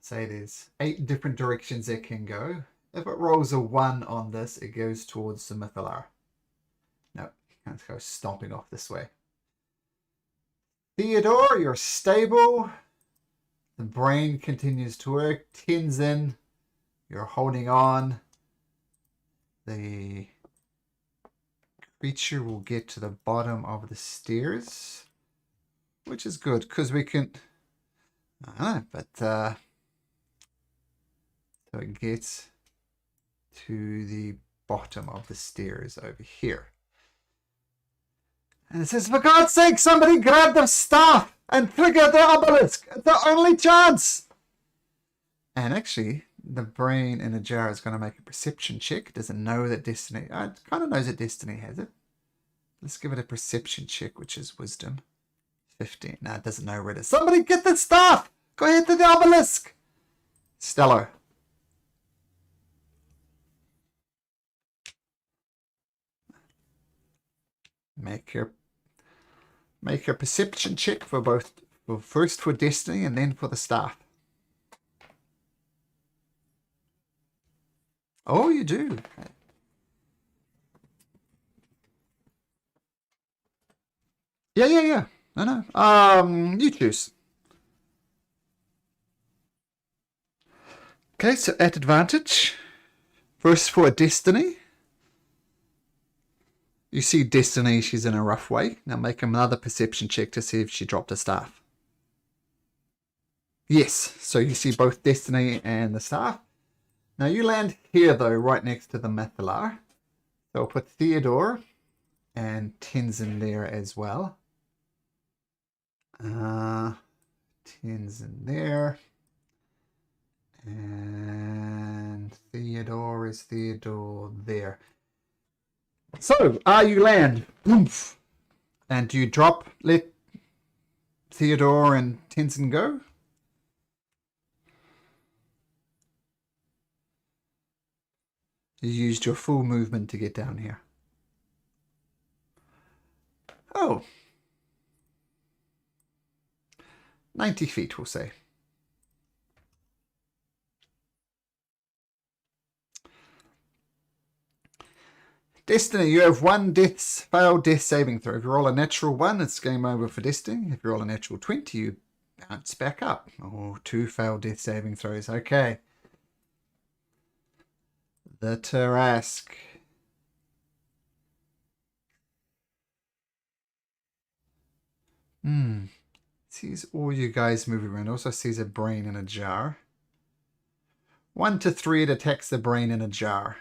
Speaker 1: say there's 8 different directions it can go. If it rolls a 1 on this, it goes towards the Mythalar. No, you can't go stomping off this way. Theodore, you're stable. The brain continues to work. Tenzin, you're holding on. The creature will get to the bottom of the stairs, which is good because we can... I don't know, but so it gets to the bottom of the stairs over here. And it says, for God's sake, somebody grab the staff and trigger the obelisk. It's the only chance. And actually, the brain in a jar is going to make a perception check. Does it know that Destiny... it kind of knows that Destiny has it. Let's give it a perception check, which is wisdom. 15. No, it doesn't know where it is. Somebody get the staff! Go ahead to the obelisk! Stello. Make your perception check for both. Well, first for Destiny and then for the staff. Oh, you do. Yeah. No. You choose. Okay, so at advantage. First for Destiny. You see Destiny, she's in a rough way. Now make another perception check to see if she dropped a staff. Yes, so you see both Destiny and the staff. Now you land here though, right next to the Mathalar. So I'll put Theodore and Tenzin there as well. Tenzin there. And Theodore is Theodore there. So, you land. Oomph. And do you let Theodore and Tenzin go? You used your full movement to get down here. Oh. 90 feet, we'll say. Destiny, you have one failed death saving throw. If you roll a natural 1, it's game over for Destiny. If you roll a natural 20, you bounce back up. Oh, 2 failed death saving throws. Okay. The Tarask. Sees all you guys moving around. Also sees a brain in a jar. 1 to 3, it attacks the brain in a jar.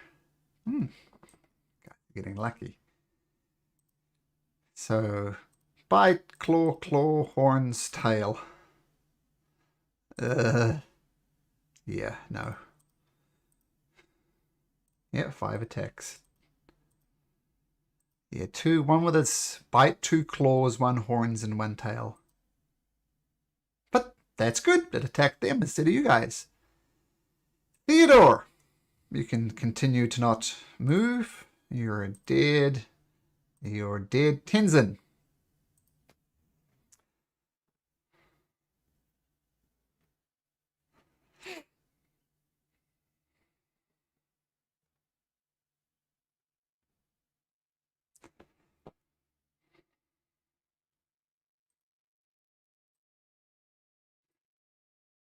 Speaker 1: Getting lucky. So, bite, claw, horns, tail. Yeah, no. Yeah, 5 attacks. Yeah, 2. 1 with its bite, 2 claws, 1 horns, and 1 tail. But that's good. It attacked them instead of you guys. Theodore, you can continue to not move. You're dead. You're dead. Tenzin.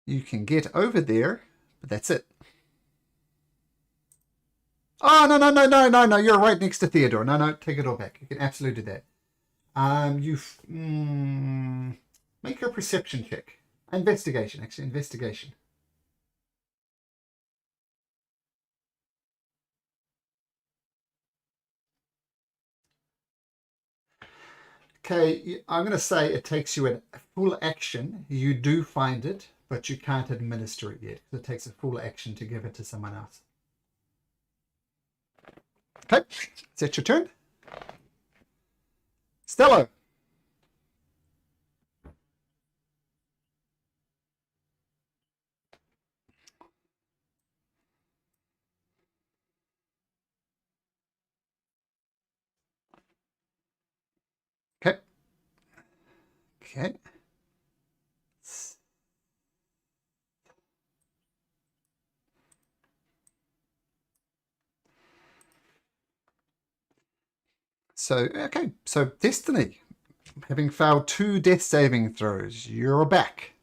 Speaker 1: You can get over there, but that's it. Oh, no. You're right next to Theodore. No, take it all back. You can absolutely do that. Make a perception check. Investigation, actually. Investigation. Okay, I'm going to say it takes you a full action. You do find it, but you can't administer it yet. It takes a full action to give it to someone else. Okay, is that your turn? Stello. Okay. Okay. So Destiny, having failed 2 death saving throws, you're back.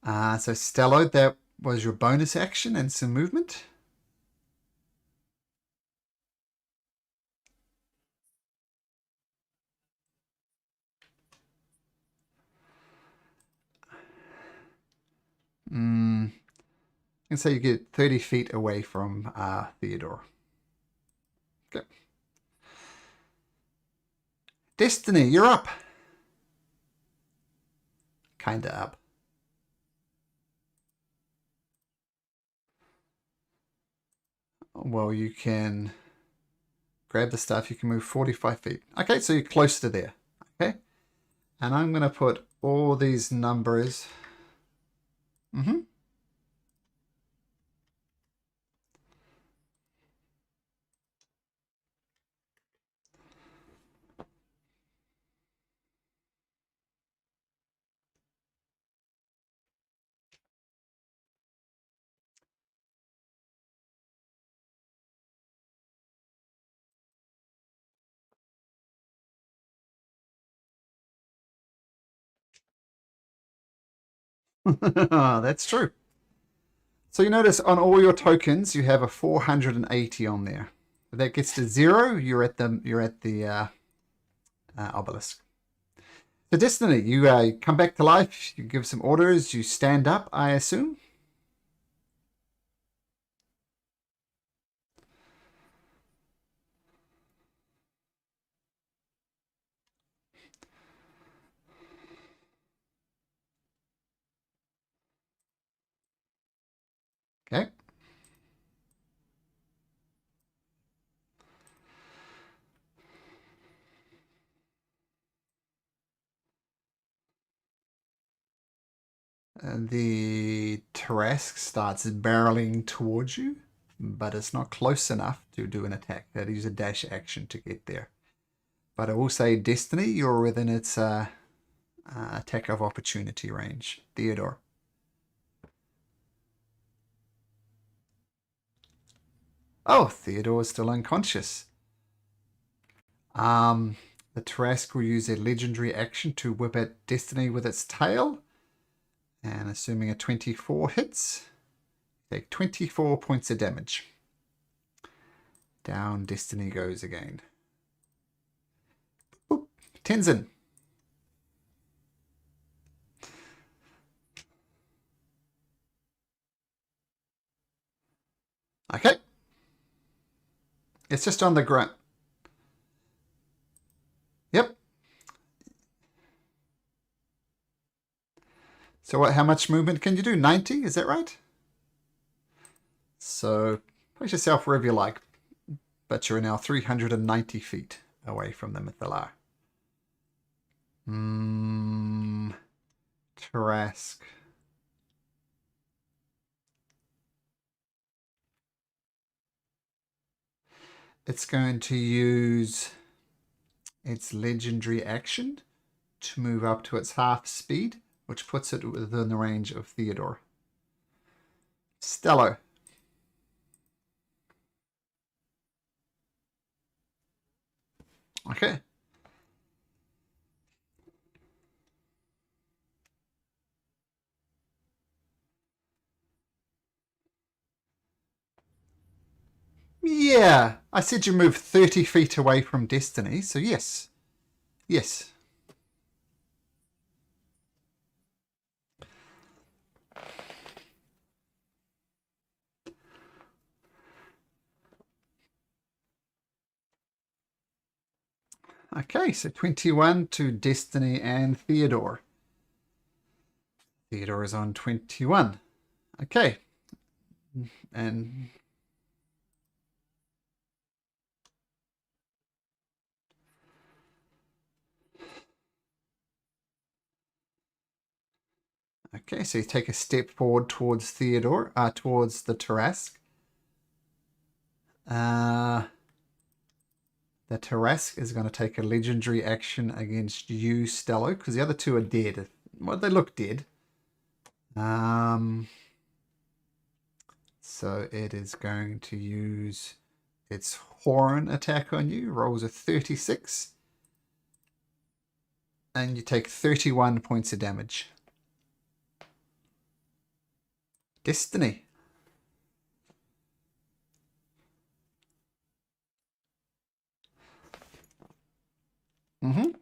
Speaker 1: So Stello, that was your bonus action and some movement. I can say you get 30 feet away from Theodore. Okay. Destiny, you're up. Kinda up. Well, you can grab the stuff. You can move 45 feet. Okay, so you're close to there. Okay. And I'm going to put all these numbers. Mm-hmm. That's true. So you notice on all your tokens, you have a 480 on there. If that gets to 0, you're at the obelisk. So Destiny, you come back to life. You give some orders. You stand up, I assume. Okay. And the Tarrasque starts barreling towards you, but it's not close enough to do an attack. That use a dash action to get there. But I will say, Destiny, you're within its attack of opportunity range. Theodore. Oh, Theodore is still unconscious. The Tarrasque will use a legendary action to whip at Destiny with its tail. And assuming a 24 hits, take 24 points of damage. Down Destiny goes again. Boop. Tenzin. Okay. It's just on the ground. Yep. So what? How much movement can you do? 90? Is that right? So place yourself wherever you like. But you're now 390 feet away from the Mythalar. Tarrasque. It's going to use its legendary action to move up to its half speed, which puts it within the range of Theodore. Stello. Okay. Yeah, I said you move 30 feet away from Destiny, so yes. Yes. Okay, so 21 to Destiny and Theodore. Theodore is on 21. Okay. And okay, so you take a step forward towards Theodore, towards the Tarrasque. The Tarrasque is going to take a legendary action against you, Stello, because the other two are dead. Well, they look dead. So it is going to use its horn attack on you. Rolls a 36. And you take 31 points of damage. Destiny. Mm-hmm.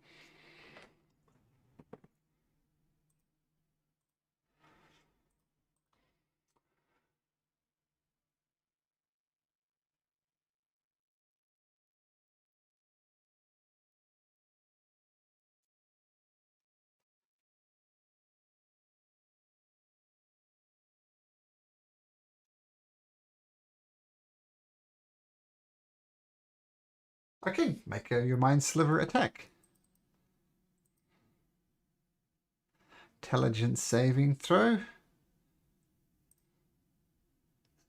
Speaker 1: Okay, make your Mind Sliver attack. Intelligence saving throw.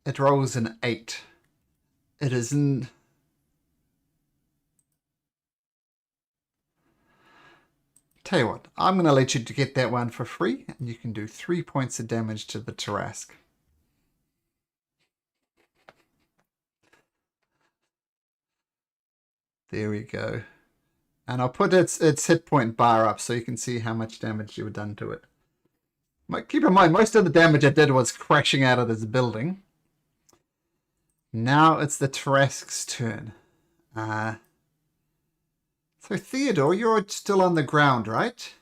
Speaker 1: It rolls an 8. It isn't. Tell you what, I'm going to let you get that one for free, and you can do 3 points of damage to the Tarrasque. There we go. And I'll put its hit point bar up so you can see how much damage you've done to it. Keep in mind, most of the damage I did was crashing out of this building. Now it's the Tarrasque's turn. So Theodore, you're still on the ground, right?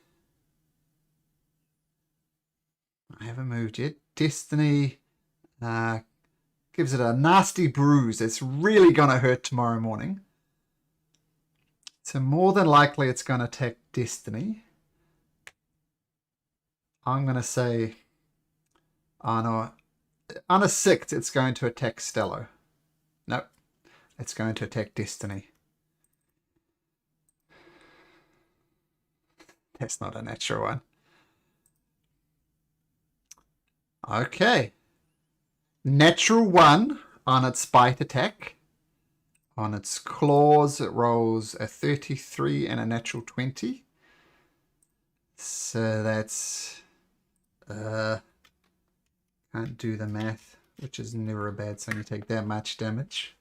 Speaker 1: I haven't moved yet. Destiny gives it a nasty bruise. It's really going to hurt tomorrow morning. So more than likely it's going to attack Destiny. I'm going to say, oh no, on a 6 it's going to attack Stello. Nope, it's going to attack Destiny. That's not a natural one. Okay. Natural 1 on its bite attack. On its claws, it rolls a 33 and a natural 20. So that's... can't do the math, which is never a bad thing. You take that much damage.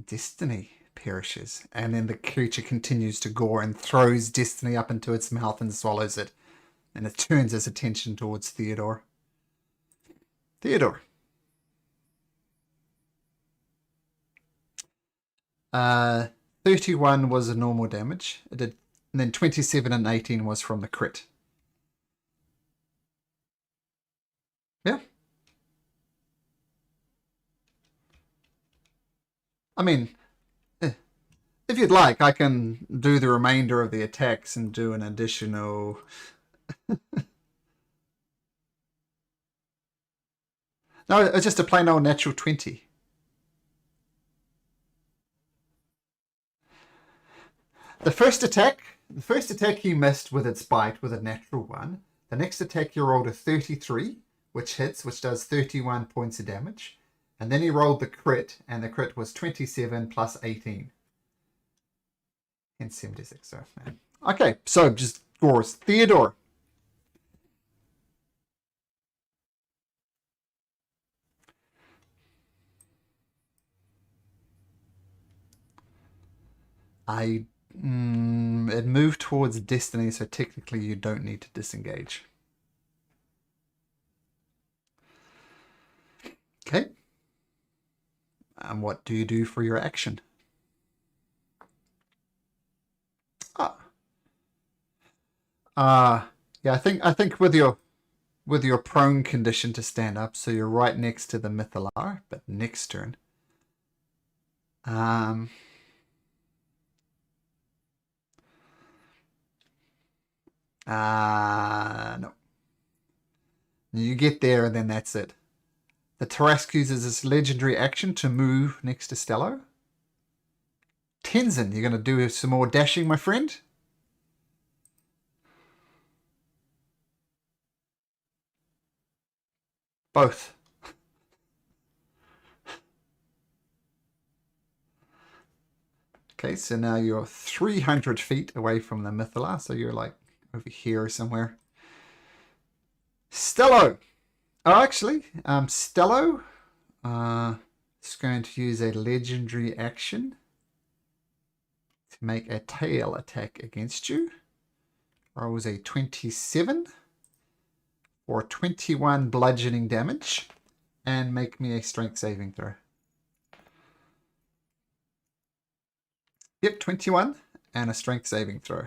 Speaker 1: Destiny perishes, and then the creature continues to gore and throws Destiny up into its mouth and swallows it, and it turns its attention towards Theodore. Theodore. 31 was a normal damage. It did, and then 27 and 18 was from the crit. Yeah. I mean, if you'd like, I can do the remainder of the attacks and do an additional... No, it's just a plain old natural 20. The first attack you missed with its bite with a natural 1. The next attack you rolled a 33, which hits, which does 31 points of damage. And then he rolled the crit, and the crit was 27 plus 18. And 76, so... Okay, so just scores. Theodore. It moved towards Destiny, so technically you don't need to disengage. Okay. And what do you do for your action? Yeah, I think with your prone condition to stand up, so you're right next to the Mythalar, but next turn. No. You get there and then that's it. The Tarrasque uses this legendary action to move next to Stello. Tenzin, you're going to do some more dashing, my friend? Both. Okay, so now you're 300 feet away from the Mythalar, so you're like over here somewhere. Stello! Oh, actually, Stello is going to use a legendary action to make a tail attack against you. Rolls a 27 for 21 bludgeoning damage and make me a strength saving throw. Yep, 21 and a strength saving throw.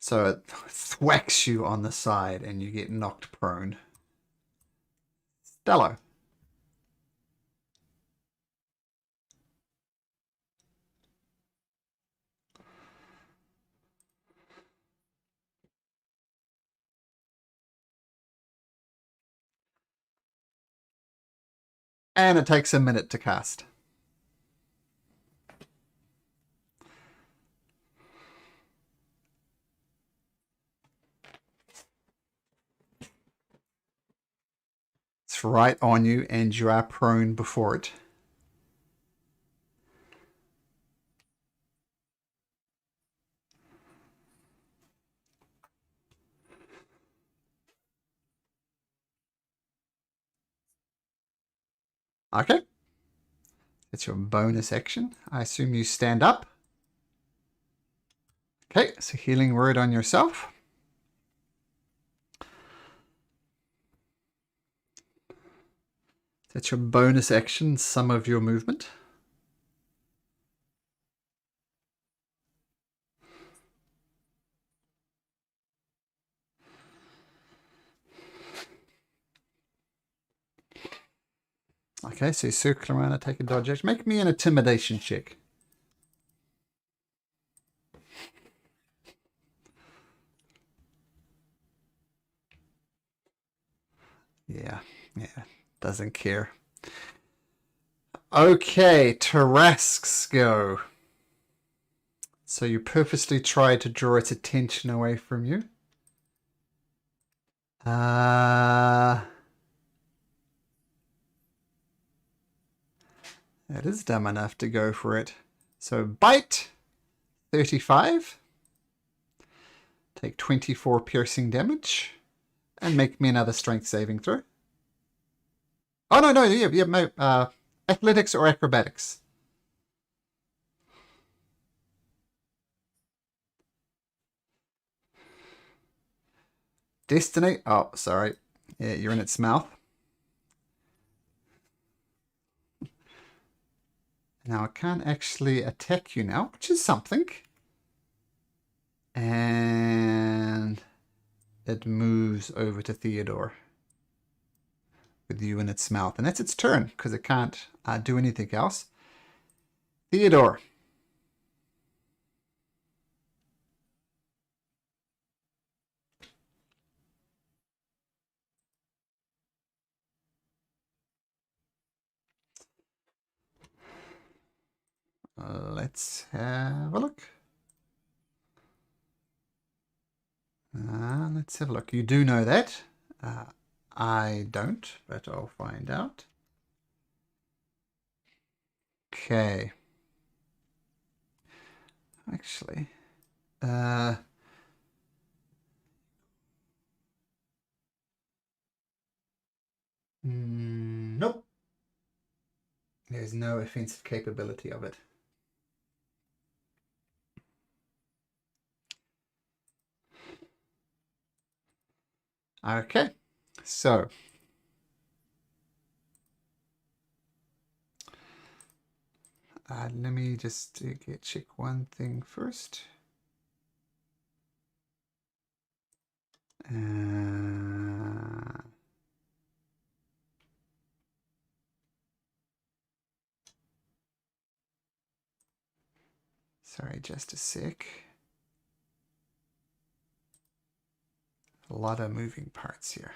Speaker 1: So it thwacks you on the side and you get knocked prone. Stello. And it takes a minute to cast. It's right on you and you are prone before it. Okay. That's your bonus action. I assume you stand up. Okay, so healing word on yourself. That's your bonus action, some of your movement. Okay, so you circle around and take a dodge action. Make me an intimidation check. Yeah, doesn't care. Okay, Tarrasques go. So you purposely try to draw its attention away from you. It is dumb enough to go for it. So bite, 35. Take 24 piercing damage. And make me another strength saving throw. Oh, no, yeah, athletics or acrobatics. Destiny. Oh, sorry. Yeah, you're in its mouth. Now, I can't actually attack you now, which is something. And it moves over to Theodore with you in its mouth. And that's its turn, because it can't do anything else. Theodore. Let's have a look. Let's have a look. You do know that. I don't, but I'll find out. Okay. Actually, nope. There's no offensive capability of it. Okay, so let me just check one thing first. Sorry, just a sec. A lot of moving parts here.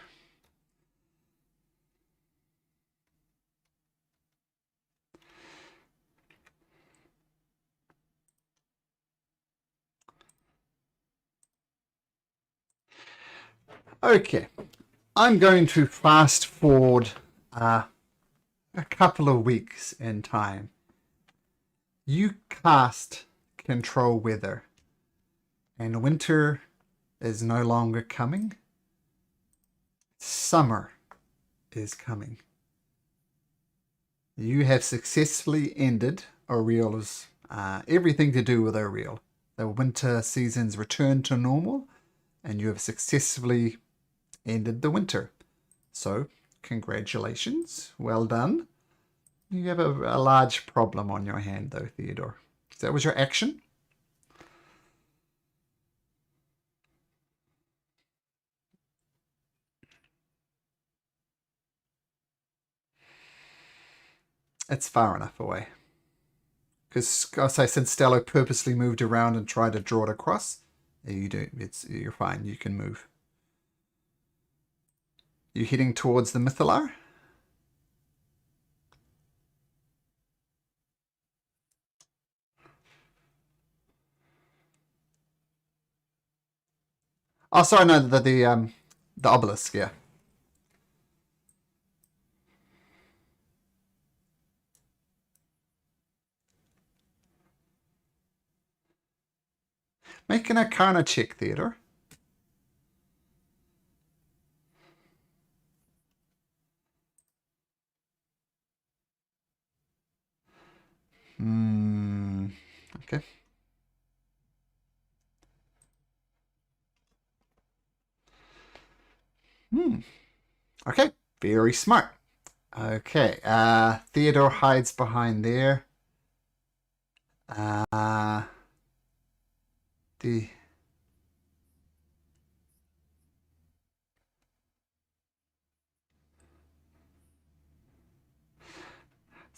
Speaker 1: Okay, I'm going to fast forward a couple of weeks in time. You cast Control Weather, and winter is no longer coming. Summer is coming. You have successfully ended Oriel's everything to do with Oriel. The winter seasons return to normal, and you have successfully ended the winter. So, congratulations. Well done. You have a large problem on your hand, though, Theodore. So that was your action. It's far enough away. Because I say, since Stello purposely moved around and tried to draw it across, you're fine. You can move. You heading towards the Mythalar? Oh, sorry, no, the obelisk, yeah. Make an Arcana check, Theodore. Okay. Okay, very smart. Okay, Theodore hides behind there. The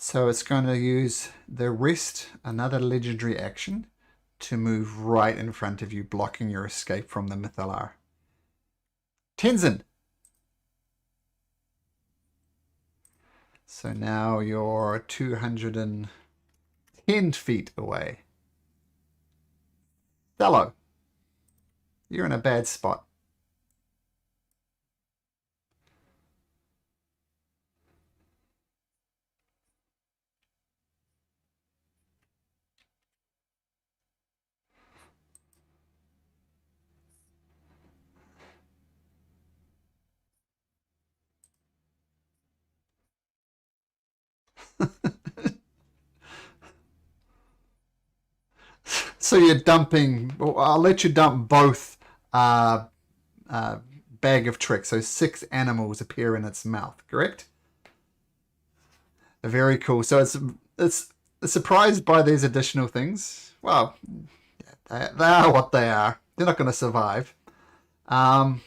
Speaker 1: So it's going to use the rest, another legendary action, to move right in front of you, blocking your escape from the Mythalar. Tenzin! So now you're 210 feet away. Thello, you're in a bad spot. So you're dumping, well, I'll let you dump both bag of tricks. So 6 animals appear in its mouth, correct? Very cool. So it's surprised by these additional things. Well, they are what they are. They're not going to survive. Actually,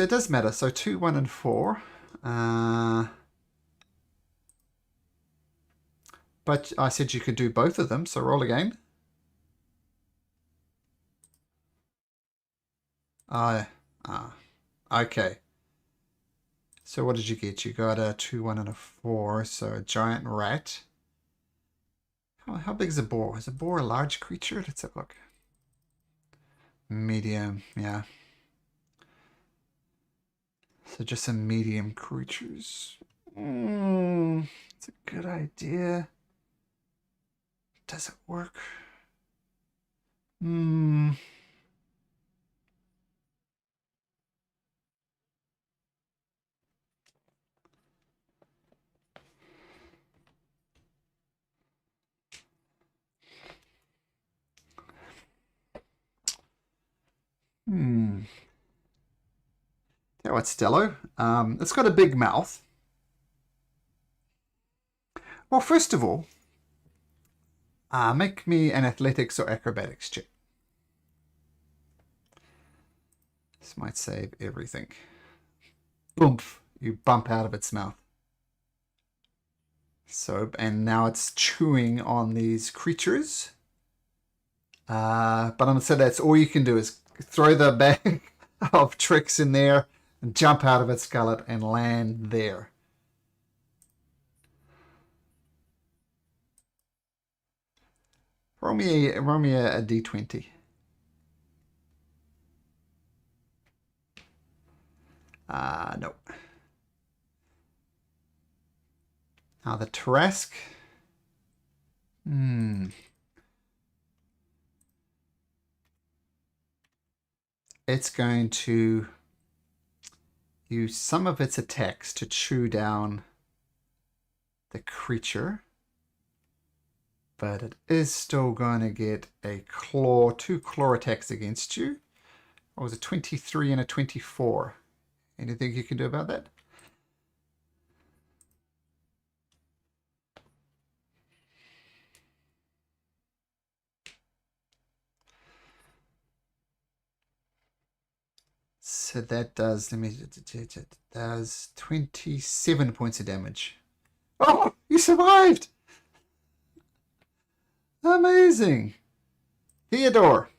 Speaker 1: it does matter. So 2, 1, and 4. But I said you could do both of them, so roll again. Okay. So what did you get? You got a 2, 1, and a 4. So a giant rat. How big is a boar? Is a boar a large creature? Let's have a look. Medium, yeah. So just some medium creatures. It's a good idea. Does it work? Yeah, what's Stello? It's got a big mouth. Well, first of all, make me an athletics or acrobatics check. This might save everything. Boomf! You bump out of its mouth. So, and now it's chewing on these creatures. But I'm gonna say that's all you can do is throw the bag of tricks in there and jump out of its gullet and land there. Roll me a d20. No. Now the Tarrasque. It's going to use some of its attacks to chew down the creature. But it is still going to get a claw, 2 claw attacks against you. What was it, 23 and a 24? Anything you can do about that? So that does, let me, it does 27 points of damage. Oh, you survived! Amazing. Theodore.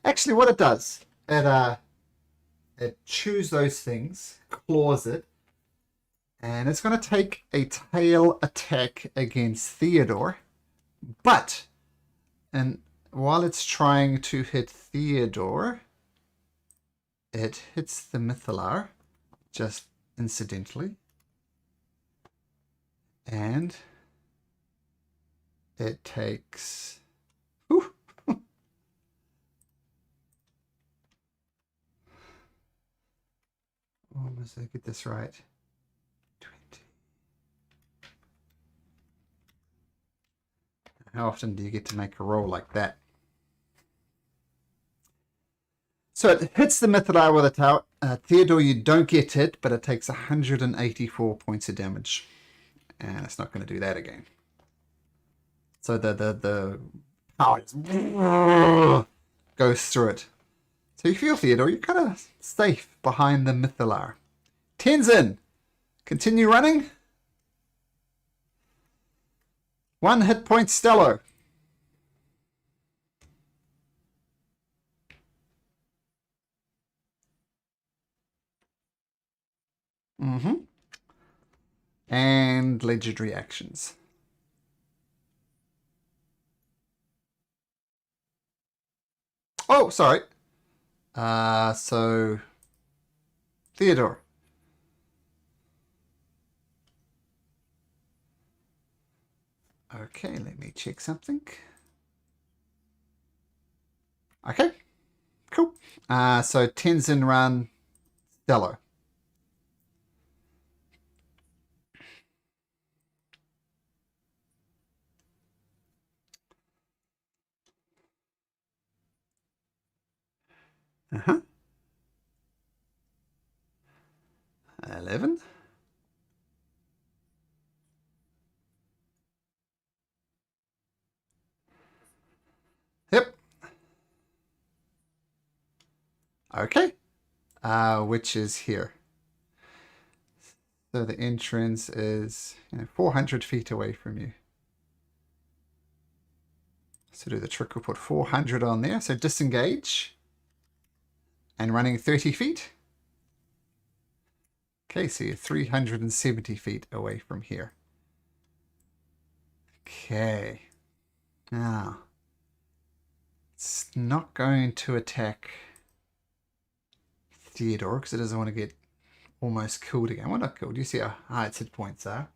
Speaker 1: Actually, what it does, it chews those things, claws it, and it's going to take a tail attack against Theodore. But, and while it's trying to hit Theodore, it hits the Mythalar, just incidentally. And it takes... Whew, almost, I get this right. 20. How often do you get to make a roll like that? So it hits the Mythalar with a tower. Theodore, you don't get hit, but it takes 184 points of damage. And it's not going to do that again. So the power goes through it. So you feel, Theodore, you're kind of safe behind the Mythalar. Tenzin, continue running. 1 hit point, Stello. And legendary actions. Oh, sorry. So Theodore. Okay, let me check something. Okay, cool. So Tenzin run Stello. Uh-huh. 11. Yep. Okay. Which is here. So the entrance is 400 feet away from you. So do the trick, we'll put 400 on there. So disengage. And running 30 feet. Okay, so you're 370 feet away from here. Okay. Now, it's not going to attack Theodore because it doesn't want to get almost killed again. Well, not killed. You see how high its hit points are.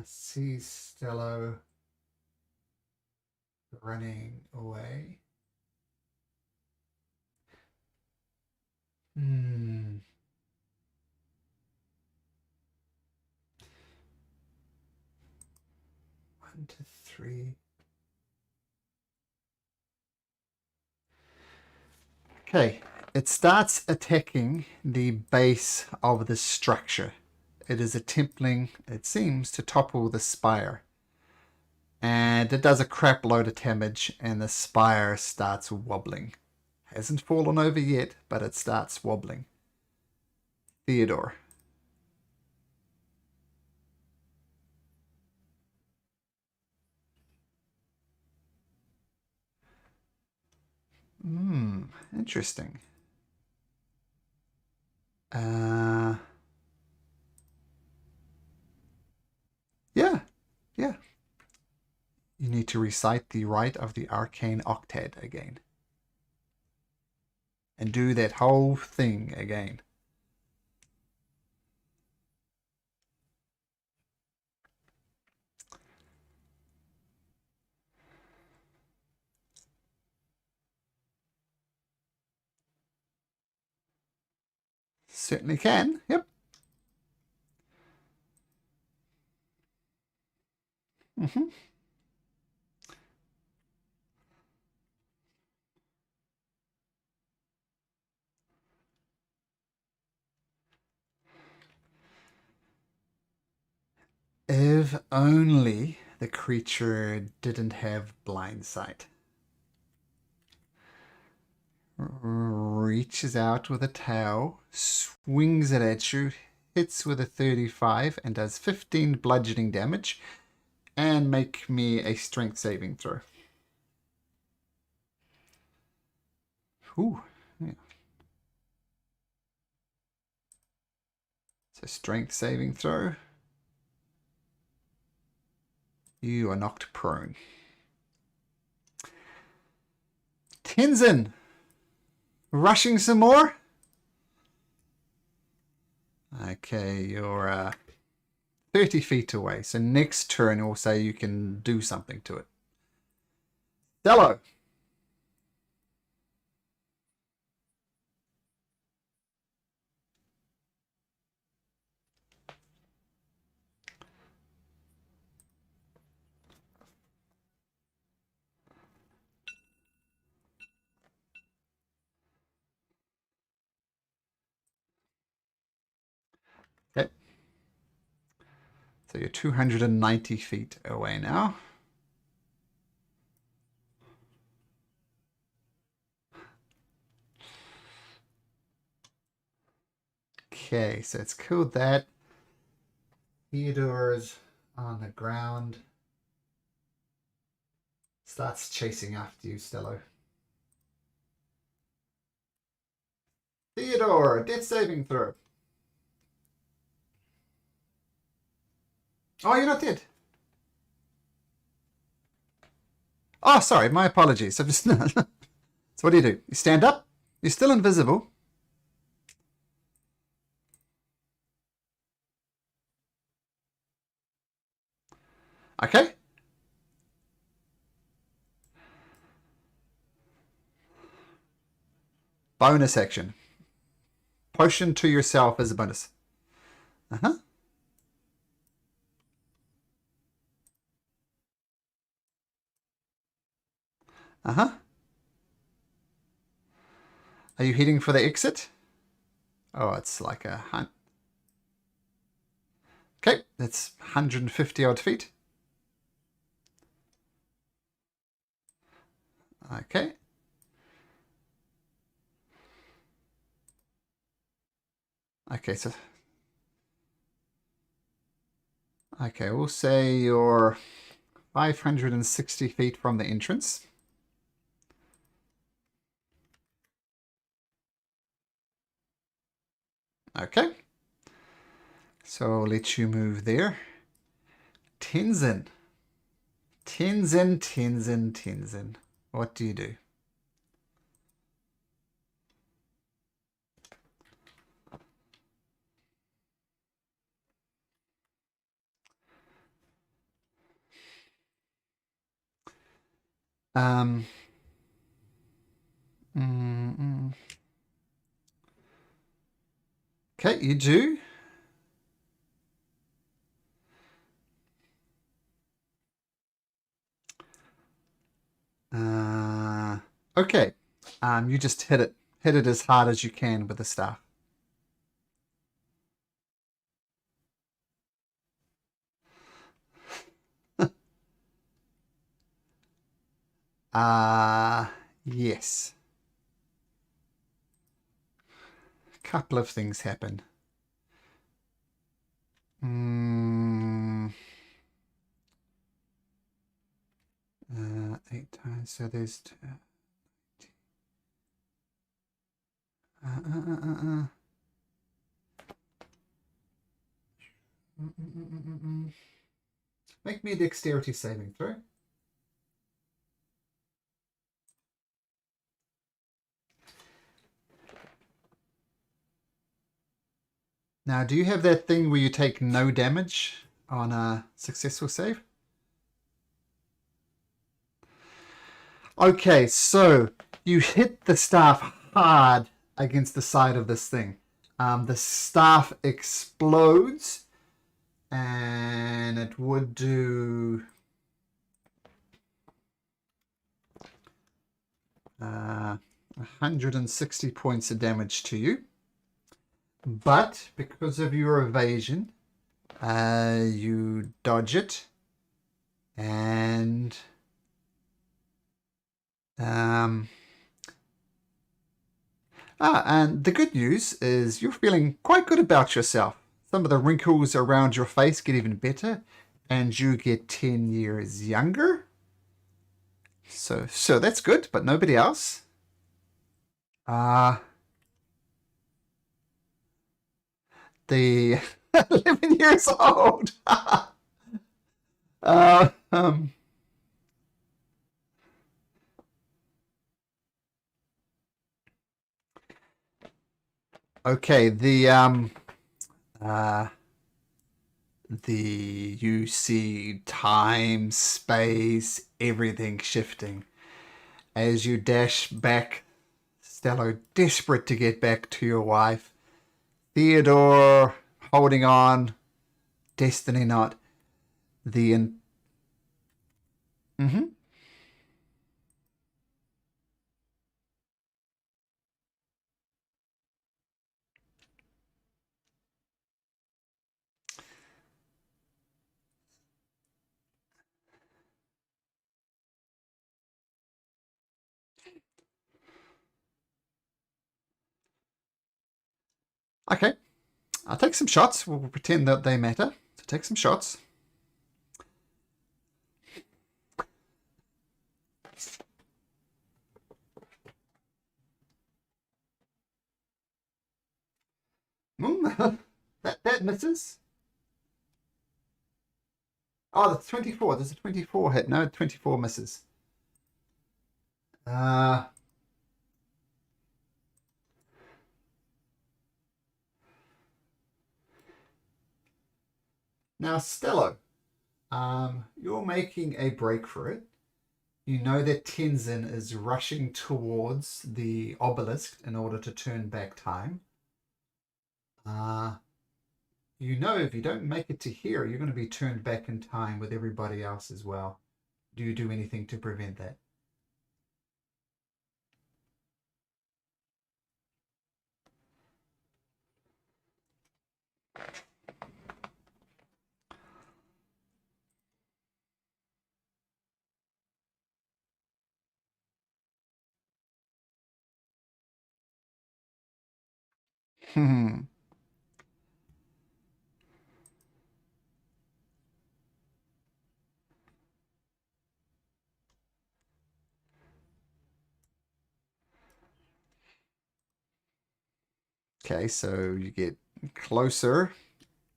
Speaker 1: See Stello running away. Hmm. 1 to 3. Okay, it starts attacking the base of the structure. It is attempting, it seems, to topple the spire. And it does a crap load of damage, and the spire starts wobbling. Hasn't fallen over yet, but it starts wobbling. Theodore. Interesting. Yeah. You need to recite the rite of the arcane octet again. And do that whole thing again. Certainly can. Yep. If only the creature didn't have blind sight. reaches out with a tail, swings it at you, hits with a 35 and does 15 bludgeoning damage. And make me a strength saving throw. Ooh, yeah. So strength saving throw. You are knocked prone. Tenzin, rushing some more. Okay, you're 30 feet away. So next turn we'll say you can do something to it. Dello. Okay. So you're 290 feet away now. Okay, so it's killed that. Theodore's on the ground. Starts chasing after you, Stello. Theodore, death saving throw. Oh, you're not dead. Oh, sorry, my apologies. So what do? You stand up. You're still invisible. Okay. Bonus action. Potion to yourself as a bonus. Uh-huh. Uh-huh. Are you heading for the exit? Oh, it's like a hunt. Okay, that's 150 odd feet. Okay. Okay, so... Okay, we'll say you're 560 feet from the entrance. Okay. So I'll let you move there. Tenzin. Tenzin. What do you do? Okay, you do. Okay. You just hit it. Hit it as hard as you can with the staff. Yes. A couple of things happen. 8 times, so there's... Make me a dexterity saving throw. Now, do you have that thing where you take no damage on a successful save? Okay, so you hit the staff hard against the side of this thing. The staff explodes, and it would do 160 points of damage to you. But because of your evasion, you dodge it, and And the good news is you're feeling quite good about yourself. Some of the wrinkles around your face get even better, and you get 10 years younger. So that's good, but nobody else. The 11 years old. uh, um, okay, you see time, space, everything shifting as you dash back. Stello, desperate to get back to your wife. Theodore, holding on. Destiny not. Mm-hmm. Okay. I'll take some shots. We'll pretend that they matter. So take some shots. That misses. Oh, that's 24. There's a 24 hit. No, 24 misses. Now, Stello, you're making a break for it. You know that Tenzin is rushing towards the obelisk in order to turn back time. You know if you don't make it to here, you're going to be turned back in time with everybody else as well. Do you do anything to prevent that? Hmm. Okay, so you get closer,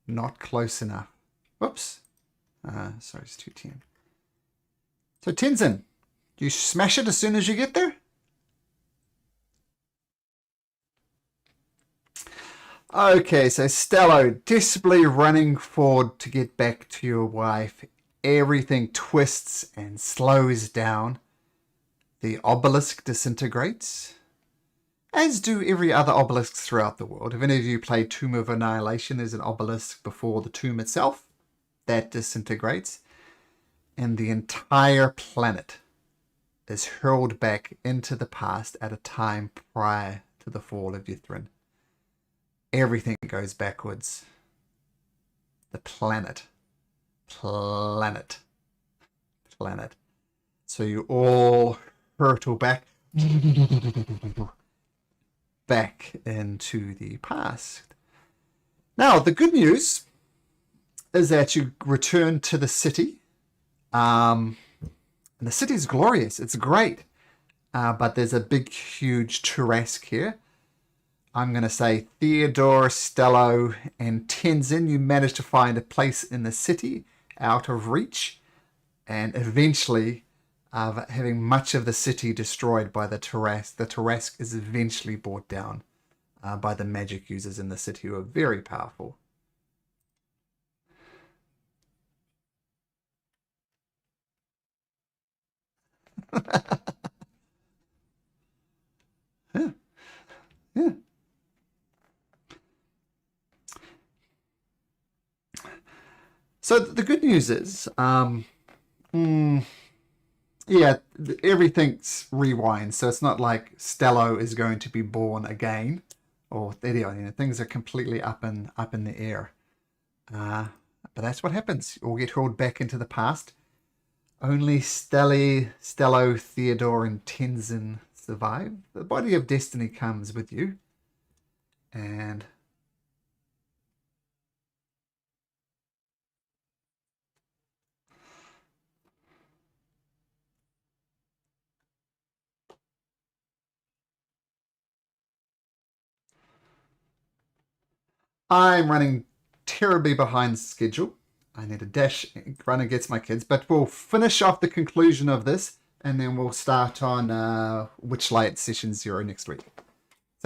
Speaker 1: not close enough. Whoops. Sorry, it's 210. So Tenzin, you smash it as soon as you get there? Okay, so Stello, desperately running forward to get back to your wife. Everything twists and slows down. The obelisk disintegrates, as do every other obelisk throughout the world. If any of you play Tomb of Annihilation, there's an obelisk before the tomb itself. That disintegrates. And the entire planet is hurled back into the past at a time prior to the fall of Ythryn. Everything goes backwards. The planet. So you all hurtle back into the past. Now, the good news is that you return to the city. And the city is glorious. It's great. But there's a big, huge Tarrasque here. I'm going to say Theodore, Stello, and Tenzin, you managed to find a place in the city out of reach, and eventually having much of the city destroyed by the Tarrasque. The Tarrasque is eventually brought down by the magic users in the city who are very powerful. Yeah. Yeah. So the good news is, yeah, everything's rewind. So it's not like Stello is going to be born again, or things are completely up in the air. But that's what happens. You all get hurled back into the past. Only Stello, Theodore, and Tenzin survive. The body of destiny comes with you. And I'm running terribly behind schedule. I need to dash, run and get my kids, but we'll finish off the conclusion of this and then we'll start on Witchlight Session 0 next week.